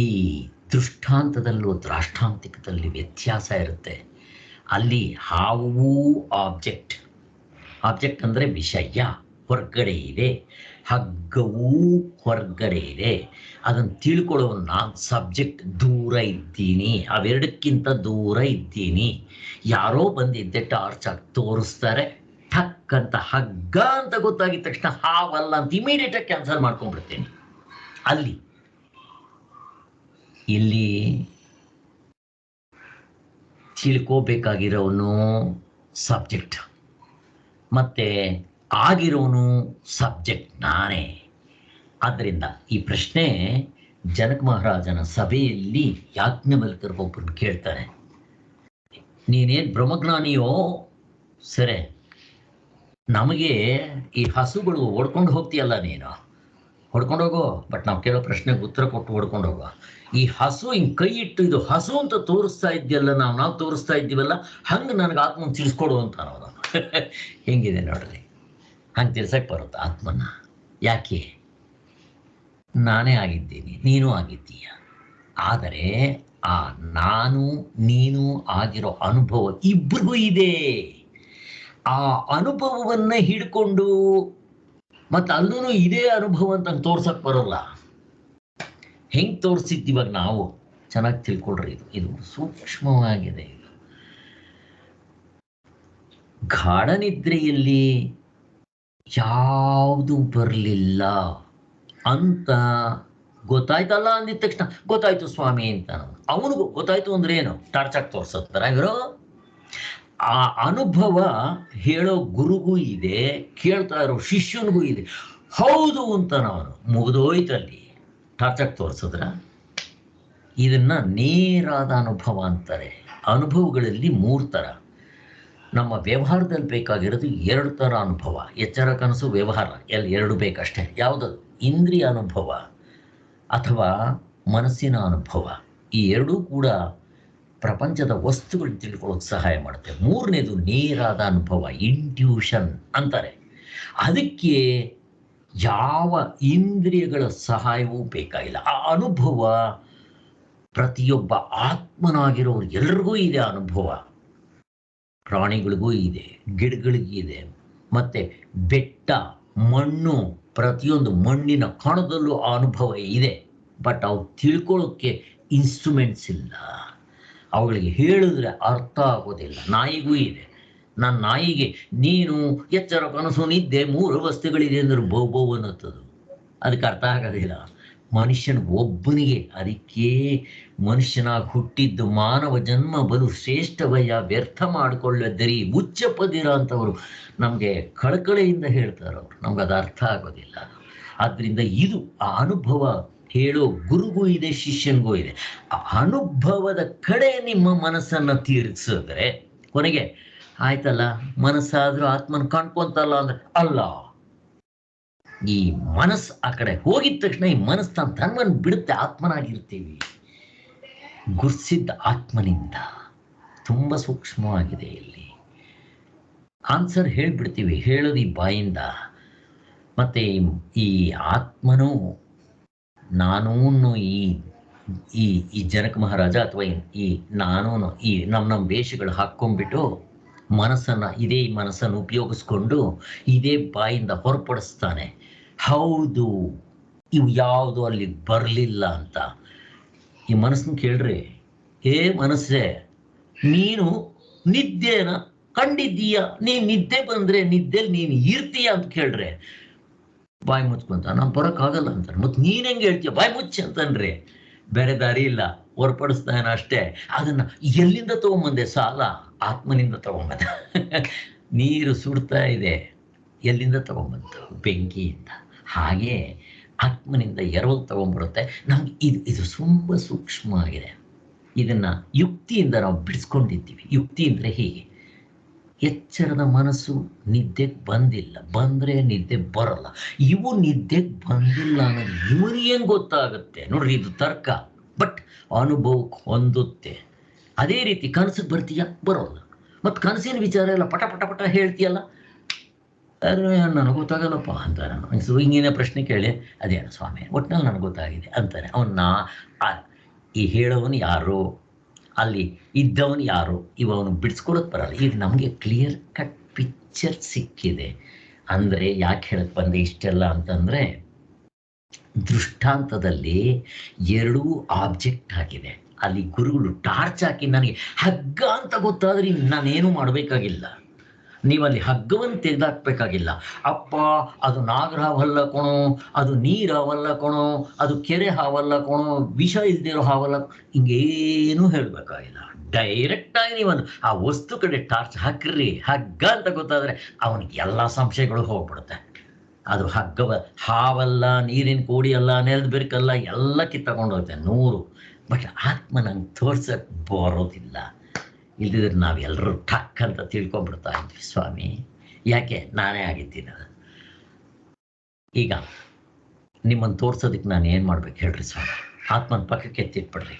ಈ ದೃಷ್ಟಾಂತದಲ್ಲೂ ದ್ರಾಷ್ಟಾಂತಿಕದಲ್ಲಿ ವ್ಯತ್ಯಾಸ ಇರುತ್ತೆ. ಅಲ್ಲಿ ಹಾವು ಆಬ್ಜೆಕ್ಟ್ ಅಂದರೆ ವಿಷಯ ಹೊರಗಡೆ ಇದೆ, ಹಗ್ಗವೂ ಹೊರಗಡೆ ಇದೆ. ಅದನ್ನು ತಿಳ್ಕೊಳ್ಳೋ ನಾನು ಸಬ್ಜೆಕ್ಟ್ ದೂರ ಇದ್ದೀನಿ, ಅವೆರಡಕ್ಕಿಂತ ದೂರ ಇದ್ದೀನಿ. ಯಾರೋ ಬಂದಿದ್ದೆ ಟಾರ್ಚ್ ಆಗಿ ತೋರಿಸ್ತಾರೆ, ಠಕ್ ಅಂತ ಹಗ್ಗ ಅಂತ ಗೊತ್ತಾಗಿದ ತಕ್ಷಣ ಹಾವಲ್ಲ ಅಂತ ಇಮಿಡಿಯೇಟಾಗಿ ಕ್ಯಾನ್ಸಲ್ ಮಾಡ್ಕೊಂಡ್ಬಿಡ್ತೀನಿ. ಇಲ್ಲಿ ತಿಳ್ಕೋಬೇಕಾಗಿರೋನು ಸಬ್ಜೆಕ್ಟ್, ಮತ್ತೆ ಆಗಿರೋನು ಸಬ್ಜೆಕ್ಟ್ ನಾನೇ. ಆದ್ದರಿಂದ ಈ ಪ್ರಶ್ನೆ ಜನಕ ಮಹಾರಾಜನ ಸಭೆಯಲ್ಲಿ ಯಾಜ್ಞವಲ್ಕ್ಯರು ಒಬ್ಬರನ್ನು ಕೇಳ್ತಾನೆ, ನೀನೇನು ಬ್ರಹ್ಮಜ್ಞಾನಿಯೋ ಸರಿ, ನಮಗೆ ಈ ಹಸುಗಳು ಹೊಡ್ಕೊಂಡು ಹೋಗ್ತೀಯಲ್ಲ, ನೀನು ಹೊಡ್ಕೊಂಡು ಹೋಗೋ, ಬಟ್ ನಾವು ಕೇಳೋ ಪ್ರಶ್ನೆಗೆ ಉತ್ತರ ಕೊಟ್ಟು ಹೊಡ್ಕೊಂಡು ಹೋಗೋ. ಈ ಹಸು ಹಿಂಗೆ ಕೈ ಇಟ್ಟು ಇದು ಹಸು ಅಂತ ತೋರಿಸ್ತಾ ಇದ್ದೀಯಲ್ಲ, ನಾವು ತೋರಿಸ್ತಾ ಇದ್ದೀವಲ್ಲ, ಹಂಗೆ ನನಗೆ ಆತ್ಮನ ತಿಳಿಸ್ಕೊಡು ಅಂತ ನಾವು ಹೆಂಗಿದೆ ನೋಡ್ರಿ. ಹಂಗೆ ತಿಳ್ಸಕ್ಕೆ ಬರುತ್ತೆ ಆತ್ಮನ. ಯಾಕೆ? ನಾನೇ ಆಗಿದ್ದೀನಿ, ನೀನು ಆಗಿದ್ದೀಯ. ಆದರೆ ಆ ನಾನು ನೀನು ಆಗಿರೋ ಅನುಭವ ಇಬ್ಬರಿಗೂ ಇದೆ. ಆ ಅನುಭವವನ್ನ ಹಿಡ್ಕೊಂಡು ಮತ್ತೆ ಅಲ್ಲೂ ಇದೇ ಅನುಭವ ಅಂತ ತೋರ್ಸಕ್ ಬರೋಲ್ಲ. ಹೆಂಗ್ ತೋರಿಸಿದ್ದೀವಾಗ ನಾವು ಚೆನ್ನಾಗಿ ತಿಳ್ಕೊಳ್ರಿ. ಇದು ಸೂಕ್ಷ್ಮವಾಗಿದೆ. ಇದು ಗಾಢ ನಿದ್ರೆಯಲ್ಲಿ ಯಾವುದು ಬರಲಿಲ್ಲ ಅಂತ ಗೊತ್ತಾಯ್ತಲ್ಲ ಅಂದಿದ ತಕ್ಷಣ ಗೊತ್ತಾಯ್ತು ಸ್ವಾಮಿ ಅಂತ ಅವನಿಗೂ ಗೊತ್ತಾಯ್ತು ಅಂದ್ರೆ ಏನು? ಟಾರ್ಚ್ ಆಗಿ ತೋರ್ಸತ್ತಾರ ಇವರು. ಆ ಅನುಭವ ಹೇಳೋ ಗುರುಗೂ ಇದೆ, ಕೇಳ್ತಾ ಇರೋ ಶಿಷ್ಯನಿಗೂ ಇದೆ. ಹೌದು ಅಂತ ಅವನು ಮುಗಿದೋಯ್ತಲ್ಲಿ ಟಾರ್ಚ್ ಆಗಿ ತೋರಿಸಿದ್ರ. ಇದನ್ನ ನೇರಾದ ಅನುಭವ ಅಂತಾರೆ. ಅನುಭವಗಳಲ್ಲಿ 3 ಥರ. ನಮ್ಮ ವ್ಯವಹಾರದಲ್ಲಿ ಬೇಕಾಗಿರೋದು 2 ಥರ ಅನುಭವ. ಎಚ್ಚರ, ಕನಸು, ವ್ಯವಹಾರ ಎಲ್ಲಿ 2 ಬೇಕಷ್ಟೇ. ಯಾವುದದು? ಇಂದ್ರಿಯ ಅನುಭವ ಅಥವಾ ಮನಸ್ಸಿನ ಅನುಭವ. ಈ 2 ಕೂಡ ಪ್ರಪಂಚದ ವಸ್ತುಗಳು ತಿಳ್ಕೊಳ್ಳೋಕೆ ಸಹಾಯ ಮಾಡುತ್ತೆ. 3ನೇದು ನೇರಾದ ಅನುಭವ, ಇಂಟ್ಯೂಷನ್ ಅಂತಾರೆ. ಅದಕ್ಕೆ ಯಾವ ಇಂದ್ರಿಯಗಳ ಸಹಾಯವೂ ಬೇಕಾಗಿಲ್ಲ. ಆ ಅನುಭವ ಪ್ರತಿಯೊಬ್ಬ ಆತ್ಮನಾಗಿರೋರು ಎಲ್ರಿಗೂ ಇದೆ. ಅನುಭವ ಪ್ರಾಣಿಗಳಿಗೂ ಇದೆ, ಗಿಡಗಳಿಗೂ ಇದೆ, ಮತ್ತೆ ಬೆಟ್ಟ ಮಣ್ಣು, ಪ್ರತಿಯೊಂದು ಮಣ್ಣಿನ ಕಣದಲ್ಲೂ ಆ ಅನುಭವ ಇದೆ. ಬಟ್ ಅವು ತಿಳ್ಕೊಳ್ಳೋಕ್ಕೆ ಇನ್ಸ್ಟ್ರೂಮೆಂಟ್ಸ್ ಇಲ್ಲ, ಅವುಗಳಿಗೆ ಹೇಳಿದ್ರೆ ಅರ್ಥ ಆಗೋದಿಲ್ಲ. ನಾಯಿಗೂ ಇದೆ. ನನ್ನ ನಾಯಿಗೆ ನೀನು ಎಚ್ಚರ, ಕನಸು, ನಿದ್ದೆ 3 ವಸ್ತುಗಳಿದೆ ಅಂದ್ರೆ ಬೌ ಅನ್ನುತ್ತದು. ಅದಕ್ಕೆ ಅರ್ಥ ಆಗೋದಿಲ್ಲ. ಮನುಷ್ಯನಿಗೆ ಒಬ್ಬನಿಗೆ, ಅದಕ್ಕೆ ಮನುಷ್ಯನಾಗಿ ಹುಟ್ಟಿದ್ದು ಮಾನವ ಜನ್ಮ ಬಲು ಶ್ರೇಷ್ಠವಯ್ಯ, ವ್ಯರ್ಥ ಮಾಡಿಕೊಳ್ಳದರಿ ಉಚ್ಚಪದಿರ ಅಂತವರು ನಮಗೆ ಕಳಕಳೆಯಿಂದ ಹೇಳ್ತಾರೆ. ಅವರು ನಮ್ಗೆ ಅದು ಅರ್ಥ ಆಗೋದಿಲ್ಲ. ಆದ್ದರಿಂದ ಇದು ಆ ಅನುಭವ ಹೇಳೋ ಗುರುಗೂ ಇದೆ, ಶಿಷ್ಯನಿಗೂ ಇದೆ. ಆ ಅನುಭವದ ಕಡೆ ನಿಮ್ಮ ಮನಸ್ಸನ್ನು ತೀರಿಸಿದ್ರೆ ಕೊನೆಗೆ ಆಯ್ತಲ್ಲ, ಮನಸ್ಸಾದ್ರೂ ಆತ್ಮನ ಕಾಣ್ಕೊಂತಲ್ಲ ಅಂದ್ರೆ ಅಲ್ಲ. ಈ ಮನಸ್ಸು ಆ ಕಡೆ ಹೋಗಿದ ತಕ್ಷಣ ಈ ಮನಸ್ಸು ತಾನು ತನ್ಮನ್ ಬಿಡುತ್ತೆ, ಆತ್ಮನಾಗಿರ್ತೀವಿ. ಗುರ್ಸಿದ್ದ ಆತ್ಮನಿಂದ ತುಂಬ ಸೂಕ್ಷ್ಮವಾಗಿದೆ. ಇಲ್ಲಿ ಆನ್ಸರ್ ಹೇಳ್ಬಿಡ್ತೀವಿ, ಹೇಳೋದು ಈ ಬಾಯಿಂದ. ಮತ್ತೆ ಈ ಆತ್ಮನೂ ನಾನೂ ಈ ಜನಕ ಮಹಾರಾಜ ಅಥವಾ ಈ ನಾನೂ ಈ ನಮ್ಮ ವೇಷಗಳು ಹಾಕ್ಕೊಂಡ್ಬಿಟ್ಟು ಮನಸ್ಸನ್ನು, ಈ ಮನಸ್ಸನ್ನು ಉಪಯೋಗಿಸ್ಕೊಂಡು ಇದೇ ಬಾಯಿಂದ ಹೊರಪಡಿಸ್ತಾನೆ. ಹೌದು, ಇವು ಯಾವುದು ಅಲ್ಲಿ ಬರಲಿಲ್ಲ ಅಂತ. ಈ ಮನಸ್ಸನ್ನು ಕೇಳ್ರಿ, ಮನಸ್ಸೇ, ನೀನು ನಿದ್ದೆನ ಕಂಡಿದ್ದೀಯ, ನೀನು ನಿದ್ದೆ ಬಂದ್ರೆ ನಿದ್ದೆಲಿ ನೀನು ಇರ್ತೀಯ ಅಂತ ಕೇಳ್ರೆ ಬಾಯಿ ಮುಚ್ಕೊಂತ ನಾನು ಬರೋಕ್ಕಾಗಲ್ಲ ಅಂತಾರೆ. ಮತ್ತೆ ನೀನು ಹೆಂಗೆ ಹೇಳ್ತೀಯ, ಬಾಯಿ ಮುಚ್ಚಿ ಅಂತನ್ರಿ. ಬೇರೆ ದಾರಿ ಇಲ್ಲ, ಹೊರಪಡಿಸ್ತಾನೆ ಅಷ್ಟೇ. ಅದನ್ನ ಎಲ್ಲಿಂದ ತಗೊಂಬಂದೆ? ಸಾಲ ಆತ್ಮನಿಂದ ತಗೊಂಬಂದ. ನೀರು ಸುಡ್ತಾ ಇದೆ, ಎಲ್ಲಿಂದ ತಗೊಂಬಂತು? ಬೆಂಕಿಯಿಂದ. ಹಾಗೆ ಆತ್ಮನಿಂದ ಎರವಲು ತಗೊಂಡ್ಬರುತ್ತೆ. ನಮ್ಗೆ ಇದು ತುಂಬ ಸೂಕ್ಷ್ಮವಾಗಿದೆ. ಇದನ್ನ ಯುಕ್ತಿಯಿಂದ ನಾವು ಬಿಡಿಸ್ಕೊಂಡಿದ್ದೀವಿ. ಯುಕ್ತಿ ಅಂದರೆ ಹೀಗೆ, ಎಚ್ಚರದ ಮನಸ್ಸು ನಿದ್ದೆಗೆ ಬಂದಿಲ್ಲ, ಬಂದರೆ ನಿದ್ದೆ ಬರಲ್ಲ. ಇವು ನಿದ್ದೆಗೆ ಬಂದಿಲ್ಲ ಅನ್ನೋದು ಇವನಿಗೆ ಹೆಂಗೆ ಗೊತ್ತಾಗುತ್ತೆ ನೋಡ್ರಿ? ಇದು ತರ್ಕ, ಬಟ್ ಅನುಭವಕ್ಕೆ ಹೊಂದುತ್ತೆ. ಅದೇ ರೀತಿ ಕನಸಿಗೆ ಬರ್ತೀಯ, ಬರೋಲ್ಲ. ಮತ್ತು ಕನಸಿನ ವಿಚಾರ ಎಲ್ಲ ಪಟ ಪಟ ಪಟ ಹೇಳ್ತೀಯಲ್ಲ, ಅರೆ ನನಗೆ ಗೊತ್ತಾಗಲ್ಲಪ್ಪ ಅಂತಾರೆ. ಹಿಂಗಿನ ಪ್ರಶ್ನೆ ಕೇಳಿ, ಅದೇನು ಸ್ವಾಮಿ ಒಟ್ಟಿನಲ್ಲಿ ನನಗೆ ಗೊತ್ತಾಗಿದೆ ಅಂತಾನೆ. ಈ ಹೇಳೋವನು ಯಾರು, ಅಲ್ಲಿ ಇದ್ದವನು ಯಾರು, ಅವನು ಬಿಡಿಸ್ಕೊಳಕ್ಕೆ ಬರಲ್ಲ. ಈಗ ನಮಗೆ ಕ್ಲಿಯರ್ ಕಟ್ ಪಿಕ್ಚರ್ ಸಿಕ್ಕಿದೆ. ಅಂದರೆ ಯಾಕೆ ಹೇಳಕ್ಕೆ ಬಂದೆ ಇಷ್ಟೆಲ್ಲ ಅಂತಂದರೆ, ದೃಷ್ಟಾಂತದಲ್ಲಿ 2 ಆಬ್ಜೆಕ್ಟ್ ಆಗಿದೆ. ಅಲ್ಲಿ ಗುರುಗಳು ಟಾರ್ಚ್ ಹಾಕಿ ನನಗೆ ಹಗ್ಗ ಅಂತ ಗೊತ್ತಾದ್ರೆ ನಾನೇನು ಮಾಡಬೇಕಾಗಿಲ್ಲ. ನೀವಲ್ಲಿ ಹಗ್ಗವನ್ನು ತೆಗೆದಾಕ್ಬೇಕಾಗಿಲ್ಲ. ಅಪ್ಪ ಅದು ನಾಗರ ಹಾವಲ್ಲ ಕೊಣೋ, ಅದು ನೀರು ಹಾವಲ್ಲ ಕೊಣೋ, ಅದು ಕೆರೆ ಹಾವಲ್ಲ ಕೊಣೋ, ವಿಷ ಇಲ್ದಿರೋ ಹಾವಲ್ಲ, ಹಿಂಗೇನು ಹೇಳಬೇಕಾಗಿಲ್ಲ. ಡೈರೆಕ್ಟಾಗಿ ನೀವೊಂದು ಆ ವಸ್ತು ಕಡೆ ಟಾರ್ಚ್ ಹಾಕ್ರಿ, ಹಗ್ಗ ಅಂತ ಗೊತ್ತಾದರೆ ಅವನಿಗೆ ಎಲ್ಲ ಸಂಶಯಗಳು ಹೋಗ್ಬಿಡುತ್ತೆ. ಅದು ಹಗ್ಗವ ಹಾವಲ್ಲ, ನೀರಿನ ಕೋಡಿ ಅಲ್ಲ, ನೆಲದ ಬೆರಕಲ್ಲ, ಎಲ್ಲ ಕಿತ್ತಗೊಂಡೋಗುತ್ತೆ 100. ಬಟ್ ಆತ್ಮ ನಂಗೆ ತೋರ್ಸಕ್ಕೆ ಬರೋದಿಲ್ಲ. ಇಲ್ದಿದ್ರೆ ನಾವೆಲ್ಲರೂ ಠಕ್ ಅಂತ ತಿಳ್ಕೊಂಡ್ಬಿಡ್ತಾ ಇದ್ವಿ. ಸ್ವಾಮಿ ಯಾಕೆ ನಾನೇ ಆಗಿದ್ದೀನಿ. ಈಗ ನಿಮ್ಮನ್ನು ತೋರ್ಸೋದಕ್ಕೆ ನಾನು ಏನು ಮಾಡ್ಬೇಕು ಹೇಳ್ರಿ ಸ್ವಾಮಿ? ಆತ್ಮನ ಪಕ್ಕಕ್ಕೆ ಎತ್ತಿಟ್ಬಿಡ್ರಿ.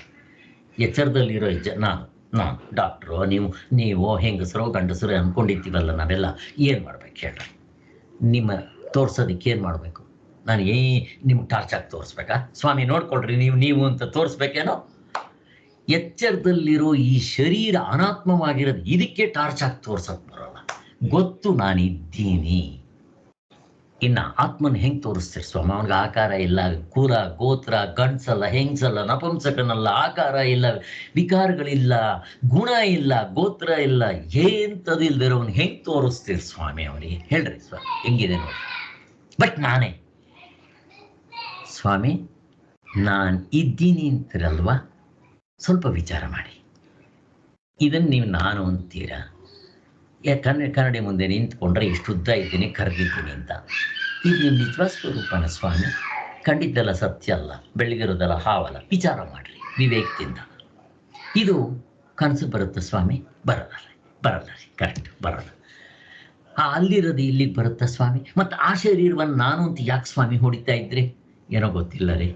ಎಚ್ಚರದಲ್ಲಿರೋ ನಾನು ಡಾಕ್ಟ್ರು, ನೀವು ಹೆಂಗಸರೋ ಗಂಡಸರು ಅಂದ್ಕೊಂಡಿದ್ದೀವಲ್ಲ ನಾವೆಲ್ಲ, ಏನು ಮಾಡ್ಬೇಕು ಹೇಳ್ರಿ? ನಿಮ್ಮ ತೋರ್ಸೋದಕ್ಕೆ ಏನು ಮಾಡಬೇಕು? ನಾನು ನಿಮ್ಗೆ ಟಾರ್ಚ್ ಹಾಕಿ ತೋರಿಸ್ಬೇಕಾ? ಸ್ವಾಮಿ ನೋಡ್ಕೊಳ್ರಿ ನೀವು ಅಂತ ತೋರಿಸ್ಬೇಕೇನೋ? ಎಚ್ಚರದಲ್ಲಿರೋ ಈ ಶರೀರ ಅನಾತ್ಮವಾಗಿರೋದು, ಇದಕ್ಕೆ ಟಾರ್ಚ್ ಹಾಕಿ ತೋರ್ಸಕ್ ಬರೋಲ್ಲ. ಗೊತ್ತು ನಾನಿದ್ದೀನಿ. ಇನ್ನು ಆತ್ಮನ ಹೆಂಗೆ ತೋರಿಸ್ತೀರಿ ಸ್ವಾಮಿ? ಅವನಿಗೆ ಆಕಾರ ಇಲ್ಲ, ಕುಲ ಗೋತ್ರ, ಗಂಡ್ಸಲ್ಲ ಹೆಂಗ್ಸಲ್ಲ, ನಪುಂಸಕನಲ್ಲ, ಆಕಾರ ಇಲ್ಲ, ವಿಕಾರಗಳಿಲ್ಲ, ಗುಣ ಇಲ್ಲ, ಗೋತ್ರ ಇಲ್ಲ, ಎಂಥದ್ದು ಇಲ್ದಿರೋ ಅವ್ನು ಹೆಂಗೆ ತೋರಿಸ್ತೀರಿ ಸ್ವಾಮಿ? ಅವನಿಗೆ ಹೇಳ್ರಿ ಸ್ವಾಮಿ ಹೆಂಗಿದೆ ನೋಡಿ. ಬಟ್ ನಾನೇ ಸ್ವಾಮಿ, ನಾನು ಇದ್ದೀನಿ ಅಂತೀರಲ್ವಾ? ಸ್ವಲ್ಪ ವಿಚಾರ ಮಾಡಿ. ಇದನ್ನು ನೀವು ನಾನು ಅಂತೀರಾ? ಯಾಕಂದರೆ ಕನ್ನಡಿ ಮುಂದೆ ನಿಂತ್ಕೊಂಡ್ರೆ ಇಷ್ಟು ಉದ್ದ ಇದ್ದೀನಿ, ಕರೆದಿದ್ದೀನಿ ಅಂತ. ಇದು ನಿಮ್ಮ ನಿಜವಾದ ಸ್ವರೂಪನ ಸ್ವಾಮಿ? ಖಂಡಿತಲ್ಲ, ಸತ್ಯ ಅಲ್ಲ, ಬೆಳಗಿರೋದಲ್ಲ, ಹಾವಲ್ಲ. ವಿಚಾರ ಮಾಡಿರಿ ವಿವೇಕದಿಂದ. ಇದು ಕನಸು ಬರುತ್ತೆ ಸ್ವಾಮಿ? ಬರಲ್ಲ ರೀ, ಕರೆಕ್ಟ್, ಬರಲ್ಲ. ಅಲ್ಲಿರೋದು ಇಲ್ಲಿಗೆ ಬರುತ್ತಾ ಸ್ವಾಮಿ? ಮತ್ತು ಆ ಶರೀರವನ್ನು ನಾನು ಅಂತ ಯಾಕೆ ಸ್ವಾಮಿ ಹೊಡಿತಾ ಇದ್ರಿ? ಏನೋ ಗೊತ್ತಿಲ್ಲ ರೀ.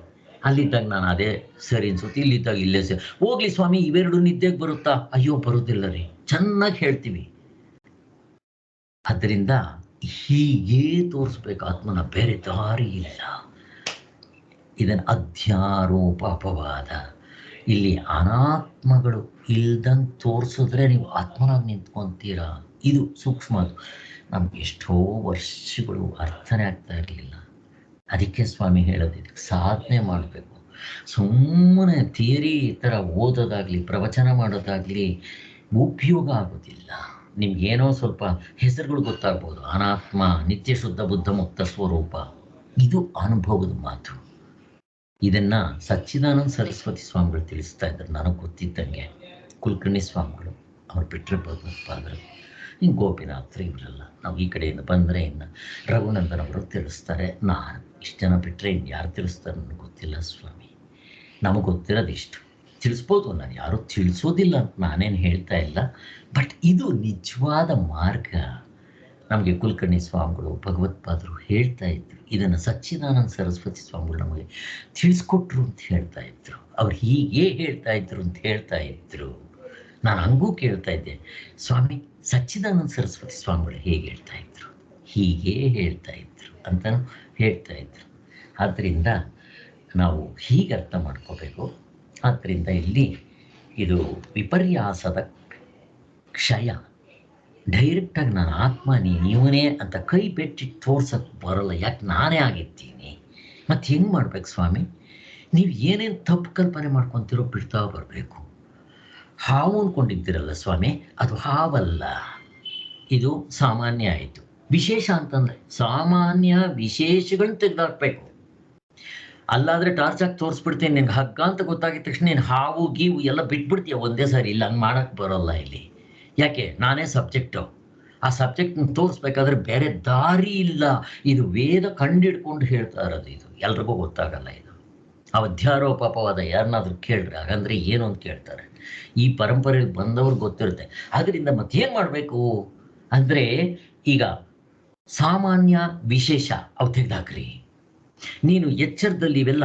ಅಲ್ಲಿದ್ದಾಗ ನಾನು ಅದೇ ಸರಿ ಅನ್ಸುತ್ತೆ, ಇಲ್ಲಿದ್ದಾಗ ಇಲ್ಲೇ ಸರಿ. ಹೋಗ್ಲಿ ಸ್ವಾಮಿ, ಇವೆರಡು ನಿದ್ದೆಗೆ ಬರುತ್ತಾ? ಅಯ್ಯೋ ಬರೋದಿಲ್ಲ ರೀ. ಚೆನ್ನಾಗಿ ಹೇಳ್ತೀವಿ. ಅದರಿಂದ ಹೀಗೇ ತೋರಿಸ್ಬೇಕು ಆತ್ಮನ, ಬೇರೆ ದಾರಿ ಇಲ್ಲ. ಇದನ್ನು ಅಧ್ಯಾರೋಪ ಅಪವಾದ, ಇಲ್ಲಿ ಅನಾತ್ಮಗಳು ಇಲ್ದಂಗೆ ತೋರಿಸಿದ್ರೆ ನೀವು ಆತ್ಮನಾಗಿ ನಿಂತ್ಕೊಂತೀರಾ. ಇದು ಸೂಕ್ಷ್ಮ. ಅದು ನಮ್ಗೆ ಎಷ್ಟೋ ವರ್ಷಗಳು ಅರ್ಥನೇ ಆಗ್ತಾ ಇರಲಿಲ್ಲ. ಅದಕ್ಕೆ ಸ್ವಾಮಿ ಹೇಳೋದು, ಇದಕ್ಕೆ ಸಾಧನೆ ಮಾಡಬೇಕು. ಸುಮ್ಮನೆ ಥಿಯರಿ ಥರ ಓದೋದಾಗಲಿ ಪ್ರವಚನ ಮಾಡೋದಾಗಲಿ ಉಪಯೋಗ ಆಗೋದಿಲ್ಲ. ನಿಮ್ಗೇನೋ ಸ್ವಲ್ಪ ಹೆಸರುಗಳು ಗೊತ್ತಾಗ್ಬೋದು, ಅನಾತ್ಮ, ನಿತ್ಯ ಶುದ್ಧ ಬುದ್ಧ ಮುಕ್ತ ಸ್ವರೂಪ. ಇದು ಅನುಭವದ ಮಾತು. ಇದನ್ನು ಸಚ್ಚಿದಾನಂದ ಸರಸ್ವತಿ ಸ್ವಾಮಿಗಳು ತಿಳಿಸ್ತಾ ಇದ್ದಾರೆ. ನನಗೆ ಗೊತ್ತಿದ್ದಂಗೆ ಕುಲಕರ್ಣಿ ಸ್ವಾಮಿಗಳು, ಅವ್ರು ಬಿಟ್ಟರೆ ಭಗವತ್ಪಾದರು, ಹಿಂಗೆ ಗೋಪಿನಾಥರು, ಇವರೆಲ್ಲ. ನಾವು ಈ ಕಡೆಯಿಂದ ಬಂದರೆ ಇನ್ನು ರಘುನಂದನ್ ಅವರು ತಿಳಿಸ್ತಾರೆ. ನಾನು ಇಷ್ಟು ಜನ ಬಿಟ್ಟರೆ ಇನ್ನು ಯಾರು ತಿಳಿಸ್ತಾರೆ ನನಗೆ ಗೊತ್ತಿಲ್ಲ ಸ್ವಾಮಿ. ನಮಗೆ ಗೊತ್ತಿರೋದು ಇಷ್ಟು ತಿಳಿಸ್ಬೋದು. ನಾನು ಯಾರೂ ತಿಳಿಸೋದಿಲ್ಲ ಅಂತ ನಾನೇನು ಹೇಳ್ತಾ ಇಲ್ಲ. ಬಟ್ ಇದು ನಿಜವಾದ ಮಾರ್ಗ. ನಮಗೆ ಕುಲಕರ್ಣಿ ಸ್ವಾಮಿಗಳು, ಭಗವತ್ಪಾದರು ಹೇಳ್ತಾ ಇದ್ರು. ಇದನ್ನು ಸಚ್ಚಿದಾನಂದ ಸರಸ್ವತಿ ಸ್ವಾಮಿಗಳು ನಮಗೆ ತಿಳಿಸ್ಕೊಟ್ರು ಅಂತ ಹೇಳ್ತಾ ಇದ್ರು. ಅವ್ರು ಹೀಗೆ ಹೇಳ್ತಾ ಇದ್ರು ಅಂತ ಹೇಳ್ತಾ ಇದ್ರು. ನಾನು ಹಂಗೂ ಕೇಳ್ತಾ ಇದ್ದೆ, ಸ್ವಾಮಿ ಸಚ್ಚಿದಾನಂದ ಸರಸ್ವತಿ ಸ್ವಾಮಿಗಳು ಹೇಗೆ ಹೇಳ್ತಾ ಇದ್ರು? ಹೀಗೆ ಹೇಳ್ತಾ ಇದ್ರು ಅಂತಲೂ ಹೇಳ್ತಾ ಇದ್ರು. ಆದ್ದರಿಂದ ನಾವು ಹೀಗೆ ಅರ್ಥ ಮಾಡ್ಕೋಬೇಕು. ಆದ್ದರಿಂದ ಇಲ್ಲಿ ಇದು ವಿಪರ್ಯಾಸದ ಕ್ಷಯ. ಡೈರೆಕ್ಟಾಗಿ ನಾನು ಆತ್ಮ ನೀವನೇ ಅಂತ ಕೈ ಬೆಟ್ಟಿಟ್ಟು ತೋರ್ಸೋಕ್ಕೆ ಬರೋಲ್ಲ. ಯಾಕೆ ನಾನೇ ಆಗಿರ್ತೀನಿ. ಮತ್ತು ಹೆಂಗೆ ಮಾಡ್ಬೇಕು ಸ್ವಾಮಿ? ನೀವು ಏನೇನು ತಪ್ಪು ಕಲ್ಪನೆ ಮಾಡ್ಕೊತಿರೋ ಬಿಡ್ತಾ ಬರಬೇಕು. ಹಾವು ಅಂದ್ಕೊಂಡಿದ್ದೀರಲ್ಲ ಸ್ವಾಮಿ, ಅದು ಹಾವಲ್ಲ, ಇದು ಸಾಮಾನ್ಯ ಆಯಿತು. ವಿಶೇಷ ಅಂತಂದರೆ ಸಾಮಾನ್ಯ ವಿಶೇಷಗಳನ್ನ ತೆಗೆದಾಕ್ಬೇಕು. ಅಲ್ಲಾದರೆ ಟಾರ್ಚ್ ಹಾಕಿ ತೋರಿಸ್ಬಿಡ್ತೀನಿ ನಿನ್ಗೆ ಹಗ್ಗ ಅಂತ ಗೊತ್ತಾಗಿದ ತಕ್ಷಣ ನೀನು ಹಾವು ಗೀವು ಎಲ್ಲ ಬಿಟ್ಬಿಡ್ತೀಯ ಒಂದೇ ಸಾರಿ. ಇಲ್ಲ, ಹಂಗೆ ಮಾಡೋಕ್ಕೆ ಬರೋಲ್ಲ ಇಲ್ಲಿ. ಯಾಕೆ? ನಾನೇ ಸಬ್ಜೆಕ್ಟು. ಆ ಸಬ್ಜೆಕ್ಟ್ನ ತೋರಿಸ್ಬೇಕಾದ್ರೆ ಬೇರೆ ದಾರಿ ಇಲ್ಲ. ಇದು ವೇದ ಕಂಡಿಡ್ಕೊಂಡು ಹೇಳ್ತಾ ಇರೋದು. ಇದು ಎಲ್ರಿಗೂ ಗೊತ್ತಾಗಲ್ಲ. ಇದು ಅಧ್ಯಾರೋಪವಾದ ಯಾರನ್ನಾದ್ರೂ ಕೇಳ್ರಿ, ಹಾಗಂದ್ರೆ ಏನು ಅಂತ ಕೇಳ್ತಾರೆ. ಈ ಪರಂಪರೆಯಲ್ಲಿ ಬಂದವ್ರಿಗೆ ಗೊತ್ತಿರುತ್ತೆ. ಅದರಿಂದ ಮತ್ತೇನು ಮಾಡಬೇಕು ಅಂದರೆ, ಈಗ ಸಾಮಾನ್ಯ ವಿಶೇಷ ಅವು ತೆಗೆದಾಕ್ರಿ. ನೀನು ಎಚ್ಚರದಲ್ಲಿ ಇವೆಲ್ಲ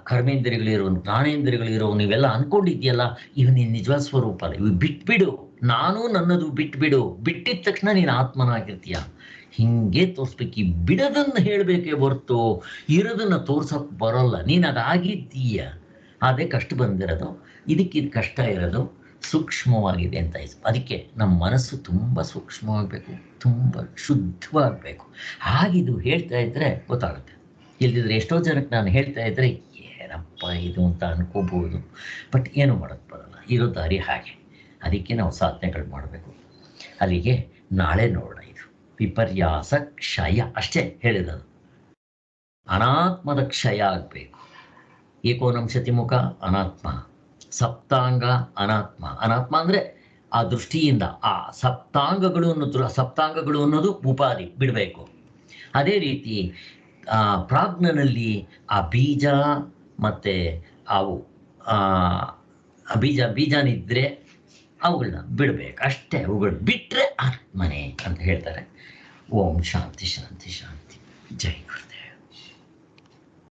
ಕರ್ಮೇಂದ್ರಿಯಗಳಿರೋ, ಜ್ಞಾನೇಂದ್ರಿಯಗಳಿರೋ ನೀವೆಲ್ಲ ಅಂದ್ಕೊಂಡಿದ್ಯಲ್ಲ, ಇವು ನೀನು ನಿಜವಾದ ಸ್ವರೂಪ ಅಲ್ಲ. ಇವು ಬಿಟ್ಬಿಡು. ನಾನು ನನ್ನದು ಬಿಟ್ಬಿಡು. ಬಿಟ್ಟಿದ ತಕ್ಷಣ ನೀನು ಆತ್ಮನಾಗಿರ್ತೀಯ. ಹಿಂಗೆ ತೋರಿಸ್ಬೇಕು. ಈ ಬಿಡೋದನ್ನು ಹೇಳಬೇಕೇ ಹೊರ್ತು ಇರೋದನ್ನು ತೋರ್ಸೋಕೆ ಬರೋಲ್ಲ. ನೀನು ಅದಾಗಿದ್ದೀಯ. ಅದೇ ಕಷ್ಟ ಬಂದಿರೋದು. ಇದಕ್ಕಿದು ಕಷ್ಟ ಇರೋದು ಸೂಕ್ಷ್ಮವಾಗಿದೆ ಅಂತ. ಅದಕ್ಕೆ ನಮ್ಮ ಮನಸ್ಸು ತುಂಬ ಸೂಕ್ಷ್ಮವಾಗಬೇಕು, ತುಂಬ ಶುದ್ಧವಾಗಬೇಕು. ಹಾಗಿದು ಹೇಳ್ತಾ ಇದ್ದರೆ ಗೊತ್ತಾಗುತ್ತೆ. ಇಲ್ದಿದ್ರೆ ಎಷ್ಟೋ ಜನಕ್ಕೆ ನಾನು ಹೇಳ್ತಾ ಇದ್ದರೆ ಏನಪ್ಪ ಇದು ಅಂತ ಅನ್ಕೋಬೋದು. ಬಟ್ ಏನು ಮಾಡೋಕ್ಕೆ ಬರೋಲ್ಲ. ಇರೋ ದಾರಿ ಹಾಗೆ. ಅದಕ್ಕೆ ನಾವು ಸಾಧನೆಗಳು ಮಾಡಬೇಕು. ಅಲ್ಲಿಗೆ ನಾಳೆ ನೋಡೋಣ. ಇದು ವಿಪರ್ಯಾಸ ಕ್ಷಯ ಅಷ್ಟೇ ಹೇಳಿರೋದು. ಅನಾತ್ಮದ ಕ್ಷಯ ಆಗಬೇಕು. ಏಕೋನಂಶತಿ ಮುಖ ಅನಾತ್ಮ, ಸಪ್ತಾಂಗ ಅನಾತ್ಮ. ಅನಾತ್ಮ ಅಂದರೆ ಆ ದೃಷ್ಟಿಯಿಂದ ಆ ಸಪ್ತಾಂಗಗಳು ಅನ್ನೋದು ಉಪಾಧಿ ಬಿಡಬೇಕು. ಅದೇ ರೀತಿ ಪ್ರಾಜ್ಞನಲ್ಲಿ ಆ ಬೀಜ ಮತ್ತು ಅವು ಬೀಜನಿದ್ರೆ ಅವುಗಳನ್ನ ಬಿಡಬೇಕು ಅಷ್ಟೇ. ಅವುಗಳು ಬಿಟ್ಟರೆ ಆತ್ಮನೆ ಅಂತ ಹೇಳ್ತಾರೆ. ಓಂ ಶಾಂತಿ ಶಾಂತಿ ಶಾಂತಿ. ಜೈ.